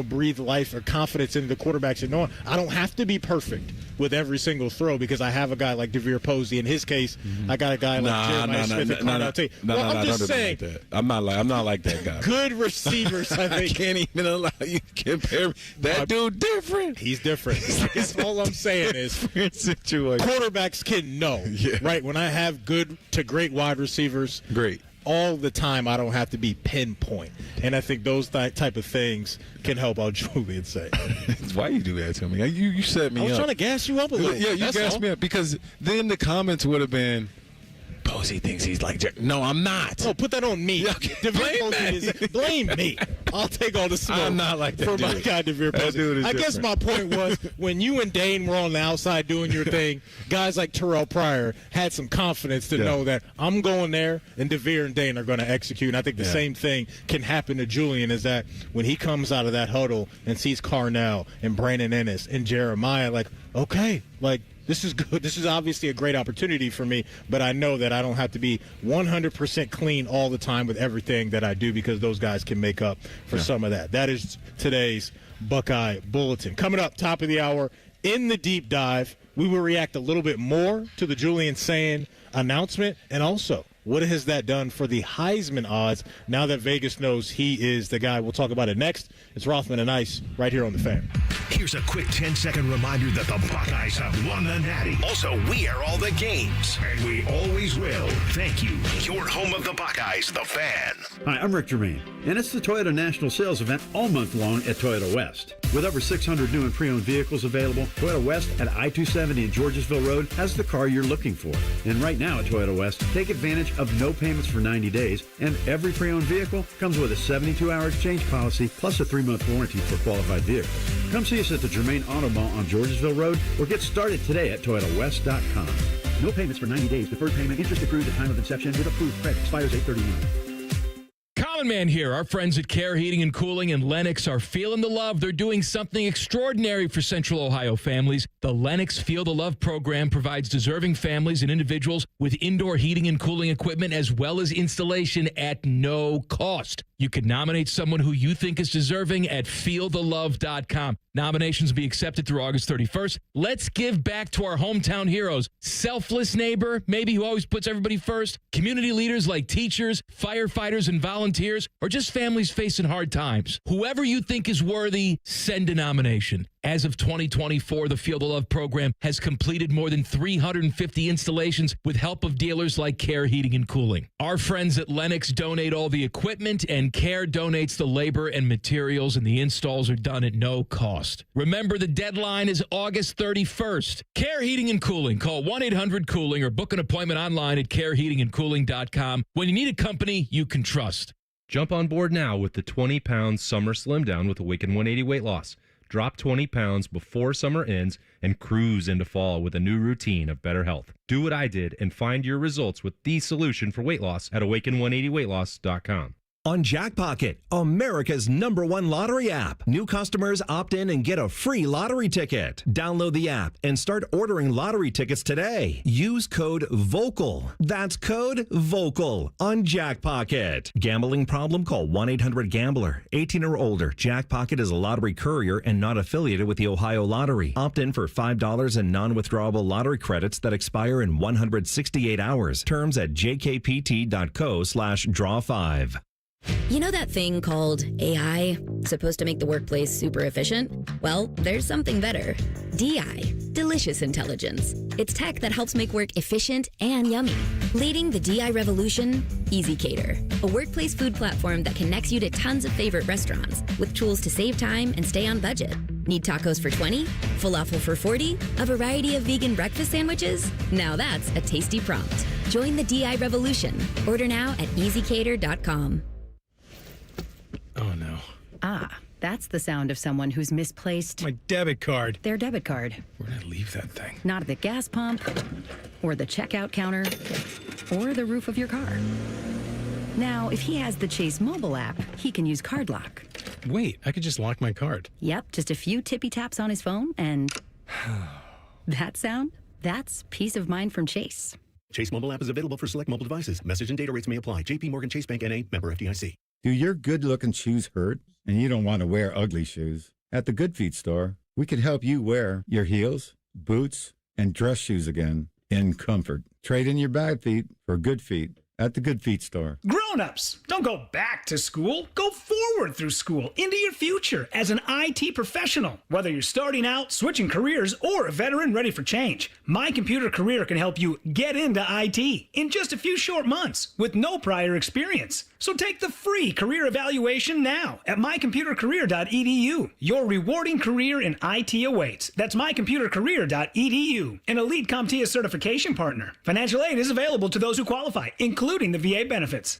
breathed life or confidence into the quarterbacks and knowing I don't have to be perfect with every single throw because I have a guy like DeVere Posey. In his case, I got a guy like Jeremiah Smith and Connell Tate. I'm just saying, like that. I'm not like that guy. Good receivers, I think. I can't even allow you to compare that dude different. He's different. That's all I'm saying is quarterbacks can know, right? When I have good to great wide receivers, all the time, I don't have to be pinpoint. And I think those type of things can help out Julian Sayin. Why you do that to me? You set me up. I was trying to gas you up a little. Yeah, you gassed me up because then the comments would have been, Posey thinks he's like Jack. No, I'm not. No, put that on me. Blame me. I'll take all the smoke. I'm not like that for dude. my guy DeVere Posey. I guess my point was, when you and Dane were on the outside doing your thing, guys like Terrell Pryor had some confidence to know that I'm going there and DeVere and Dane are going to execute. And I think the same thing can happen to Julian, is that when he comes out of that huddle and sees Carnell and Brandon Ennis and Jeremiah, okay, this is good. This is obviously a great opportunity for me, but I know that I don't have to be 100% clean all the time with everything that I do, because those guys can make up for some of that. That is today's Buckeye Bulletin. Coming up, top of the hour, in the deep dive, we will react a little bit more to the Julian Sayin announcement, and also, what has that done for the Heisman odds now that Vegas knows he is the guy? We'll talk about it next. It's Rothman and Ice right here on The Fan. Here's a quick 10-second reminder that the Buckeyes have won the Natty. Also, we air all the games, and we always will. Thank you. Your home of the Buckeyes, The Fan. Hi, I'm Rick Germain, and it's the Toyota National Sales Event all month long at Toyota West. With over 600 new and pre-owned vehicles available, Toyota West at I-270 and Georgesville Road has the car you're looking for. And right now at Toyota West, take advantage of no payments for 90 days, and every pre-owned vehicle comes with a 72-hour exchange policy plus a 3-month warranty for qualified vehicles. Come see us at the Germain Auto Mall on Georgesville Road, or get started today at ToyotaWest.com. No payments for 90 days. Deferred payment. Interest accrued at time of inception with approved credit. Expires 8/31. Common Man here. Our friends at Care Heating and Cooling in Lenox are feeling the love. They're doing something extraordinary for Central Ohio families. The Lenox Feel the Love program provides deserving families and individuals with indoor heating and cooling equipment, as well as installation at no cost. You can nominate someone who you think is deserving at feelthelove.com. Nominations will be accepted through August 31st. Let's give back to our hometown heroes. Selfless neighbor, maybe, who always puts everybody first. Community leaders like teachers, firefighters, and volunteers, or just families facing hard times. Whoever you think is worthy, send a nomination. As of 2024, the Feel the Love program has completed more than 350 installations with help of dealers like Care Heating and Cooling. Our friends at Lenox donate all the equipment, and Care donates the labor and materials, and the installs are done at no cost. Remember, the deadline is August 31st. Care Heating and Cooling. Call 1-800-COOLING or book an appointment online at careheatingandcooling.com when you need a company you can trust. Jump on board now with the 20-pound summer slim down with Awaken 180 weight loss. Drop 20 pounds before summer ends and cruise into fall with a new routine of better health. Do what I did and find your results with the solution for weight loss at awaken180weightloss.com. on Jackpocket, America's #1 lottery app. New customers opt in and get a free lottery ticket. Download the app and start ordering lottery tickets today. Use code VOCAL. That's code VOCAL on Jackpocket. Gambling problem? Call 1-800-GAMBLER. 18 or older. Jackpocket is a lottery courier and not affiliated with the Ohio Lottery. Opt in for $5 in non-withdrawable lottery credits that expire in 168 hours. Terms at jkpt.co/draw5. You know that thing called AI? Supposed to make the workplace super efficient? Well, there's something better. DI, Delicious Intelligence. It's tech that helps make work efficient and yummy. Leading the DI revolution, EasyCater, a workplace food platform that connects you to tons of favorite restaurants with tools to save time and stay on budget. Need tacos for 20? Falafel for 40? A variety of vegan breakfast sandwiches? Now that's a tasty prompt. Join the DI revolution. Order now at easycater.com. Oh, no. Ah, that's the sound of someone who's misplaced My debit card. their debit card. Where did I leave that thing? Not at the gas pump, or the checkout counter, or the roof of your car. Now, if he has the Chase mobile app, he can use Card Lock. Wait, I could just lock my card. Yep, just a few tippy taps on his phone, and that sound, that's peace of mind from Chase. Chase mobile app is available for select mobile devices. Message and data rates may apply. JP Morgan Chase Bank N.A., member FDIC. Do your good-looking shoes hurt and you don't want to wear ugly shoes? At the Good Feet store, we can help you wear your heels, boots, and dress shoes again in comfort. Trade in your bad feet for good feet at the Good Feet store. Grown-ups, don't go back to school. Go forward through school into your future as an IT professional. Whether you're starting out, switching careers, or a veteran ready for change, My Computer Career can help you get into IT in just a few short months with no prior experience. So take the free career evaluation now at mycomputercareer.edu. Your rewarding career in IT awaits. That's mycomputercareer.edu. An Elite CompTIA certification partner. Financial aid is available to those who qualify, including the VA benefits.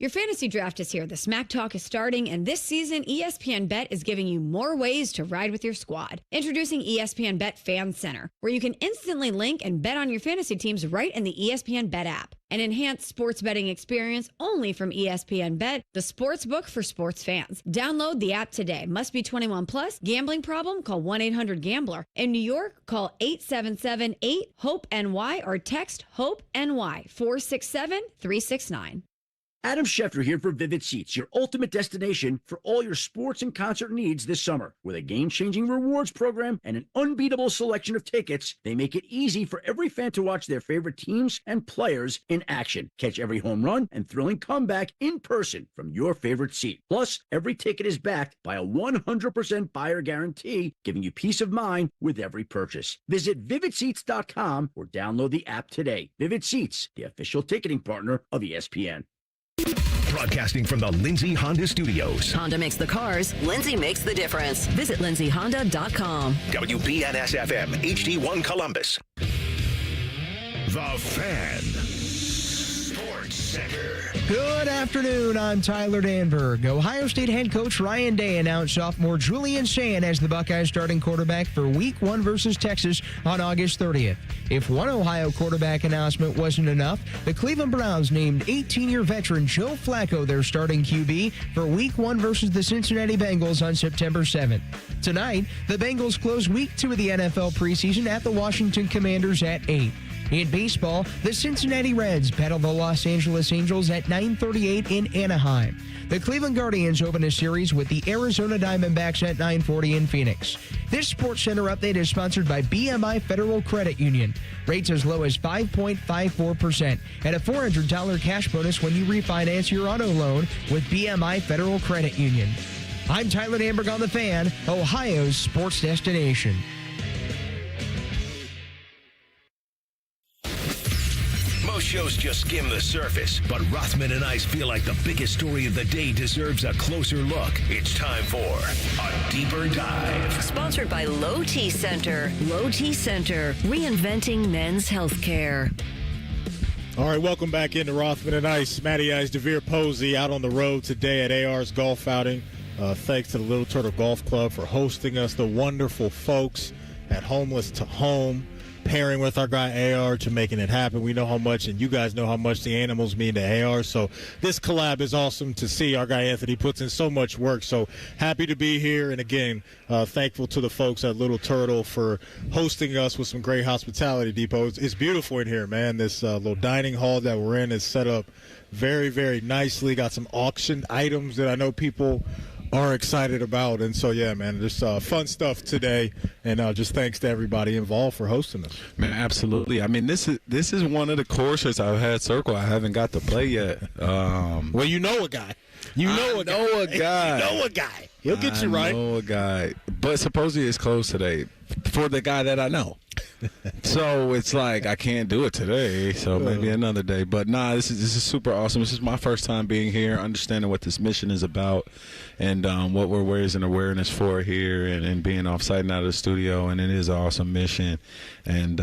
Your fantasy draft is here. The Smack Talk is starting, and this season, ESPN Bet is giving you more ways to ride with your squad. Introducing ESPN Bet Fan Center, where you can instantly link and bet on your fantasy teams right in the ESPN Bet app. An enhanced sports betting experience only from ESPN Bet, the sports book for sports fans. Download the app today. Must be 21 plus. Gambling problem? Call 1-800-GAMBLER. In New York, call 877-8-HOPE-NY or text HOPE-NY 467-369. Adam Schefter here for Vivid Seats, your ultimate destination for all your sports and concert needs this summer. With a game-changing rewards program and an unbeatable selection of tickets, they make it easy for every fan to watch their favorite teams and players in action. Catch every home run and thrilling comeback in person from your favorite seat. Plus, every ticket is backed by a 100% buyer guarantee, giving you peace of mind with every purchase. Visit VividSeats.com or download the app today. Vivid Seats, the official ticketing partner of ESPN. Broadcasting from the Lindsay Honda Studios. Honda makes the cars. Lindsay makes the difference. Visit lindsayhonda.com. WBNS-FM, HD1 Columbus. The Fan. Sports Center. Good afternoon. I'm Tyler Danberg. Ohio State head coach Ryan Day announced sophomore Julian Sayin as the Buckeyes starting quarterback for Week 1 versus Texas on August 30th. If one Ohio quarterback announcement wasn't enough, the Cleveland Browns named 18-year veteran Joe Flacco their starting QB for Week 1 versus the Cincinnati Bengals on September 7th. Tonight, the Bengals close Week 2 of the NFL preseason at the Washington Commanders at 8. In baseball, the Cincinnati Reds battle the Los Angeles Angels at 9:38 in Anaheim. The Cleveland Guardians open a series with the Arizona Diamondbacks at 9:40 in Phoenix. This Sports Center update is sponsored by BMI Federal Credit Union. Rates as low as 5.54% and a $400 cash bonus when you refinance your auto loan with BMI Federal Credit Union. I'm Tyler Danberg on The Fan, Ohio's sports destination. Most shows just skim the surface, but Rothman and Ice feel like the biggest story of the day deserves a closer look. It's time for a deeper dive. Sponsored by Low T Center. Low T Center, reinventing men's health care. All right, welcome back into Rothman and Ice. Matty Ice, DeVere Posey out on the road today at AR's golf outing. Thanks to the Little Turtle Golf Club for hosting us, the wonderful folks at Homeless to Home. pairing with our guy AR to making it happen. We know how much, and you guys know how much the animals mean to AR. So this collab is awesome to see. Our guy Anthony puts in so much work. So happy to be here. And again, thankful to the folks at Little Turtle for hosting us with some great hospitality, Depot. It's beautiful in here, man. This little dining hall that we're in is set up very, very nicely. Got some auction items that I know people are excited about. And so, yeah, man, just fun stuff today. And just thanks to everybody involved for hosting us. Man, absolutely. I mean, this is one of the courses I've had circle. I haven't got to play yet. Well, you know a guy. You know a guy. He'll get you right. I know a guy. But supposedly it's closed today for the guy that I know. So it's like I can't do it today, so maybe another day. But nah, this is super awesome. This is my first time being here, understanding what this mission is about, and what we're raising awareness for here, and being off-site and out of the studio. And it is an awesome mission, and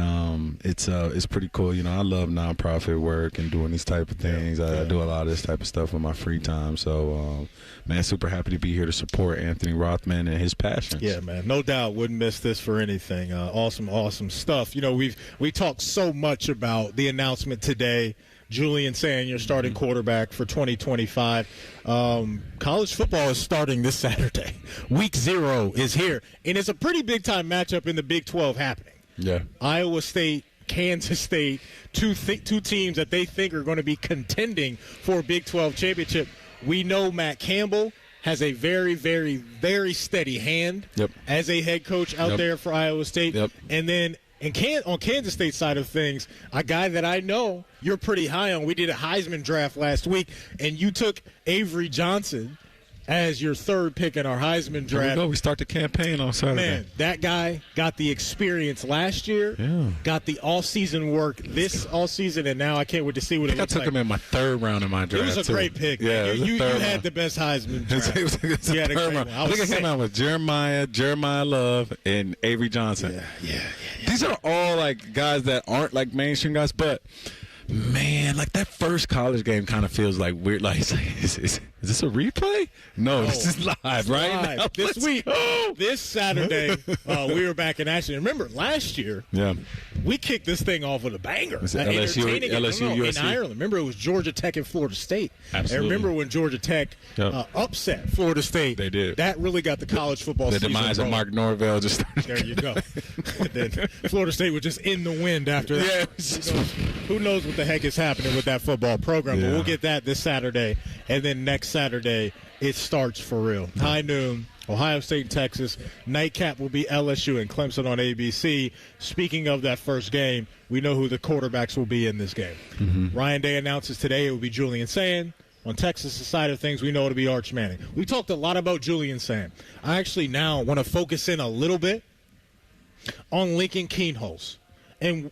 it's pretty cool. You know, I love nonprofit work and doing these type of things. I do a lot of this type of stuff in my free time. So, man, super happy to be here to support Anthony Rothman and his passions. Yeah, man, no doubt. Wouldn't miss this for anything. Awesome stuff. You know, we talked so much about the announcement today. Julian Sayin, your starting quarterback for 2025. College football is starting this Saturday. Week 0 is here, and it's a pretty big-time matchup in the Big 12 happening. Yeah. Iowa State, Kansas State, two teams that they think are going to be contending for a Big 12 championship. We know Matt Campbell has a very, very, very steady hand as a head coach out there for Iowa State. And then on Kansas State side of things, a guy that I know you're pretty high on. We did a Heisman draft last week, and you took Avery Johnson as your third pick in our Heisman draft. There we go. We start the campaign on Saturday. Man, that guy got the experience last year, got the all-season work this all-season, and now I can't wait to see what it looks like. I took him in my third round in my draft. It was a great pick. Yeah, you had the best Heisman draft. It was a third round. I think I came out with Jeremiah Love, and Avery Johnson. Yeah. These are all like guys that aren't like mainstream guys, but man, like that first college game kind of feels like weird. Like, is this a replay? No, this is live right now. This week, this Saturday, we were back in action. Remember, last year, we kicked this thing off with a banger. LSU, in Ireland. Remember, it was Georgia Tech and Florida State. Absolutely. And remember when Georgia Tech upset Florida State? They did. That really got the college football season The demise of Mark Norvell just started. There you go. Then Florida State was just in the wind after that. Who knows what the heck is happening with that football program? But we'll get that this Saturday. And then next Saturday, it starts for real. High noon, Ohio State and Texas. Nightcap will be LSU and Clemson on ABC. Speaking of that first game, we know who the quarterbacks will be in this game. Ryan Day announces today it will be Julian Sayin. On Texas' side of things, we know it'll be Arch Manning. We talked a lot about Julian Sayin. I actually now want to focus in a little bit on Lincoln Kienholz and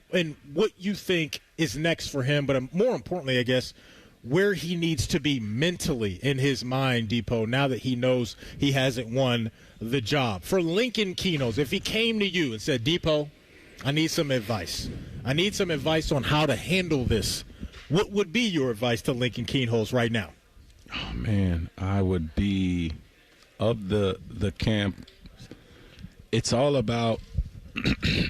what you think is next for him, but more importantly, I guess, where he needs to be mentally in his mind, Depot, now that he knows he hasn't won the job. For Lincoln Kienholz, if he came to you and said, Depot, I need some advice. I need some advice on how to handle this. What would be your advice to Lincoln Kienholz right now? Oh, man, I would be of the camp. It's all about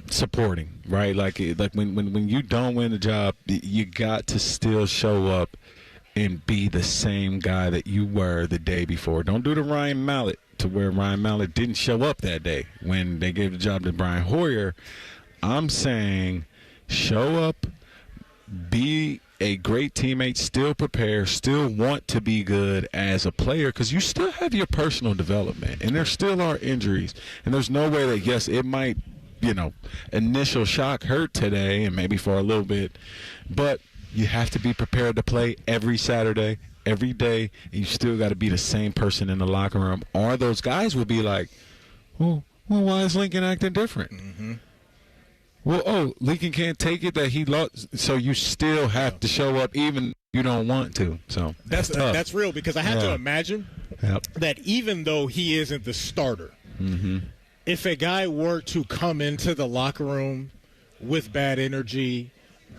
supporting, right? Like when you don't win the job, you got to still show up and be the same guy that you were the day before. Don't do the Ryan Mallett to where Ryan Mallett didn't show up that day when they gave the job to Brian Hoyer. I'm saying show up, be a great teammate, still prepare, still want to be good as a player because you still have your personal development and there still are injuries. And there's no way that, yes, it might, initial shock hurt today and maybe for a little bit, but you have to be prepared to play every Saturday, every day, and you still got to be the same person in the locker room. Or those guys will be like, well, why is Lincoln acting different? Well, Lincoln can't take it that he lost, so you still have to show up even if you don't want to. So that's real because I have to imagine that even though he isn't the starter, if a guy were to come into the locker room with bad energy,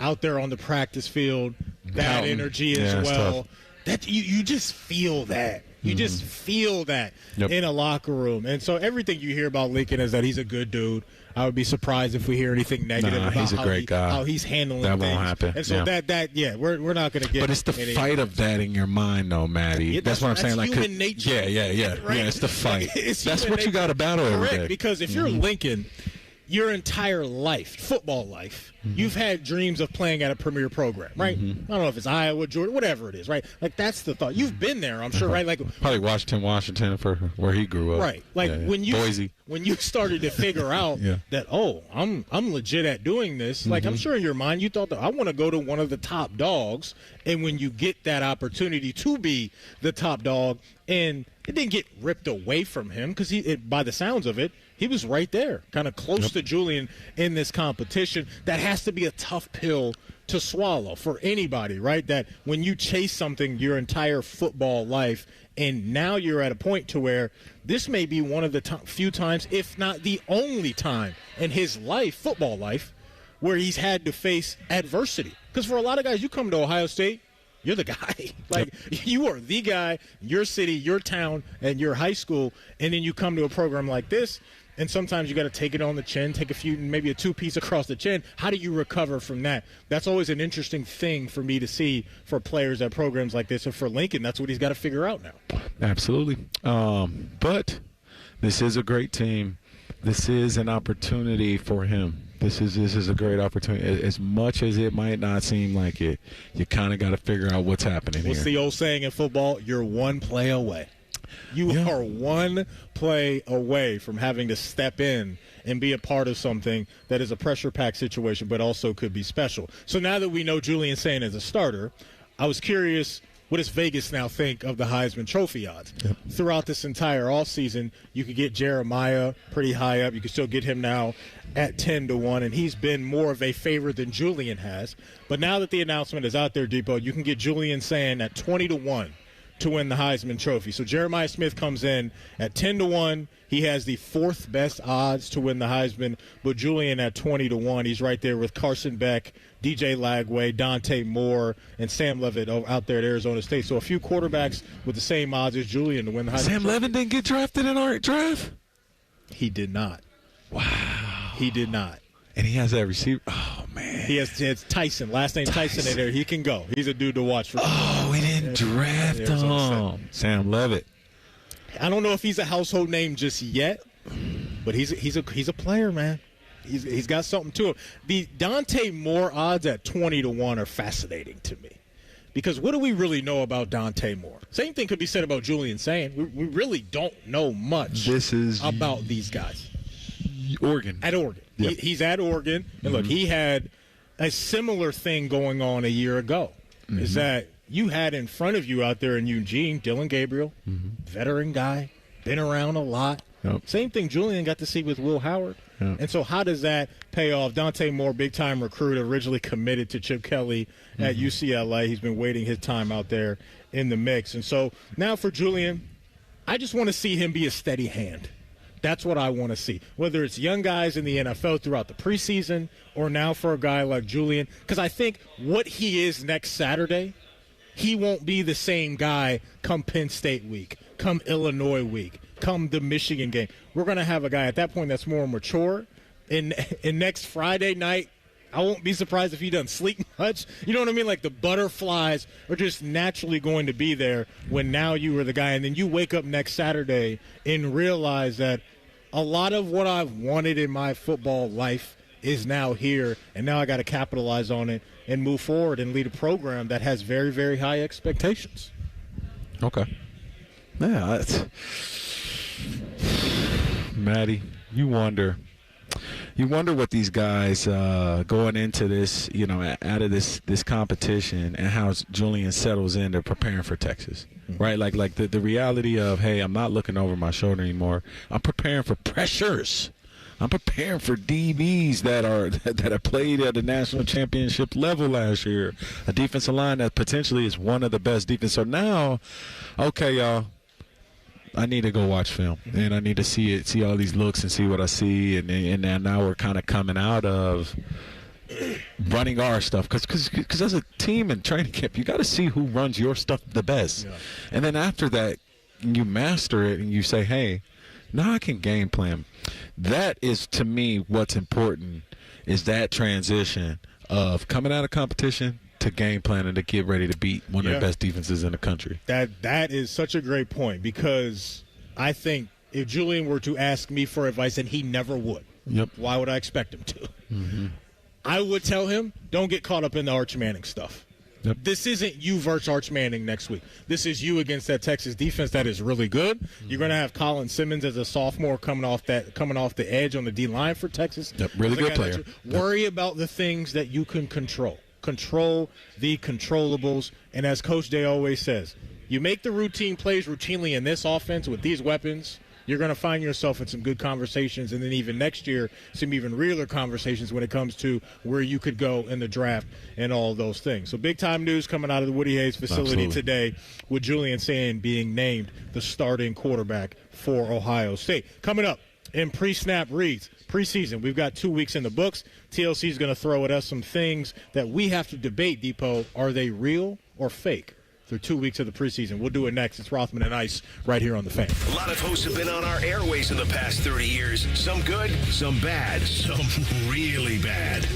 out there on the practice field, bad energy as well, that you just feel that. You just feel that in a locker room. And so everything you hear about Lincoln is that he's a good dude. I would be surprised if we hear anything negative about he's a great guy. How he's handling that things. Won't happen. And so we're not going to get. But it's the fight of that in your mind, though, Maddie. Yeah, that's what I'm saying. Like, human nature. Yeah. Right? Yeah, it's the fight. That's what nature. you got to battle every Correct, day. because if you're Lincoln, your entire life, football life, you've had dreams of playing at a premier program, right? I don't know if it's Iowa, Georgia, whatever it is, right? Like, that's the thought. You've been there, I'm sure, right? Like probably Washington for where he grew up, right? Like Boise. When you started to figure out that, I'm legit at doing this. Like, I'm sure in your mind you thought that I want to go to one of the top dogs, and when you get that opportunity to be the top dog, and it didn't get ripped away from him because by the sounds of it, he was right there, kind of close to Julian in this competition. That has to be a tough pill to swallow for anybody, right? That when you chase something your entire football life, and now you're at a point to where this may be one of the few times, if not the only time in his life, football life, where he's had to face adversity. Because for a lot of guys, you come to Ohio State, you're the guy. Like, you are the guy, your city, your town, and your high school, and then you come to a program like this, and sometimes you got to take it on the chin, take a few, maybe a two-piece across the chin. How do you recover from that? That's always an interesting thing for me to see for players at programs like this. And for Lincoln, that's what he's got to figure out now. Absolutely. But this is a great team. This is an opportunity for him. This is a great opportunity. As much as it might not seem like it, you kind of got to figure out what's happening What's here. the old saying in football? You're one play away. You are one play away from having to step in and be a part of something that is a pressure-packed situation but also could be special. So now that we know Julian Sayin is a starter, I was curious, what does Vegas now think of the Heisman Trophy odds? Throughout this entire offseason, you could get Jeremiah pretty high up. You can still get him now at 10-1, and he's been more of a favorite than Julian has. But now that the announcement is out there, Depot, you can get Julian Sayin at 20-1. To win the Heisman Trophy. So Jeremiah Smith comes in at 10-1. He has the fourth best odds to win the Heisman, but Julian at 20-1. He's right there with Carson Beck, DJ Lagway, Dante Moore, and Sam Levitt out there at Arizona State. So a few quarterbacks with the same odds as Julian to win the Heisman Sam Trophy. Levitt didn't get drafted in our draft? He did not. Wow. He did not. And he has that receiver. Oh, man. He has Tyson. Last name Tyson in there. He can go. He's a dude to watch for. We didn't draft him. Sam Levitt. I don't know if he's a household name just yet, but he's a player, man. He's got something to him. The Dante Moore odds at 20-1 are fascinating to me. Because what do we really know about Dante Moore? Same thing could be said about Julian Sayin. We really don't know much about these guys. Oregon. At Oregon. Yep. He's at Oregon. And look, he had a similar thing going on a year ago. Is that you had in front of you out there in Eugene, Dylan Gabriel, veteran guy, been around a lot. Same thing Julian got to see with Will Howard. And so how does that pay off? Dante Moore, big-time recruit, originally committed to Chip Kelly at UCLA. He's been waiting his time out there in the mix. And so now for Julian, I just want to see him be a steady hand. That's what I want to see, whether it's young guys in the NFL throughout the preseason or now for a guy like Julian, because I think what he is next Saturday, he won't be the same guy come Penn State week, come Illinois week, come the Michigan game. We're going to have a guy at that point that's more mature. And next Friday night, I won't be surprised if he doesn't sleep much. You know what I mean? Like the butterflies are just naturally going to be there when now you are the guy. And then you wake up next Saturday and realize that a lot of what I've wanted in my football life is now here, and now I got to capitalize on it and move forward and lead a program that has very, very high expectations. Okay. Yeah, Maddie, you wonder what these guys going into this, out of this competition, and how Julian settles into preparing for Texas, right? Like the reality of, hey, I'm not looking over my shoulder anymore. I'm preparing for pressures. I'm preparing for DBs that have played at the national championship level last year, a defensive line that potentially is one of the best defense. So now, okay, y'all, I need to go watch film, and I need to see all these looks and see what I see, and now we're kind of coming out of running our stuff, because as a team in training camp, you got to see who runs your stuff the best, and then after that, and you master it and you say, hey, now I can game plan. That is, to me, what's important is that transition of coming out of competition to game planning to get ready to beat one of the best defenses in the country. That is such a great point, because I think if Julian were to ask me for advice, and he never would, why would I expect him to? Mm-hmm. I would tell him, don't get caught up in the Arch Manning stuff. Yep. This isn't you versus Arch Manning next week. This is you against that Texas defense that is really good. Mm-hmm. You're going to have Colin Simmons as a sophomore coming off the edge on the D-line for Texas. Yep, really good player. Worry about the things that you can control. Control the controllables. And as Coach Day always says, you make the routine plays routinely in this offense with these weapons, you're going to find yourself in some good conversations, and then even next year, some even realer conversations when it comes to where you could go in the draft and all those things. So big-time news coming out of the Woody Hayes facility today with Julian Sayin being named the starting quarterback for Ohio State. Coming up in pre-snap reads, preseason, we've got 2 weeks in the books. TLC is going to throw at us some things that we have to debate, Depot. Are they real or fake? Through 2 weeks of the preseason. We'll do it next. It's Rothman and Ice right here on The Fan. A lot of hosts have been on our airways in the past 30 years. Some good, some bad, some really bad.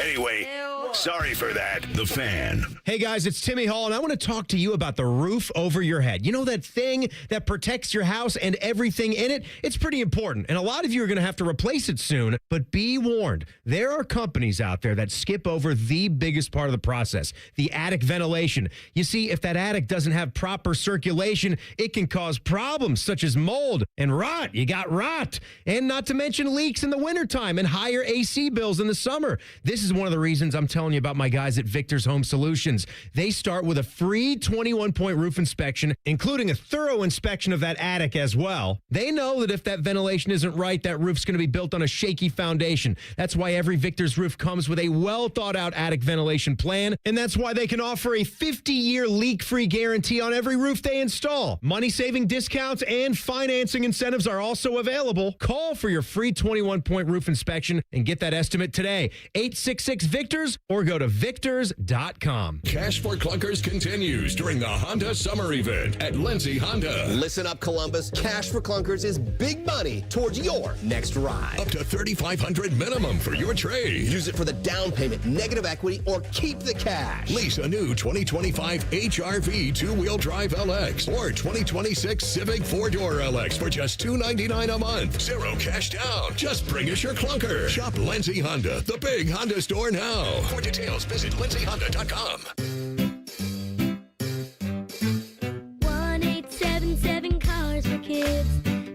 Anyway, sorry for that. The Fan. Hey guys, it's Timmy Hall, and I want to talk to you about the roof over your head. You know that thing that protects your house and everything in it? It's pretty important, and a lot of you are going to have to replace it soon, but be warned. There are companies out there that skip over the biggest part of the process, the attic ventilation. You see, if that attic doesn't have proper circulation, it can cause problems such as mold and rot. You got rot. And not to mention leaks in the wintertime and higher AC bills in the summer. This is one of the reasons I'm telling you about my guys at Victor's Home Solutions. They start with a free 21-point roof inspection, including a thorough inspection of that attic as well. They know that if that ventilation isn't right, that roof's going to be built on a shaky foundation. That's why every Victor's roof comes with a well-thought-out attic ventilation plan, and that's why they can offer a 50-year leak-free guarantee on every roof they install. Money-saving discounts and financing incentives are also available. Call for your free 21-point roof inspection and get that estimate today. 866-VICTORS or go to victors.com. Cash for Clunkers continues during the Honda Summer Event at Lindsay Honda. Listen up, Columbus. Cash for Clunkers is big money towards your next ride. Up to $3,500 minimum for your trade. Use it for the down payment, negative equity, or keep the cash. Lease a new 2025 HRV two-wheel drive LX or 2026 Civic four-door LX for just $299 a month. Zero cash down. Just bring us your clunker. Shop Lindsay Honda, the big Honda store now. For details, visit lindsayhonda.com. 1-877 Cars for Kids.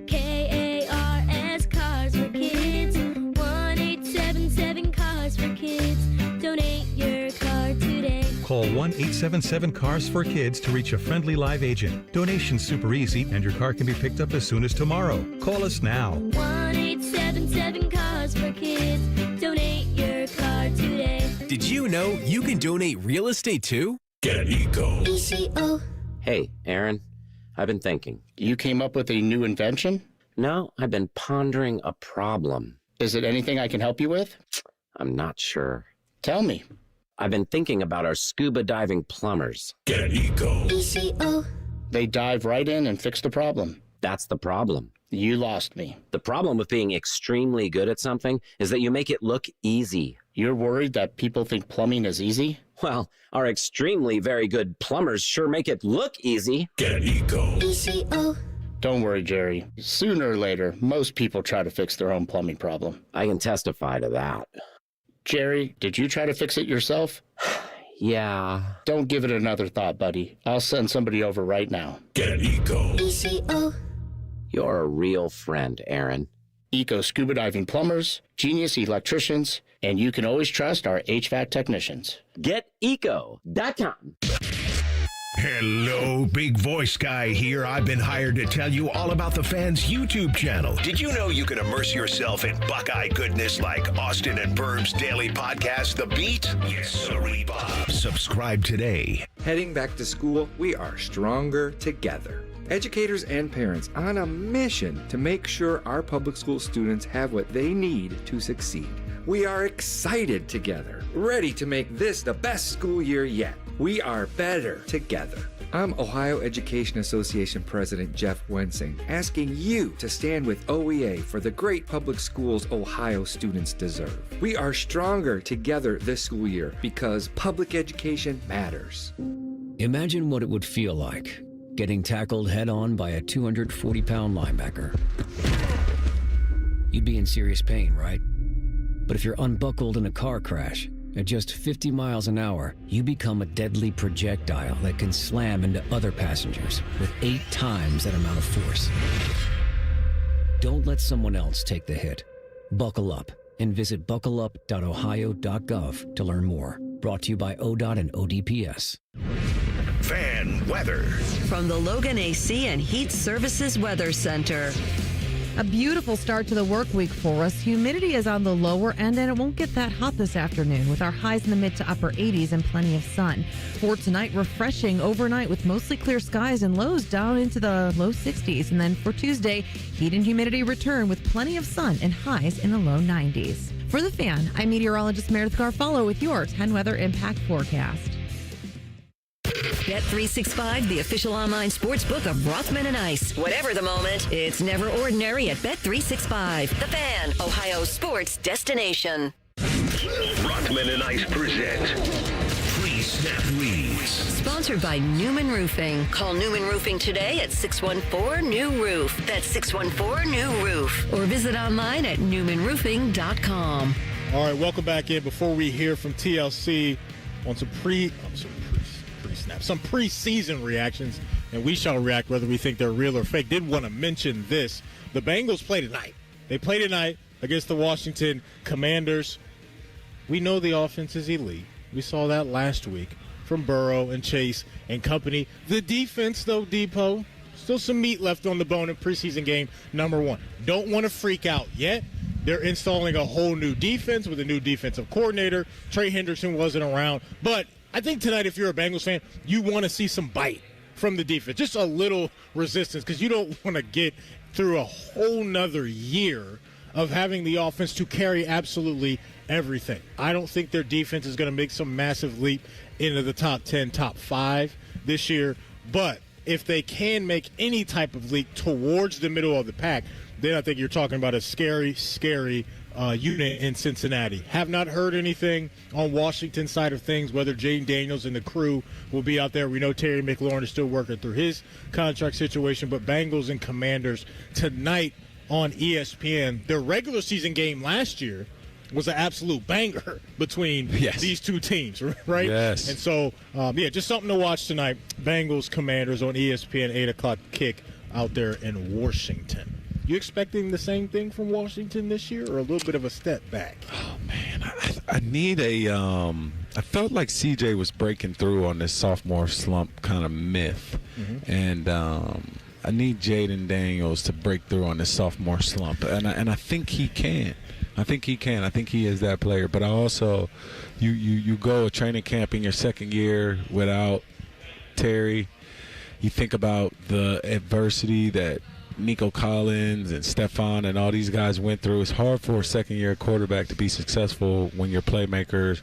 KARS Cars for Kids. 1-877 Cars for Kids. Donate your car today. Call 1-877-CARS for Kids to reach a friendly live agent. Donation's super easy, and your car can be picked up as soon as tomorrow. Call us now. 1-877 Cars for Kids. Donate your car today. Did you know you can donate real estate too? Get Eco. ECO. Hey, Aaron, I've been thinking. You came up with a new invention? No, I've been pondering a problem. Is it anything I can help you with? I'm not sure. Tell me. I've been thinking about our scuba diving plumbers. Get Eco. ECO. They dive right in and fix the problem. That's the problem. You lost me. The problem with being extremely good at something is that you make it look easy. You're worried that people think plumbing is easy? Well, our extremely very good plumbers sure make it look easy. Get Eco. ECO. Don't worry, Jerry. Sooner or later, most people try to fix their own plumbing problem. I can testify to that. Jerry, did you try to fix it yourself? Yeah. Don't give it another thought, buddy. I'll send somebody over right now. Get Eco. ECO. You're a real friend, Aaron. Eco scuba diving plumbers, genius electricians, and you can always trust our HVAC technicians. GetEco.com. Hello, big voice guy here. I've been hired to tell you all about the Fan's YouTube channel. Did you know you can immerse yourself in Buckeye goodness like Austin and Burb's daily podcast, The Beat? Yes, sirree, Bob. Subscribe today. Heading back to school, we are stronger together. Educators and parents on a mission to make sure our public school students have what they need to succeed. We are excited together, ready to make this the best school year yet. We are better together. I'm Ohio Education Association President Jeff Wensing, asking you to stand with OEA for the great public schools Ohio students deserve. We are stronger together this school year because public education matters. Imagine what it would feel like getting tackled head-on by a 240-pound linebacker. You'd be in serious pain, right? But if you're unbuckled in a car crash, at just 50 miles an hour, you become a deadly projectile that can slam into other passengers with 8 times that amount of force. Don't let someone else take the hit. Buckle up and visit buckleup.ohio.gov to learn more. Brought to you by ODOT and ODPS. Fan weather. From the Logan AC and Heat Services Weather Center. A beautiful start to the work week for us. Humidity is on the lower end, and it won't get that hot this afternoon with our highs in the mid to upper 80s and plenty of sun. For tonight, refreshing overnight with mostly clear skies and lows down into the low 60s. And then for Tuesday, heat and humidity return with plenty of sun and highs in the low 90s. For The Fan, I'm meteorologist Meredith Garfalo with your 10 weather impact forecast. Bet365, the official online sports book of Rothman and Ice. Whatever the moment, it's never ordinary at Bet365. The Fan, Ohio sports destination. Rothman and Ice present Pre-Snap Leads. Sponsored by Newman Roofing. Call Newman Roofing today at 614-NEW-ROOF. That's 614-NEW-ROOF. Or visit online at newmanroofing.com. All right, welcome back in. Before we hear from TLC on some preseason reactions, and we shall react whether we think they're real or fake. Did want to mention this. The Bengals play tonight. They play tonight against the Washington Commanders. We know the offense is elite. We saw that last week from Burrow and Chase and company. The defense, though, Depot, still some meat left on the bone in preseason game number 1. Don't want to freak out yet. They're installing a whole new defense with a new defensive coordinator. Trey Hendrickson wasn't around, but I think tonight, if you're a Bengals fan, you want to see some bite from the defense, just a little resistance, because you don't want to get through a whole nother year of having the offense to carry absolutely everything. I don't think their defense is going to make some massive leap into the top 10, top 5 this year, but if they can make any type of leap towards the middle of the pack, then I think you're talking about a scary unit in Cincinnati. Have not heard anything on Washington's side of things, whether Jaden Daniels and the crew will be out there. We know Terry McLaurin is still working through his contract situation, but Bengals and Commanders tonight on ESPN. Their regular season game last year was an absolute banger between these two teams, right? Yes. And so, just something to watch tonight. Bengals, Commanders on ESPN, 8 o'clock kick out there in Washington. You expecting the same thing from Washington this year, or a little bit of a step back? Oh, man. I need I felt like CJ was breaking through on this sophomore slump kind of myth. Mm-hmm. And I need Jaden Daniels to break through on this sophomore slump. And I think he can. I think he is that player. But I also, you go a training camp in your second year without Terry. You think about the adversity that Nico Collins and Stephon and all these guys went through. It's hard for a second-year quarterback to be successful when your playmakers,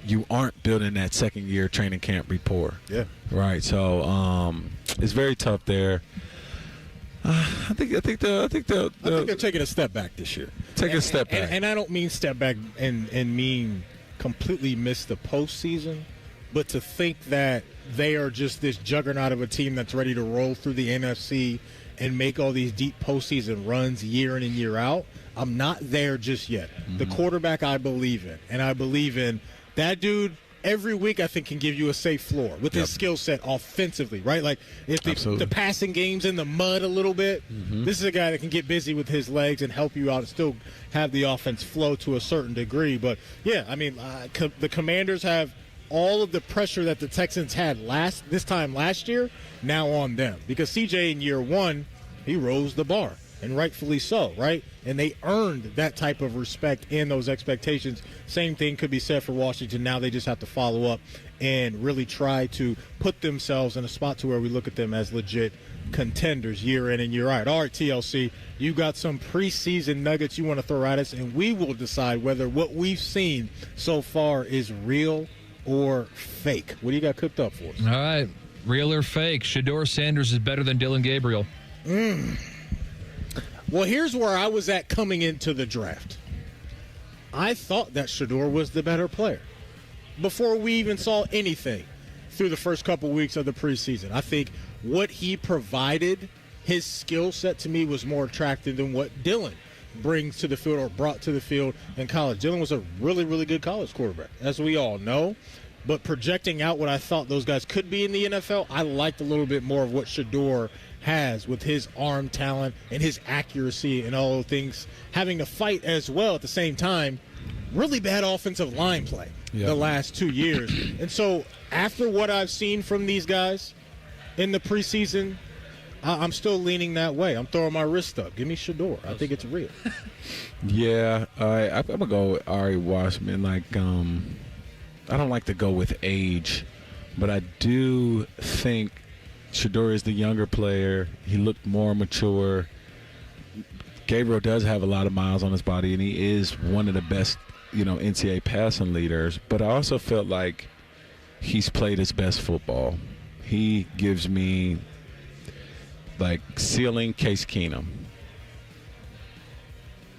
you aren't building that second-year training camp rapport. Yeah. Right. So it's very tough there. I think they're taking a step back this year. Taking a step back. And I don't mean step back and mean completely miss the postseason, but to think that they are just this juggernaut of a team that's ready to roll through the NFC and make all these deep postseason runs year in and year out, I'm not there just yet. Mm-hmm. The quarterback I believe in, and I believe in that dude every week I think can give you a safe floor with his skill set offensively, right? Like if the passing game's in the mud a little bit, this is a guy that can get busy with his legs and help you out and still have the offense flow to a certain degree. But, yeah, I mean, the Commanders have all of the pressure that the Texans had this time last year now on them, because CJ in year 1, he rose the bar, and rightfully so, right? And they earned that type of respect and those expectations. Same thing could be said for Washington. Now they just have to follow up and really try to put themselves in a spot to where we look at them as legit contenders year in and year out. All right, TLC, you got some preseason nuggets you want to throw at us, and we will decide whether what we've seen so far is real or fake? What do you got cooked up for us? All right. Real or fake? Shedeur Sanders is better than Dillon Gabriel. Well, here's where I was at coming into the draft. I thought that Shedeur was the better player before we even saw anything through the first couple weeks of the preseason. I think what he provided, his skill set to me was more attractive than what Dillon brings to the field or brought to the field in college. Dillon was a really, really good college quarterback, as we all know. But projecting out what I thought those guys could be in the NFL, I liked a little bit more of what Shedeur has with his arm talent and his accuracy and all those things, having to fight as well at the same time. Really bad offensive line play the last 2 years. And so after what I've seen from these guys in the preseason, I'm still leaning that way. I'm throwing my wrist up. Give me Shedeur. I think it's real. Yeah, I'm going to go with Ari Wasserman. I don't like to go with age, but I do think Shedeur is the younger player. He looked more mature. Gabriel does have a lot of miles on his body, and he is one of the best, NCAA passing leaders. But I also felt like he's played his best football. He gives me, ceiling Case Keenum.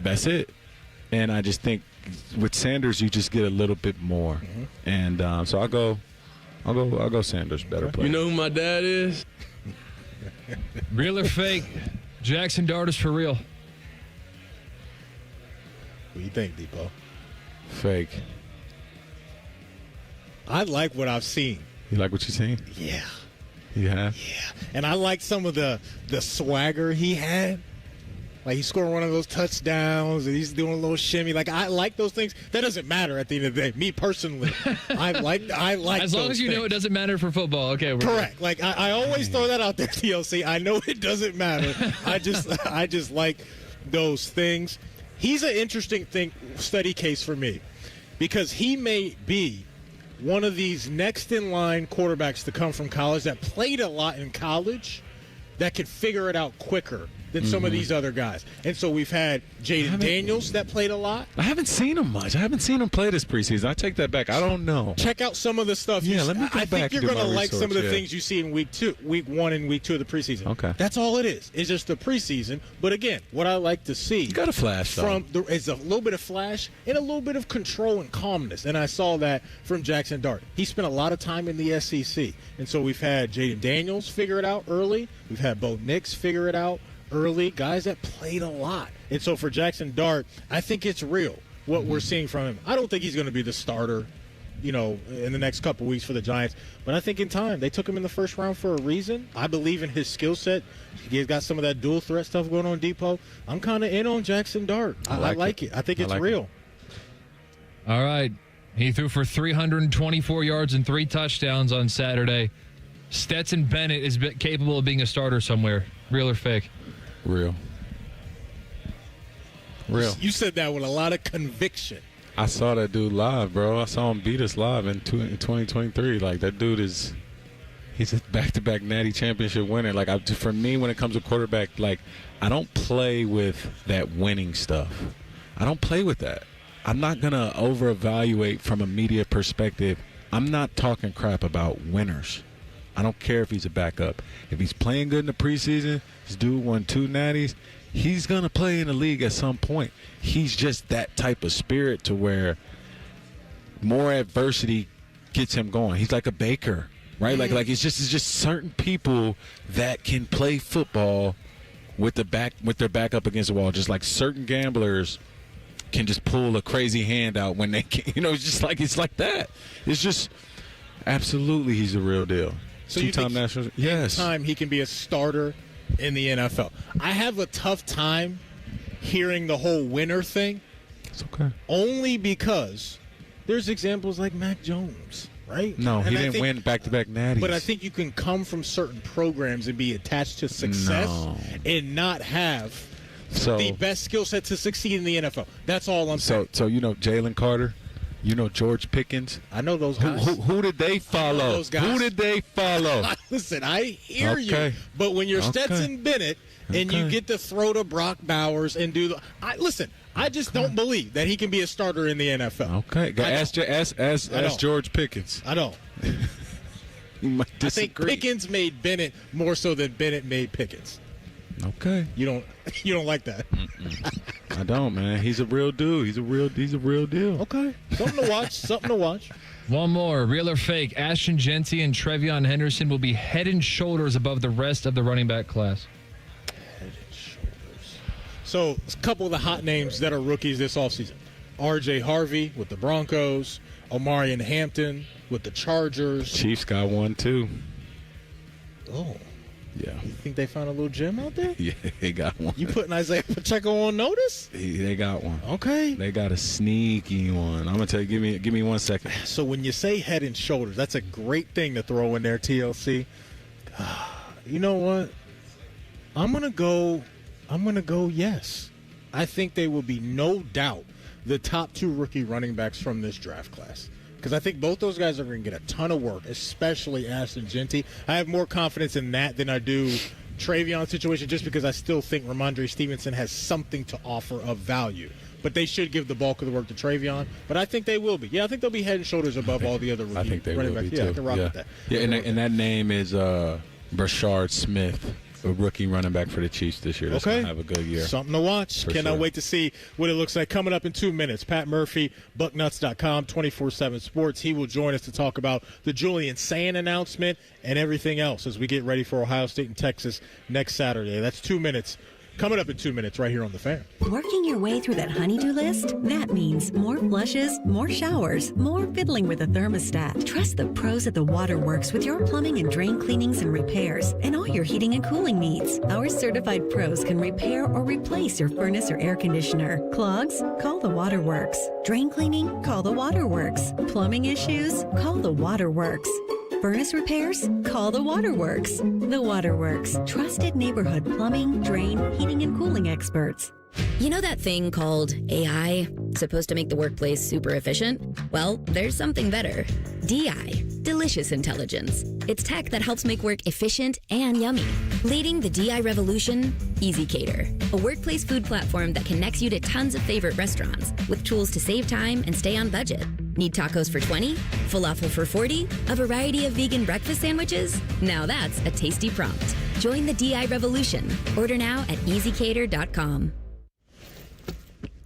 That's it. And I just think with Sanders, you just get a little bit more. Mm-hmm. And so I'll go Sanders, better player. You know who my dad is? Real or fake? Jackson Dart is for real. What do you think, Depot? Fake. I like what I've seen. You like what you've seen? Yeah. You have? Yeah. And I like some of the swagger he had. He scored one of those touchdowns, and he's doing a little shimmy. I like those things. That doesn't matter at the end of the day. Me personally, I like. As long as you know it doesn't matter for football. Okay. Correct. I always throw that out there, TLC. I know it doesn't matter. I just like those things. He's an interesting study case for me, because he may be one of these next in line quarterbacks to come from college that played a lot in college, that could figure it out quicker than some of these other guys. And so we've had Jaden Daniels that played a lot. I haven't seen him much. I haven't seen him play this preseason. I take that back. I don't know. Check out some of the stuff. Yeah, let me go I back think you're going to like some of the things you see in week 1 and week 2 of the preseason. Okay. That's all it is. It's just the preseason. But again, what I like to see got a flash is a little bit of flash and a little bit of control and calmness. And I saw that from Jackson Dart. He spent a lot of time in the SEC. And so we've had Jaden Daniels figure it out early. We've had Bo Nix figure it out early, guys that played a lot. And so for Jackson Dart, I think it's real what we're seeing from him. I don't think he's going to be the starter, in the next couple weeks for the Giants. But I think in time, they took him in the first round for a reason. I believe in his skill set. He's got some of that dual threat stuff going on, Depot. I'm kind of in on Jackson Dart. I like it. I think it's real. All right. He threw for 324 yards and 3 touchdowns on Saturday. Stetson Bennett is capable of being a starter somewhere. Real or fake? Real. You said that with a lot of conviction. I saw that dude live, bro. I saw him beat us live in 2023. That dude he's a back-to-back Natty championship winner. For me, when it comes to quarterback, I don't play with that winning stuff. I don't play with that. I'm not going to over-evaluate from a media perspective. I'm not talking crap about winners. I don't care if he's a backup. If he's playing good in the preseason, this dude won 2 natties, he's going to play in the league at some point. He's just that type of spirit to where more adversity gets him going. He's like a Baker, right? It's just certain people that can play football with their back up against the wall, just like certain gamblers can just pull a crazy hand out when they can. It's like that. It's just absolutely he's the real deal. So you think national, yes. Time he can be a starter in the NFL. I have a tough time hearing the whole winner thing. It's okay. Only because there's examples like Mac Jones, right? No, he didn't win back-to-back natties. But I think you can come from certain programs and be attached to success and not have the best skill set to succeed in the NFL. That's all I'm saying. So Jalen Carter? George Pickens? I know those guys. Who did they follow? Those guys. Who did they follow? Listen, I hear you. But when you're Stetson Bennett and you get to throw to Brock Bowers and do the – listen, I just don't believe that he can be a starter in the NFL. Okay, ask George Pickens. I don't. You might I think disagree. Pickens made Bennett more so than Bennett made Pickens. Okay. You don't like that. I don't, man. He's a real dude. He's a real deal. Okay. Something to watch. One more. Real or fake? Ashton Jeanty and Trevion Henderson will be head and shoulders above the rest of the running back class. Head and shoulders. So, a couple of the hot names that are rookies this offseason. R.J. Harvey with the Broncos. Omarion Hampton with the Chargers. Chiefs got one, too. Oh. Yeah. You think they found a little gem out there? Yeah, they got one. You putting Isaiah Pacheco on notice? They got one. Okay. They got a sneaky one. I'm gonna tell you. Give me 1 second. So when you say head and shoulders, that's a great thing to throw in there, TLC. You know what? I'm gonna go. Yes. I think they will be no doubt the top 2 rookie running backs from this draft class. Because I think both those guys are going to get a ton of work, especially Ashton Jeanty. I have more confidence in that than I do Trevion's situation, just because I still think Ramondre Stevenson has something to offer of value. But they should give the bulk of the work to Trevion. But I think they will be. Yeah, I think they'll be head and shoulders above all the other rookie I think they will running be backs. Yeah, too. I can rock with that. Yeah, and that name is Brashard Smith, a rookie running back for the Chiefs this year. That's going to have a good year. Something to watch. Cannot wait to see what it looks like. Coming up in 2 minutes, Pat Murphy, Bucknuts.com, 24/7 Sports. He will join us to talk about the Julian Sayin announcement and everything else as we get ready for Ohio State and Texas next Saturday. That's 2 minutes. Coming up in 2 minutes right here on The Fan. Working your way through that honey-do list? That means more flushes, more showers, more fiddling with a thermostat. Trust the pros at the Waterworks with your plumbing and drain cleanings and repairs and all your heating and cooling needs. Our certified pros can repair or replace your furnace or air conditioner. Clogs? Call the Waterworks. Drain cleaning? Call the Waterworks. Plumbing issues? Call the Waterworks. Furnace repairs? Call the Waterworks. The Waterworks. Trusted neighborhood plumbing, drain, heating, and cooling experts. You know that thing called AI? Supposed to make the workplace super efficient? Well, there's something better. DI. Delicious Intelligence. It's tech that helps make work efficient and yummy. Leading the DI revolution, Easy Cater. A workplace food platform that connects you to tons of favorite restaurants with tools to save time and stay on budget. Need tacos for 20? Falafel for 40? A variety of vegan breakfast sandwiches? Now that's a tasty prompt. Join the DI revolution. Order now at easycater.com.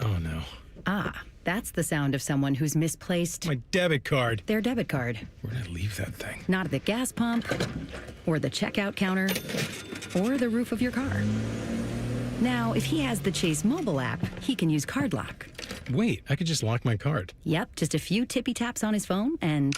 Oh, no. Ah, that's the sound of someone who's misplaced My debit card. their debit card. Where did I leave that thing? Not at the gas pump, or the checkout counter, or the roof of your car. Now, if he has the Chase mobile app, he can use Card Lock. Wait, I could just lock my card. Yep, just a few tippy taps on his phone, and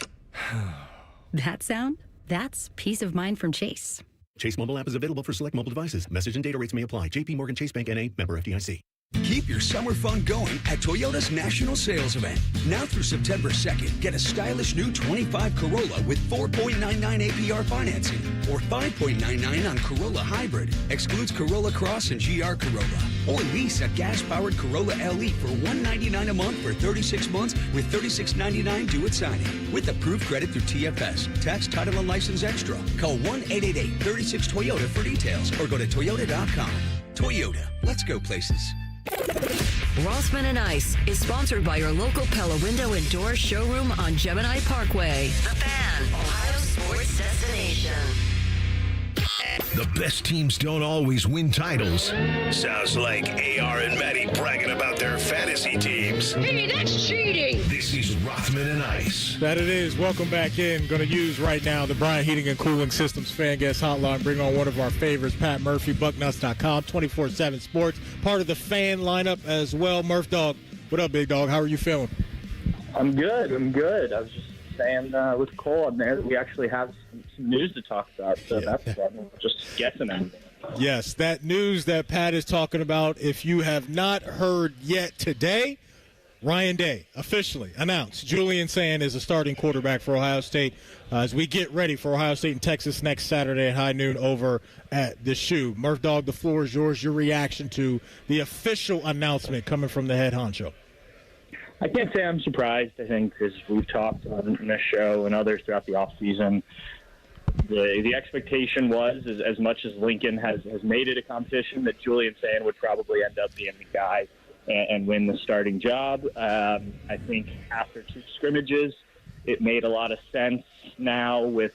that sound? That's peace of mind from Chase. Chase mobile app is available for select mobile devices. Message and data rates may apply. JP Morgan Chase Bank N.A. member FDIC. Keep your summer fun going at Toyota's National Sales Event. Now through September 2nd, get a stylish new 25 Corolla with 4.99 APR financing or 5.99 on Corolla Hybrid. Excludes Corolla Cross and GR Corolla. Or lease a gas-powered Corolla LE for $199 a month for 36 months with $36.99 due at signing. With approved credit through TFS. Tax, title, and license extra. Call 1-888-36-TOYOTA for details or go to Toyota.com. Toyota. Let's go places. Rothman Ice is sponsored by your local Pella Window and Door showroom on Gemini Parkway. The Fan, Ohio sports destination. The best teams don't always win titles. Sounds like AR and Maddie bragging about their fantasy teams. Hey, that's cheating! This is Rothman and Ice. That it is. Welcome back in. Going to use right now the Bryant Heating and Cooling Systems fan guest hotline. Bring on one of our favorites, Pat Murphy, Bucknuts.com, 24/7 Sports. Part of the fan lineup as well. Murph Dog, what up, big dog? How are you feeling? I'm good. I was just saying with Cole on there that we actually have some news to talk about. So that's just guessing everything. Yes, that news that Pat is talking about. If you have not heard yet today, Ryan Day officially announced Julian Sayin is a starting quarterback for Ohio State as we get ready for Ohio State and Texas next Saturday at high noon over at the Shoe. Murph Dog, the floor is yours. Your reaction to the official announcement coming from the head honcho. I can't say I'm surprised. I think as we've talked on this show and others throughout the offseason, the expectation was, as much as Lincoln has made it a competition, that Julian Sayin would probably end up being the guy and win the starting job. I think after 2 scrimmages, it made a lot of sense now with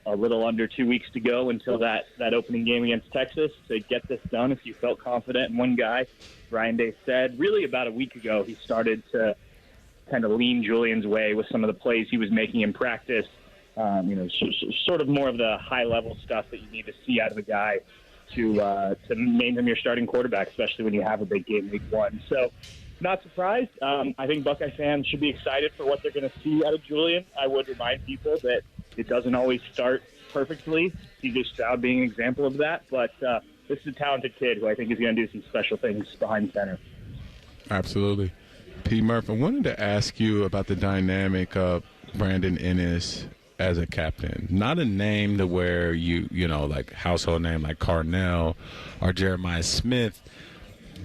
a little under 2 weeks to go until that opening game against Texas to get this done if you felt confident in one guy. Ryan Day said really about a week ago he started to kind of lean Julian's way with some of the plays he was making in practice, sort of more of the high-level stuff that you need to see out of a guy to name him your starting quarterback, especially when you have a big game week 1. So not surprised. I think Buckeye fans should be excited for what they're going to see out of Julian. I would remind people that it doesn't always start perfectly. CJ Stroud being an example of that. But this is a talented kid who I think is going to do some special things behind center. Absolutely. P. Murph, I wanted to ask you about the dynamic of Brandon Ennis as a captain. Not a name to where you know, like household name like Carnell or Jeremiah Smith,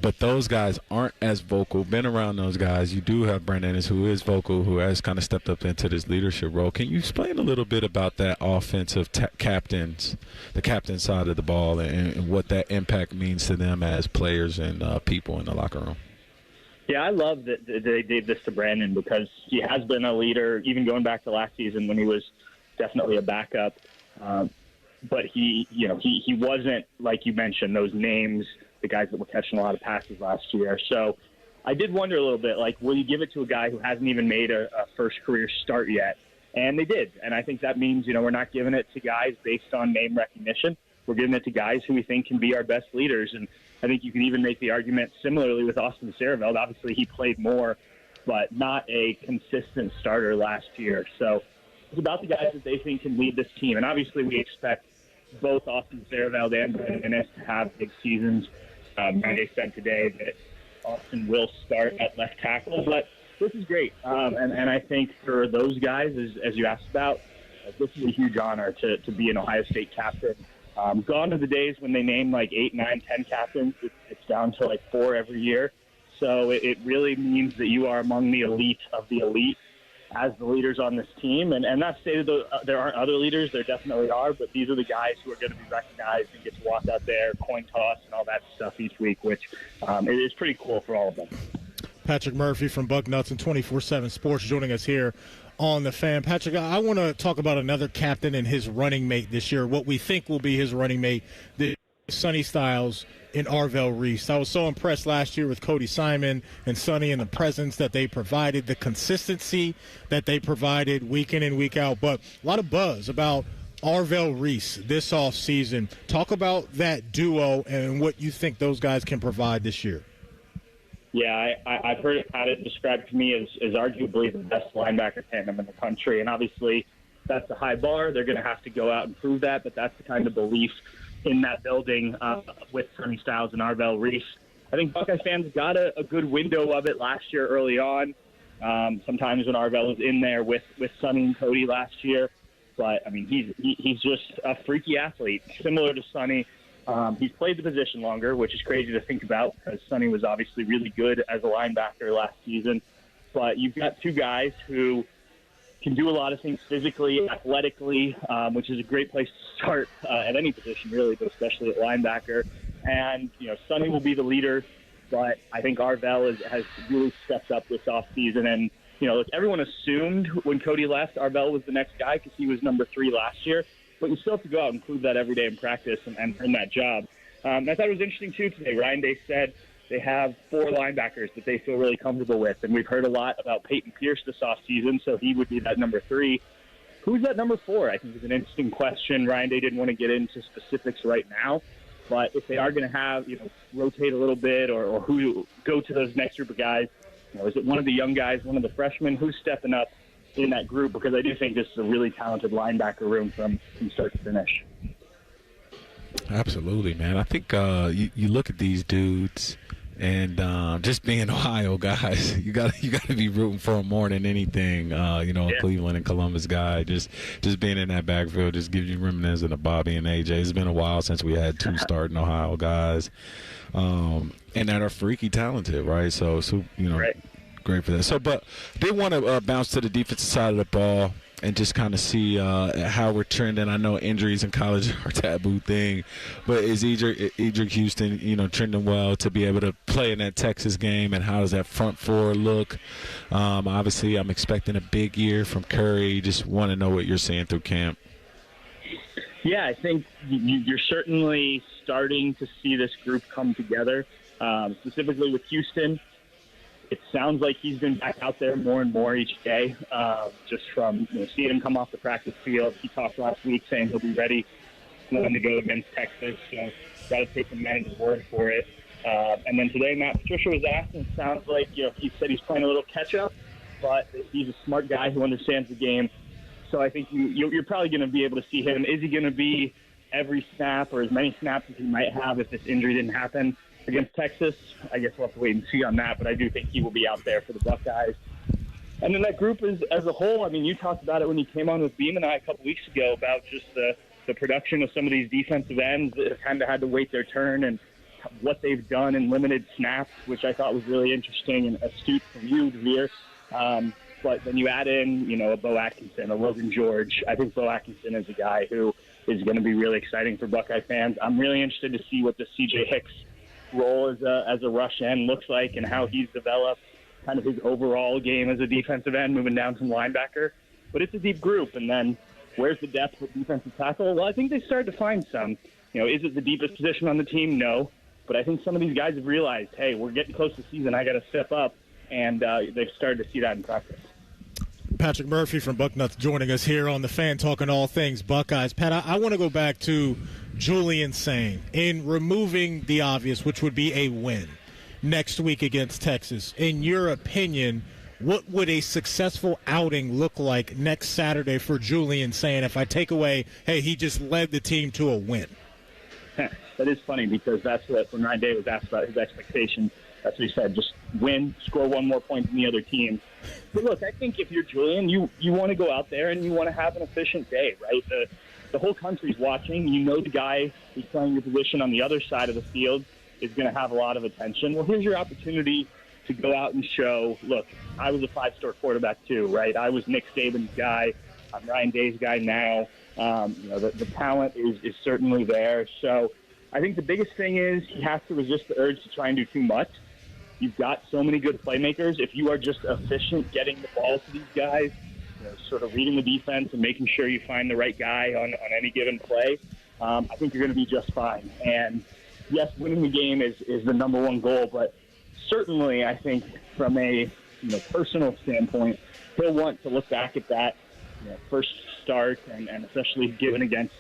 but those guys aren't as vocal. Been around those guys. You do have Brandon Ennis, who is vocal, who has kind of stepped up into this leadership role. Can you explain a little bit about that offensive the captain side of the ball, and what that impact means to them as players and people in the locker room? Yeah, I love that they gave this to Brandon because he has been a leader, even going back to last season when he was definitely a backup. But he wasn't, like you mentioned, those names, the guys that were catching a lot of passes last year. So I did wonder a little bit, like, will you give it to a guy who hasn't even made a first career start yet? And they did. And I think that means, we're not giving it to guys based on name recognition. We're giving it to guys who we think can be our best leaders. And I think you can even make the argument similarly with Austin Sareveld. Obviously, he played more, but not a consistent starter last year. So it's about the guys that they think can lead this team. And obviously, we expect both Austin Sareveld and Brandon Ennis to have big seasons. They said today that Austin will start at left tackle, but this is great. And I think for those guys, as you asked about, this is a huge honor to be an Ohio State captain. Gone are the days when they name like 8, 9, 10 captains. It's down to like 4 every year. So it really means that you are among the elite of the elite as the leaders on this team. And not to say that there aren't other leaders. There definitely are. But these are the guys who are going to be recognized and get to walk out there, coin toss, and all that stuff each week, which it is pretty cool for all of them. Patrick Murphy from Bucknuts and 24/7 Sports joining us here on the Fan. Patrick, I want to talk about another captain and his running mate this year, what we think will be his running mate, Sonny Styles and Arvell Reese. I was so impressed last year with Cody Simon and Sonny and the presence that they provided, the consistency that they provided week in and week out. But a lot of buzz about Arvell Reese this offseason. Talk about that duo and what you think those guys can provide this year. Yeah, I've heard it described to me as arguably the best linebacker tandem in the country. And obviously, that's a high bar. They're going to have to go out and prove that. But that's the kind of belief in that building with Sonny Styles and Arvell Reese. I think Buckeye fans got a good window of it last year early on. Sometimes when Arvell was in there with Sonny and Cody last year. But, I mean, he's just a freaky athlete, similar to Sonny. He's played the position longer, which is crazy to think about because Sonny was obviously really good as a linebacker last season. But you've got two guys who can do a lot of things physically, athletically, which is a great place to start at any position, really, but especially at linebacker. And, Sonny will be the leader, but I think Arvell has really stepped up this offseason. And, look, everyone assumed when Cody left, Arvell was the next guy because he was number 3 last year. But you still have to go out and prove that every day in practice and earn that job. I thought it was interesting, too, today. Ryan Day said they have 4 linebackers that they feel really comfortable with. And we've heard a lot about Peyton Pierce this offseason, so he would be that number 3. Who's that number 4, I think, is an interesting question. Ryan Day didn't want to get into specifics right now. But if they are going to have, rotate a little bit or who go to those next group of guys, is it one of the young guys, one of the freshmen? Who's stepping up in that group? Because I do think this is a really talented linebacker room from start to finish. Absolutely, man. I think you look at these dudes and just being Ohio guys, you got to be rooting for them more than anything. Cleveland and Columbus guy, just being in that backfield just gives you reminiscence of Bobby and AJ. It's been a while since we had 2 starting Ohio guys, and that are freaky talented, right? So right. Great for that. So, but they want to bounce to the defensive side of the ball. and just kind of see how we're trending. I know injuries in college are a taboo thing, but is Edric Houston, trending well to be able to play in that Texas game, and how does that front four look? Obviously, I'm expecting a big year from Curry. Just want to know what you're seeing through camp. Yeah, I think you're certainly starting to see this group come together, specifically with Houston. It sounds like he's been back out there more and more each day, just from seeing him come off the practice field. He talked last week saying he'll be ready when to go against Texas, so got to take the man's word for it. And then today, Matt Patricia was asked, and it sounds like he said he's playing a little catch-up, but he's a smart guy who understands the game. So I think you're probably going to be able to see him. Is he going to be every snap or as many snaps as he might have if this injury didn't happen against Texas? I guess we'll have to wait and see on that, but I do think he will be out there for the Buckeyes. And then that group as a whole, I mean, you talked about it when you came on with Beam and I a couple weeks ago about just the production of some of these defensive ends that kind of had to wait their turn and what they've done in limited snaps, which I thought was really interesting and astute from you, Devere. But then you add in, a Bo Atkinson, a Logan George. I think Bo Atkinson is a guy who is going to be really exciting for Buckeye fans. I'm really interested to see what the C.J. Hicks role as a rush end looks like and how he's developed kind of his overall game as a defensive end, moving down from linebacker. But it's a deep group. And then where's the depth with defensive tackle? Well, I think they started to find some. Is it the deepest position on the team? No. But I think some of these guys have realized, hey, we're getting close to season. I got to step up. And they've started to see that in practice. Patrick Murphy from Bucknuts joining us here on The Fan, talking all things Buckeyes. Pat, I want to go back to Julian Sayin in removing the obvious, which would be a win next week against Texas. In your opinion, what would a successful outing look like next Saturday for Julian Sayin if I take away, hey, he just led the team to a win? That is funny because that's what when Ryan Day was asked about his expectations. That's what he said, just win, score one more point than the other team. But look, I think if you're Julian, you want to go out there and you want to have an efficient day, right? The whole country's watching. The guy who's playing your position on the other side of the field is going to have a lot of attention. Well, here's your opportunity to go out and show, look, I was a five-star quarterback too, right? I was Nick Saban's guy. I'm Ryan Day's guy now. The talent is certainly there. So I think the biggest thing is he has to resist the urge to try and do too much. You've got so many good playmakers. If you are just efficient getting the ball to these guys, sort of reading the defense and making sure you find the right guy on any given play, I think you're going to be just fine. And, yes, winning the game is the number one goal, but certainly I think from a personal standpoint, he'll want to look back at that first start and especially given against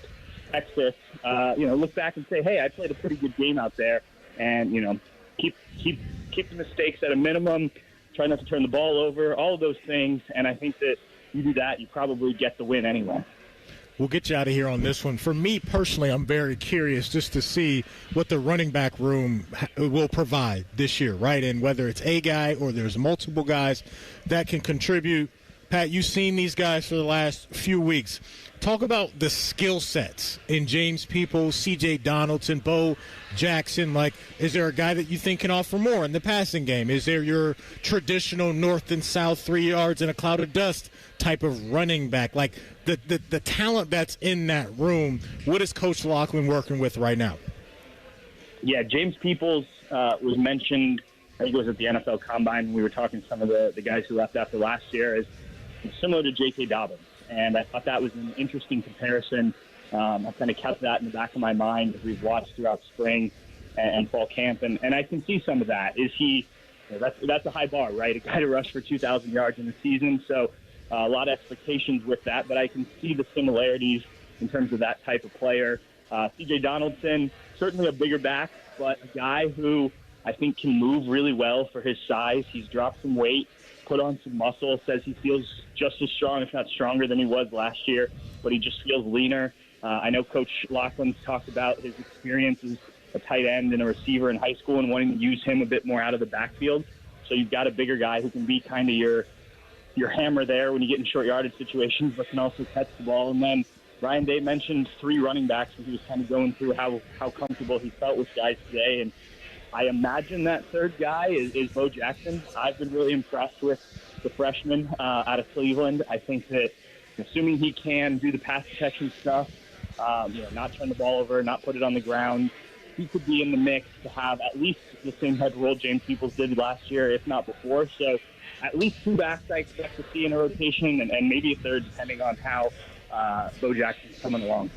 Texas, look back and say, hey, I played a pretty good game out there, and, keep the mistakes at a minimum, try not to turn the ball over, all of those things. And I think that you do that, you probably get the win anyway. We'll get you out of here on this one. For me personally, I'm very curious just to see what the running back room will provide this year, right? And whether it's a guy or there's multiple guys that can contribute. Pat, you've seen these guys for the last few weeks. Talk about the skill sets in James Peoples, C.J. Donaldson, Bo Jackson. Like, is there a guy that you think can offer more in the passing game? Is there your traditional north and south 3 yards in a cloud of dust type of running back? Like, the talent that's in that room, what is Coach Lachlan working with right now? Yeah, James Peoples was mentioned, I think it was at the NFL Combine. We were talking to some of the guys who left after last year, is similar to J.K. Dobbins. And I thought that was an interesting comparison. I've kind of kept that in the back of my mind as we've watched throughout spring and fall camp. And I can see some of that. Is he that's a high bar, right? A guy to rush for 2,000 yards in the season. So a lot of expectations with that. But I can see the similarities in terms of that type of player. C.J. Donaldson, certainly a bigger back, but a guy who I think can move really well for his size. He's dropped some weight, put on some muscle, says he feels just as strong, if not stronger, than he was last year, but he just feels leaner. I know Coach Laughlin's talked about his experience as a tight end and a receiver in high school and wanting to use him a bit more out of the backfield. So you've got a bigger guy who can be kind of your hammer there when you get in short yardage situations, but can also catch the ball. And then Ryan Day mentioned 3 running backs when he was kind of going through how comfortable he felt with guys today. And I imagine that third guy is Bo Jackson. I've been really impressed with the freshman out of Cleveland. I think that assuming he can do the pass protection stuff, not turn the ball over, not put it on the ground, he could be in the mix to have at least the same type of role James Peoples did last year, if not before. So at least 2 backs I expect to see in a rotation, and maybe a third, depending on how Bo Jackson's coming along.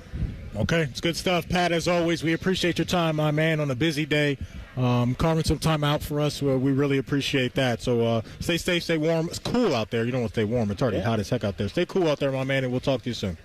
Okay, it's good stuff, Pat. As always, we appreciate your time, my man, on a busy day. Carving some time out for us, we really appreciate that. So stay safe, stay warm. It's cool out there. You don't want to stay warm. It's already hot as heck out there. Stay cool out there, my man, and we'll talk to you soon.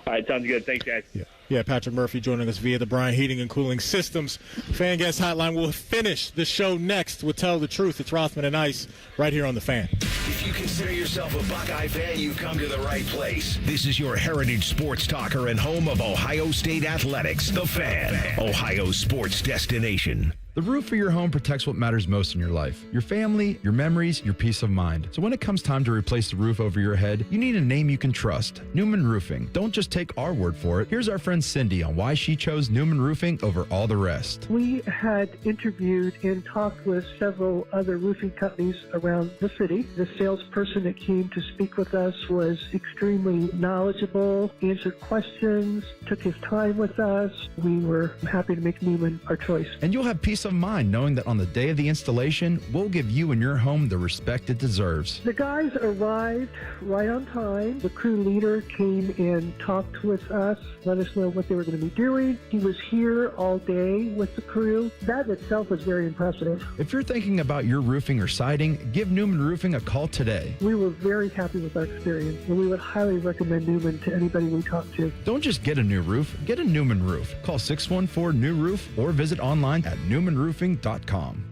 All right, sounds good. Thanks, guys. Yeah, Patrick Murphy joining us via the Bryant Heating and Cooling Systems Fan Guest Hotline. We'll finish the show next with Tell the Truth. It's Rothman and Ice right here on The Fan. If you consider yourself a Buckeye fan, you've come to the right place. This is your heritage sports talker and home of Ohio State Athletics, The Fan, Ohio's sports destination. The roof of your home protects what matters most in your life. Your family, your memories, your peace of mind. So when it comes time to replace the roof over your head, you need a name you can trust. Newman Roofing. Don't just take our word for it. Here's our friend Cindy on why she chose Newman Roofing over all the rest. We had interviewed and talked with several other roofing companies around the city. The salesperson that came to speak with us was extremely knowledgeable, answered questions, took his time with us. We were happy to make Newman our choice. And you'll have peace of mind knowing that on the day of the installation, we'll give you and your home the respect it deserves. The guys arrived right on time. The crew leader came and talked with us, let us know what they were going to be doing. He was here all day with the crew. That itself was very impressive. If you're thinking about your roofing or siding, give Newman Roofing a call today. We were very happy with our experience, and we would highly recommend Newman to anybody we talk to. Don't just get a new roof, get a Newman roof. Call 614-NEW-ROOF or visit online at newmanroofing.com.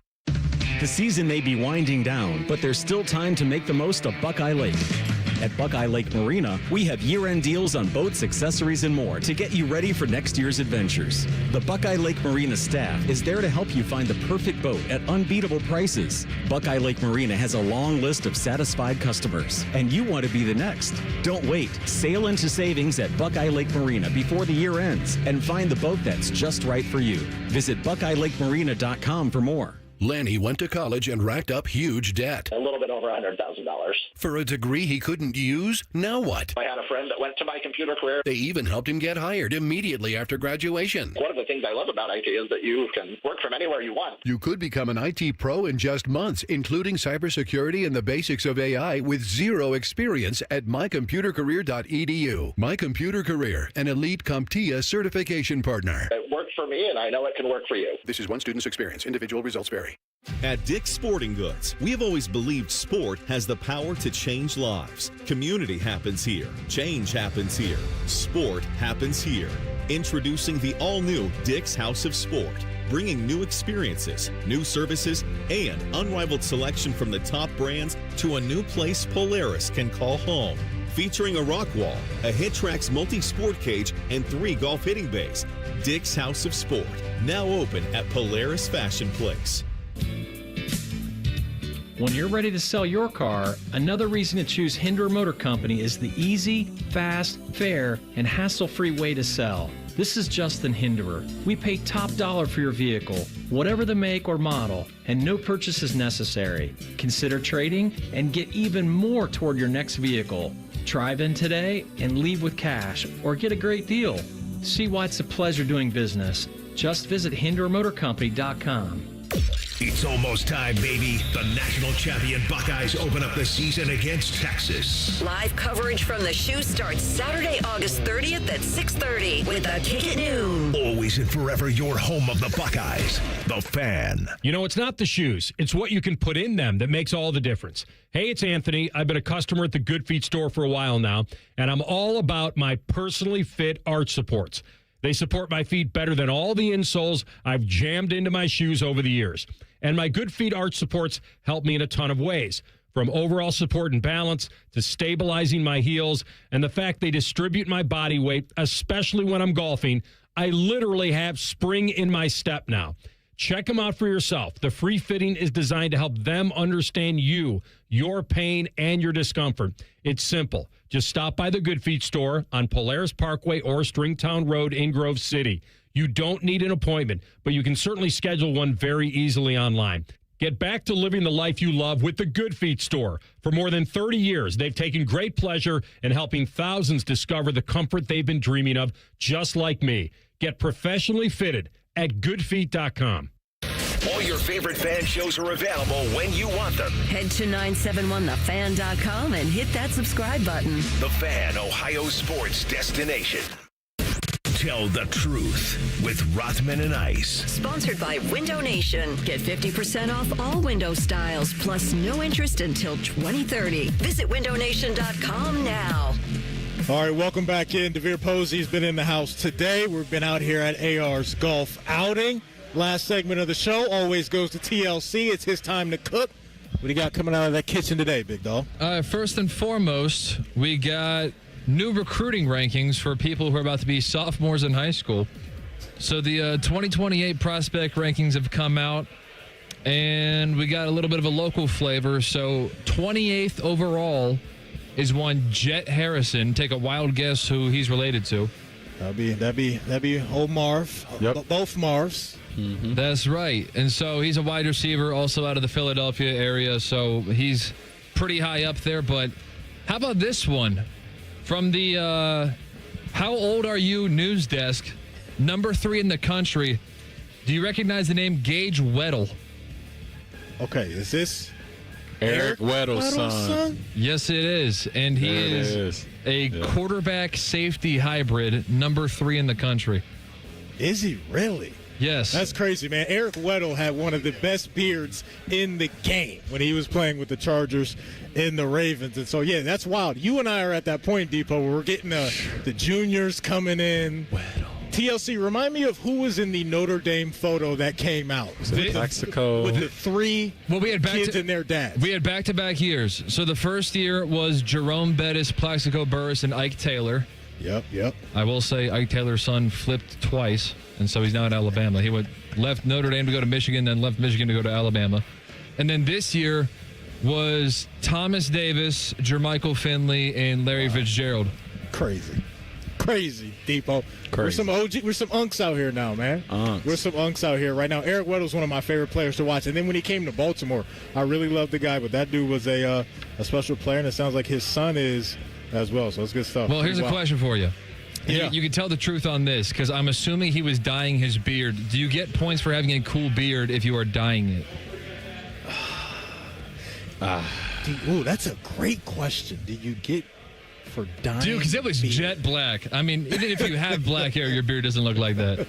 The season may be winding down, but there's still time to make the most of Buckeye Lake. At Buckeye Lake Marina, we have year-end deals on boats, accessories, and more to get you ready for next year's adventures. The Buckeye Lake Marina staff is there to help you find the perfect boat at unbeatable prices. Buckeye Lake Marina has a long list of satisfied customers, and you want to be the next. Don't wait. Sail into savings at Buckeye Lake Marina before the year ends and find the boat that's just right for you. Visit BuckeyeLakeMarina.com for more. Lanny went to college and racked up huge debt. A little bit over $100,000. For a degree he couldn't use? Now what? I had a friend that went to my computer career. They even helped him get hired immediately after graduation. One of the things I love about IT is that you can work from anywhere you want. You could become an IT pro in just months, including cybersecurity and the basics of AI with zero experience at mycomputercareer.edu. My Computer Career, an elite CompTIA certification partner. It worked for me, and I know it can work for you. This is one student's experience. Individual results vary. At Dick's Sporting Goods, we have always believed sport has the power to change lives. Community happens here. Change happens here. Sport happens here. Introducing the all-new Dick's House of Sport, bringing new experiences, new services, and unrivaled selection from the top brands to a new place Polaris can call home. Featuring a rock wall, a HitTrax multi-sport cage, and 3 golf hitting bays. Dick's House of Sport, now open at Polaris Fashion Place. When you're ready to sell your car, another reason to choose Hinderer Motor Company is the easy, fast, fair, and hassle-free way to sell. This is Justin Hinderer. We pay top dollar for your vehicle, whatever the make or model, and no purchase is necessary. Consider trading and get even more toward your next vehicle. Drive in today and leave with cash or get a great deal. See why it's a pleasure doing business. Just visit HindererMotorCompany.com. It's almost time, baby. The national champion Buckeyes open up the season against Texas. Live coverage from the shoe starts Saturday, August 30th at 6:30 with a kick at noon. Always and forever your home of the Buckeyes, The Fan. You know, it's not the shoes. It's what you can put in them that makes all the difference. Hey, it's Anthony. I've been a customer at the Good Feet store for a while now, and I'm all about my personally fit arch supports. They support my feet better than all the insoles I've jammed into my shoes over the years. And my Good Feet arch supports help me in a ton of ways, from overall support and balance to stabilizing my heels and the fact they distribute my body weight, especially when I'm golfing. I literally have spring in my step now. Check them out for yourself. The free fitting is designed to help them understand you, your pain, and your discomfort. It's simple. Just stop by the Good Feet store on Polaris Parkway or Stringtown Road in Grove City. You don't need an appointment, but you can certainly schedule one very easily online. Get back to living the life you love with the Good Feet store. For more than 30 years, they've taken great pleasure in helping thousands discover the comfort they've been dreaming of, just like me. Get professionally fitted at goodfeet.com. All your favorite fan shows are available when you want them. Head to 971thefan.com and hit that subscribe button. The Fan, Ohio sports destination. Tell the truth with Rothman and Ice. Sponsored by Window Nation. Get 50% off all window styles, plus no interest until 2030. Visit windownation.com now. All right, welcome back in. DeVere Posey's been in the house today. We've been out here at AR's golf outing. Last segment of the show always goes to TLC. It's his time to cook. What do you got coming out of that kitchen today, big dog? First and foremost, we got new recruiting rankings for people who are about to be sophomores in high school. So the 2028 prospect rankings have come out, and we got a little bit of a local flavor. So 28th overall is one Jet Harrison. Take a wild guess who he's related to. That'd be old Marv. Yep. Both Marvs. Mm-hmm. That's right. And so he's a wide receiver, also out of the Philadelphia area. So he's pretty high up there. But how about this one? From the How Old Are You news desk, number 3 in the country. Do you recognize the name Gage Weddle? Okay, is this Eric Weddle's son? Yes, it is. And he is a quarterback safety hybrid, number 3 in the country. Is he really? Yes. That's crazy, man. Eric Weddle had one of the best beards in the game when he was playing with the Chargers and the Ravens. And so, yeah, that's wild. You and I are at that point, Depot, where we're getting the juniors coming in. Weddle. TLC, remind me of who was in the Notre Dame photo that came out. Mexico. With the 3 kids and their dads. We had back-to-back years. So the first year was Jerome Bettis, Plaxico Burress, and Ike Taylor. Yep. I will say Ike Taylor's son flipped twice, and so he's now at Alabama. He left Notre Dame to go to Michigan, then left Michigan to go to Alabama. And then this year was Thomas Davis, Jermichael Finley, and Larry Fitzgerald. Crazy, Depot. Crazy. We're some unks out here now, man. We're some unks out here right now. Eric Weddle's one of my favorite players to watch. And then when he came to Baltimore, I really loved the guy. But that dude was a special player, and it sounds like his son is as well. So it's good stuff. Well, here's a question for you. Yeah. You can tell the truth on this, because I'm assuming he was dyeing his beard. Do you get points for having a cool beard if you are dyeing it? Ooh, that's a great question. Do you get for dyeing? Dude, because it was jet black. I mean, even if you have black hair, your beard doesn't look like that.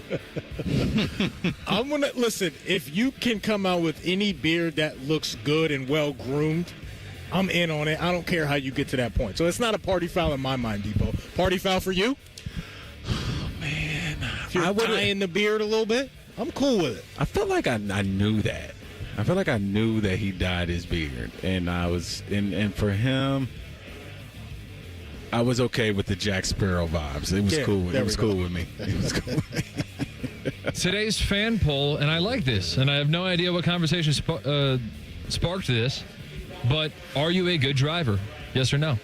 I'm going to listen. If you can come out with any beard that looks good and well groomed, I'm in on it. I don't care how you get to that point. So it's not a party foul in my mind, Depot. Party foul for you? Oh, man. If you're dyeing the beard a little bit, I'm cool with it. I felt like I knew that. I felt like I knew that he dyed his beard. And I was, and for him, I was okay with the Jack Sparrow vibes. It was cool. It was cool with me. It was cool with me. Today's fan poll, and I like this, and I have no idea what conversation sparked this, but are you a good driver? Yes or no?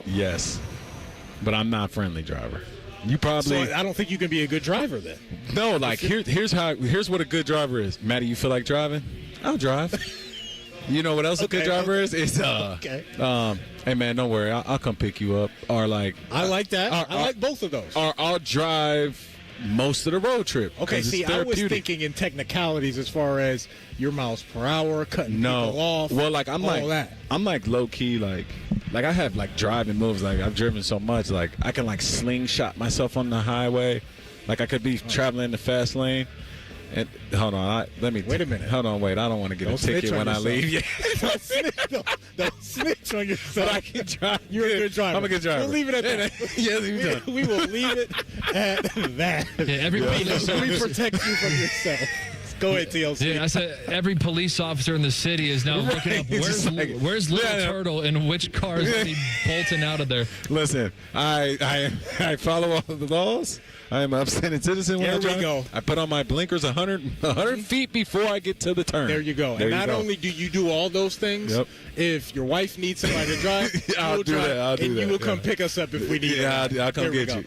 Yes, but I'm not a friendly driver. You probably. So I don't think you can be a good driver then. No, like here's what a good driver is. Matty, you feel like driving? I'll drive. You know what else a good driver is? It's hey man, don't worry, I'll come pick you up. Or like I like that. I like both of those. Or I'll drive most of the road trip. Okay, see, I was thinking in technicalities as far as your miles per hour, cutting people off. Well, like I'm like low key, like I have like driving moves. Like I've driven so much, like I can like slingshot myself on the highway. Like I could be traveling in the fast lane. And hold on, wait a minute. Hold on, wait. I don't want to get a ticket when I leave. Yeah. Don't snitch on yourself. But I can drive. You're a good driver. I'm a good driver. We'll leave it at that. Yeah, we will leave it at that. Yeah, everybody knows. We protect you from yourself. Go ahead, TLC. Yeah, I said every police officer in the city is now looking up where's Little Turtle and which cars is he bolting out of there. Listen, I follow all the laws. I am an upstanding citizen when I drive. There we go. I put on my blinkers 100 feet before I get to the turn. There you go. And not only do you do all those things, if your wife needs somebody to drive, I'll do that. And you will come pick us up if we need it. Yeah, I'll come get you.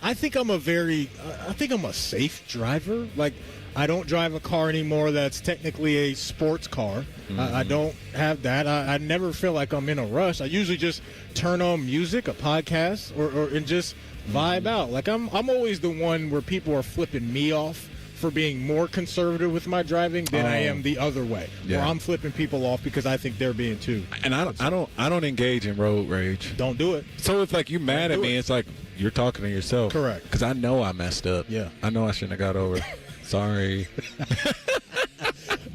I think I'm a safe driver. Like, I don't drive a car anymore that's technically a sports car. I don't have that. I never feel like I'm in a rush. I usually just turn on music, a podcast, or and just vibe out. Like I'm always the one where people are flipping me off for being more conservative with my driving than I am the other way, where I'm flipping people off because I think they're being too. And I don't engage in road rage. Don't do it. So if like you mad at me, it's like you're talking to yourself. Correct. Because I know I messed up. Yeah. I know I shouldn't have got over. Sorry.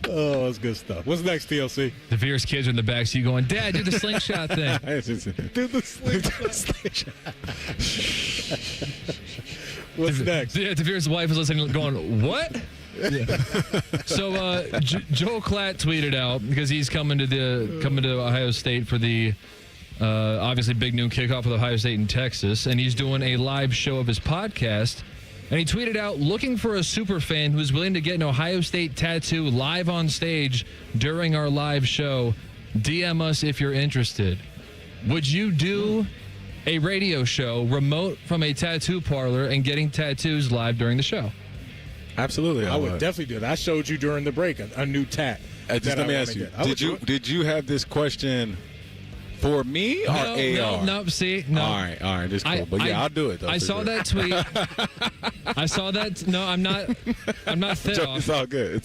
Oh, that's good stuff. What's next, TLC? DeVere's kids are in the backseat going, Dad, do the slingshot thing. Do the slingshot. What's next? Yeah, DeVere's wife is listening going, what? Yeah. So Joel Klatt tweeted out, because he's coming to Ohio State for the obviously big noon kickoff with Ohio State and Texas, and he's doing a live show of his podcast. And he tweeted out, looking for a super fan who's willing to get an Ohio State tattoo live on stage during our live show. DM us if you're interested. Would you do a radio show remote from a tattoo parlor and getting tattoos live during the show? Absolutely. I would definitely do that. I showed you during the break a new tat. Just let me ask you, did you have this question for me or AR? No, see, no. All right, this is cool. But I'll do it, though. I saw that tweet. I saw that. No, I'm not fit off. It's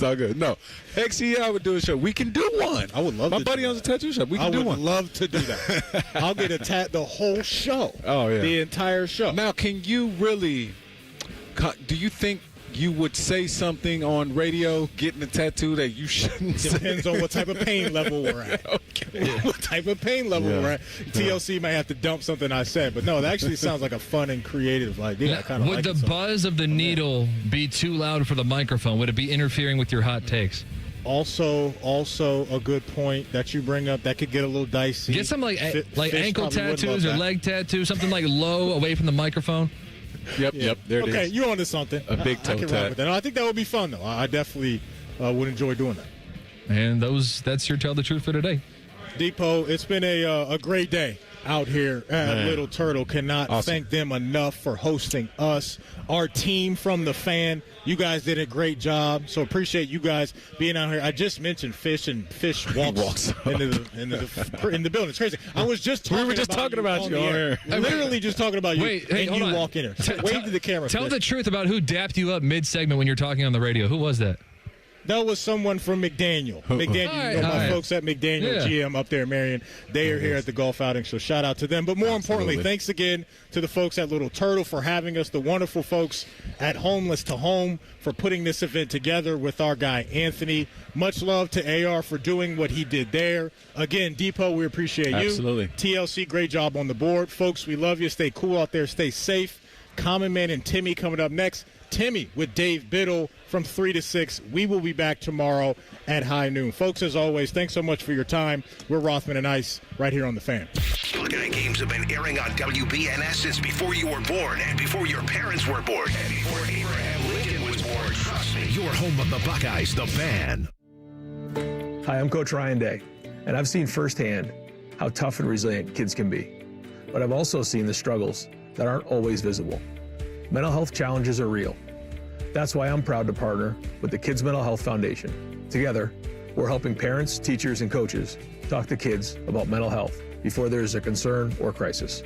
all good. No. I would do a show. We can do one. I would love to. My buddy owns a tattoo shop. We can do one. I would love to do that. I'll get a tat the whole show. Oh, yeah. The entire show. Now, can you really, do you think you would say something on radio, getting a tattoo that you shouldn't say? Depends on what type of pain level we're at. Okay. Yeah. What type of pain level we're at. TLC may have to dump something I said, but no, that actually sounds like a fun and creative idea. Would the buzz of the needle be too loud for the microphone? Would it be interfering with your hot takes? Also a good point that you bring up. That could get a little dicey. Get some like ankle tattoos or leg tattoos, something like low away from the microphone. Yep, there it is. Okay, you're onto something. A big toe tat. No, I think that would be fun, though. I definitely would enjoy doing that. And that's your Tell the Truth for today. Depot, it's been a great day out here at Little Turtle. Cannot thank them enough for hosting us, our team from the Fan. You guys did a great job, so appreciate you guys being out here. I just mentioned Fish, and Fish walks into the building. It's crazy. I was just talking about you on here. Literally just talking about you, and you walk in here. Wave to the camera. Tell the truth about who dapped you up mid-segment when you're talking on the radio. Who was that? That was someone from McDaniel. My folks at McDaniel GM up there in Marion. They are here at the golf outing, so shout out to them. But more importantly, thanks again to the folks at Little Turtle for having us, the wonderful folks at Homeless to Home for putting this event together with our guy Anthony. Much love to AR for doing what he did there. Again, Depot, we appreciate you. Absolutely. TLC, great job on the board. Folks, we love you. Stay cool out there. Stay safe. Common Man and Timmy coming up next. Timmy with Dave Biddle from 3 to 6. We will be back tomorrow at high noon. Folks, as always, thanks so much for your time. We're Rothman and Ice right here on The Fan. Buckeye games have been airing on WBNS since before you were born and before your parents were born and before Abraham Lincoln was born. Trust me, you're home of the Buckeyes, The Fan. Hi, I'm Coach Ryan Day, and I've seen firsthand how tough and resilient kids can be. But I've also seen the struggles that aren't always visible. Mental health challenges are real. That's why I'm proud to partner with the Kids Mental Health Foundation. Together, we're helping parents, teachers, and coaches talk to kids about mental health before there is a concern or crisis.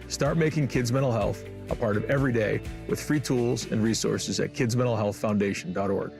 Start making kids' mental health a part of every day with free tools and resources at kidsmentalhealthfoundation.org.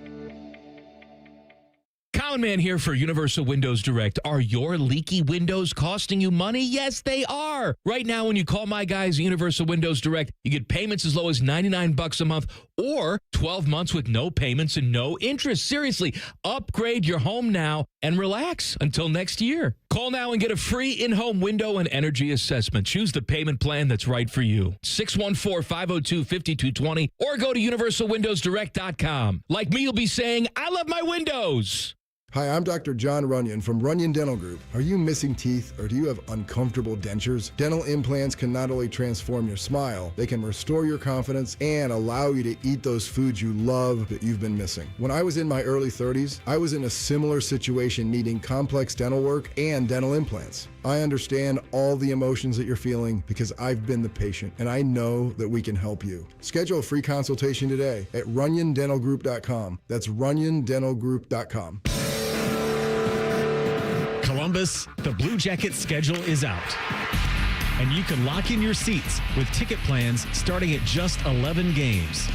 Colin Man here for Universal Windows Direct. Are your leaky windows costing you money? Yes, they are. Right now, when you call my guys at Universal Windows Direct, you get payments as low as $99 a month or 12 months with no payments and no interest. Seriously, upgrade your home now and relax until next year. Call now and get a free in-home window and energy assessment. Choose the payment plan that's right for you. 614-502-5220 or go to universalwindowsdirect.com. Like me, you'll be saying, I love my windows. Hi, I'm Dr. John Runyon from Runyon Dental Group. Are you missing teeth or do you have uncomfortable dentures? Dental implants can not only transform your smile, they can restore your confidence and allow you to eat those foods you love that you've been missing. When I was in my early 30s, I was in a similar situation needing complex dental work and dental implants. I understand all the emotions that you're feeling because I've been the patient and I know that we can help you. Schedule a free consultation today at runyondentalgroup.com. That's runyondentalgroup.com. Columbus, the Blue Jackets schedule is out. And you can lock in your seats with ticket plans starting at just 11 games.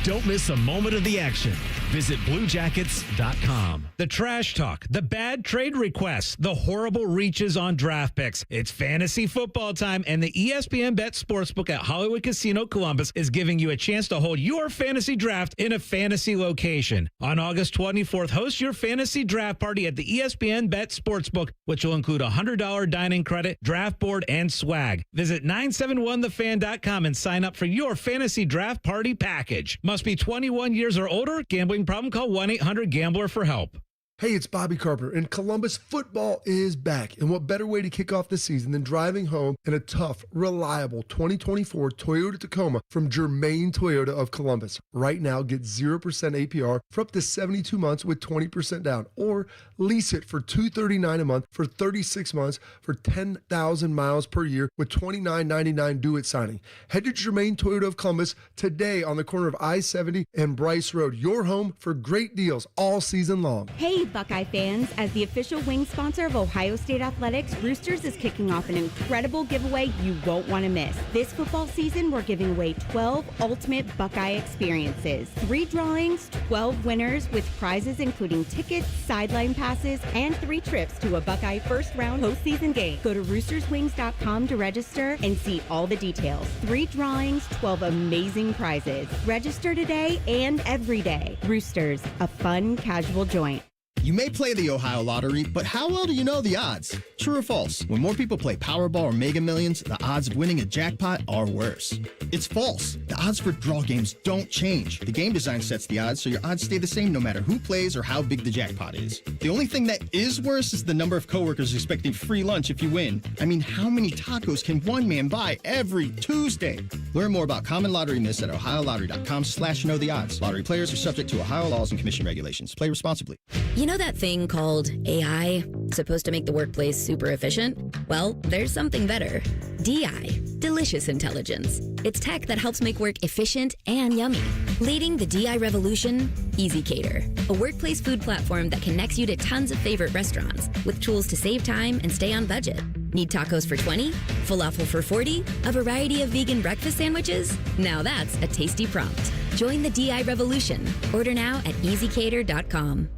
Don't miss a moment of the action. Visit BlueJackets.com. The trash talk, the bad trade requests, the horrible reaches on draft picks. It's fantasy football time, and the ESPN Bet Sportsbook at Hollywood Casino Columbus is giving you a chance to hold your fantasy draft in a fantasy location. On August 24th, host your fantasy draft party at the ESPN Bet Sportsbook, which will include a $100 dining credit, draft board, and swag. Visit 971thefan.com and sign up for your fantasy draft party package. Must be 21 years or older. Gambling problem? Call 1-800-GAMBLER for help. Hey, it's Bobby Carpenter, and Columbus football is back. And what better way to kick off the season than driving home in a tough, reliable 2024 Toyota Tacoma from Germain Toyota of Columbus. Right now, get 0% APR for up to 72 months with 20% down, or lease it for $239 a month for 36 months for 10,000 miles per year with $29.99 due at signing. Head to Germain Toyota of Columbus today on the corner of I-70 and Bryce Road. Your home for great deals all season long. Hey, Buckeye fans, as the official wing sponsor of Ohio State Athletics, Roosters is kicking off an incredible giveaway you won't want to miss. This football season, we're giving away 12 ultimate Buckeye experiences. 3 drawings, 12 winners with prizes including tickets, sideline passes, and 3 trips to a Buckeye first-round postseason game. Go to roosterswings.com to register and see all the details. 3 drawings, 12 amazing prizes. Register today and every day. Roosters, a fun, casual joint. You may play the Ohio Lottery, but how well do you know the odds? True or false? When more people play Powerball or Mega Millions, the odds of winning a jackpot are worse. It's false. The odds for draw games don't change. The game design sets the odds so your odds stay the same no matter who plays or how big the jackpot is. The only thing that is worse is the number of coworkers expecting free lunch if you win. I mean, how many tacos can one man buy every Tuesday? Learn more about common lottery myths at ohiolottery.com/knowtheodds. Lottery players are subject to Ohio laws and commission regulations. Play responsibly. You know that thing called AI? Supposed to make the workplace super efficient? Well, there's something better. DI, Delicious Intelligence. It's tech that helps make work efficient and yummy. Leading the DI revolution, Easy Cater, a workplace food platform that connects you to tons of favorite restaurants with tools to save time and stay on budget. Need tacos for 20? Falafel for 40? A variety of vegan breakfast sandwiches? Now that's a tasty prompt. Join the DI revolution. Order now at easycater.com.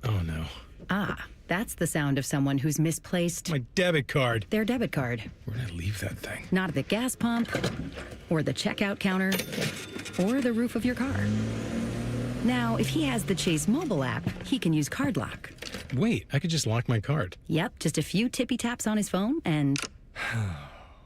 Oh, no. Ah, that's the sound of someone who's misplaced My debit card. their debit card. Where did I leave that thing? Not at the gas pump, or the checkout counter, or the roof of your car. Now, if he has the Chase mobile app, he can use Card Lock. Wait, I could just lock my card. Yep, just a few tippy taps on his phone, and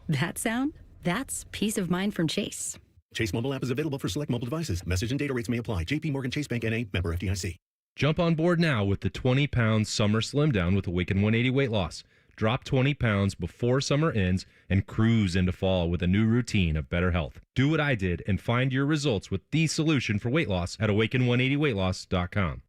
that sound? That's peace of mind from Chase. Chase mobile app is available for select mobile devices. Message and data rates may apply. JP Morgan Chase Bank N.A. member FDIC. Jump on board now with the 20-pound summer slim down with Awaken 180 weight loss. Drop 20 pounds before summer ends and cruise into fall with a new routine of better health. Do what I did and find your results with the solution for weight loss at awaken180weightloss.com.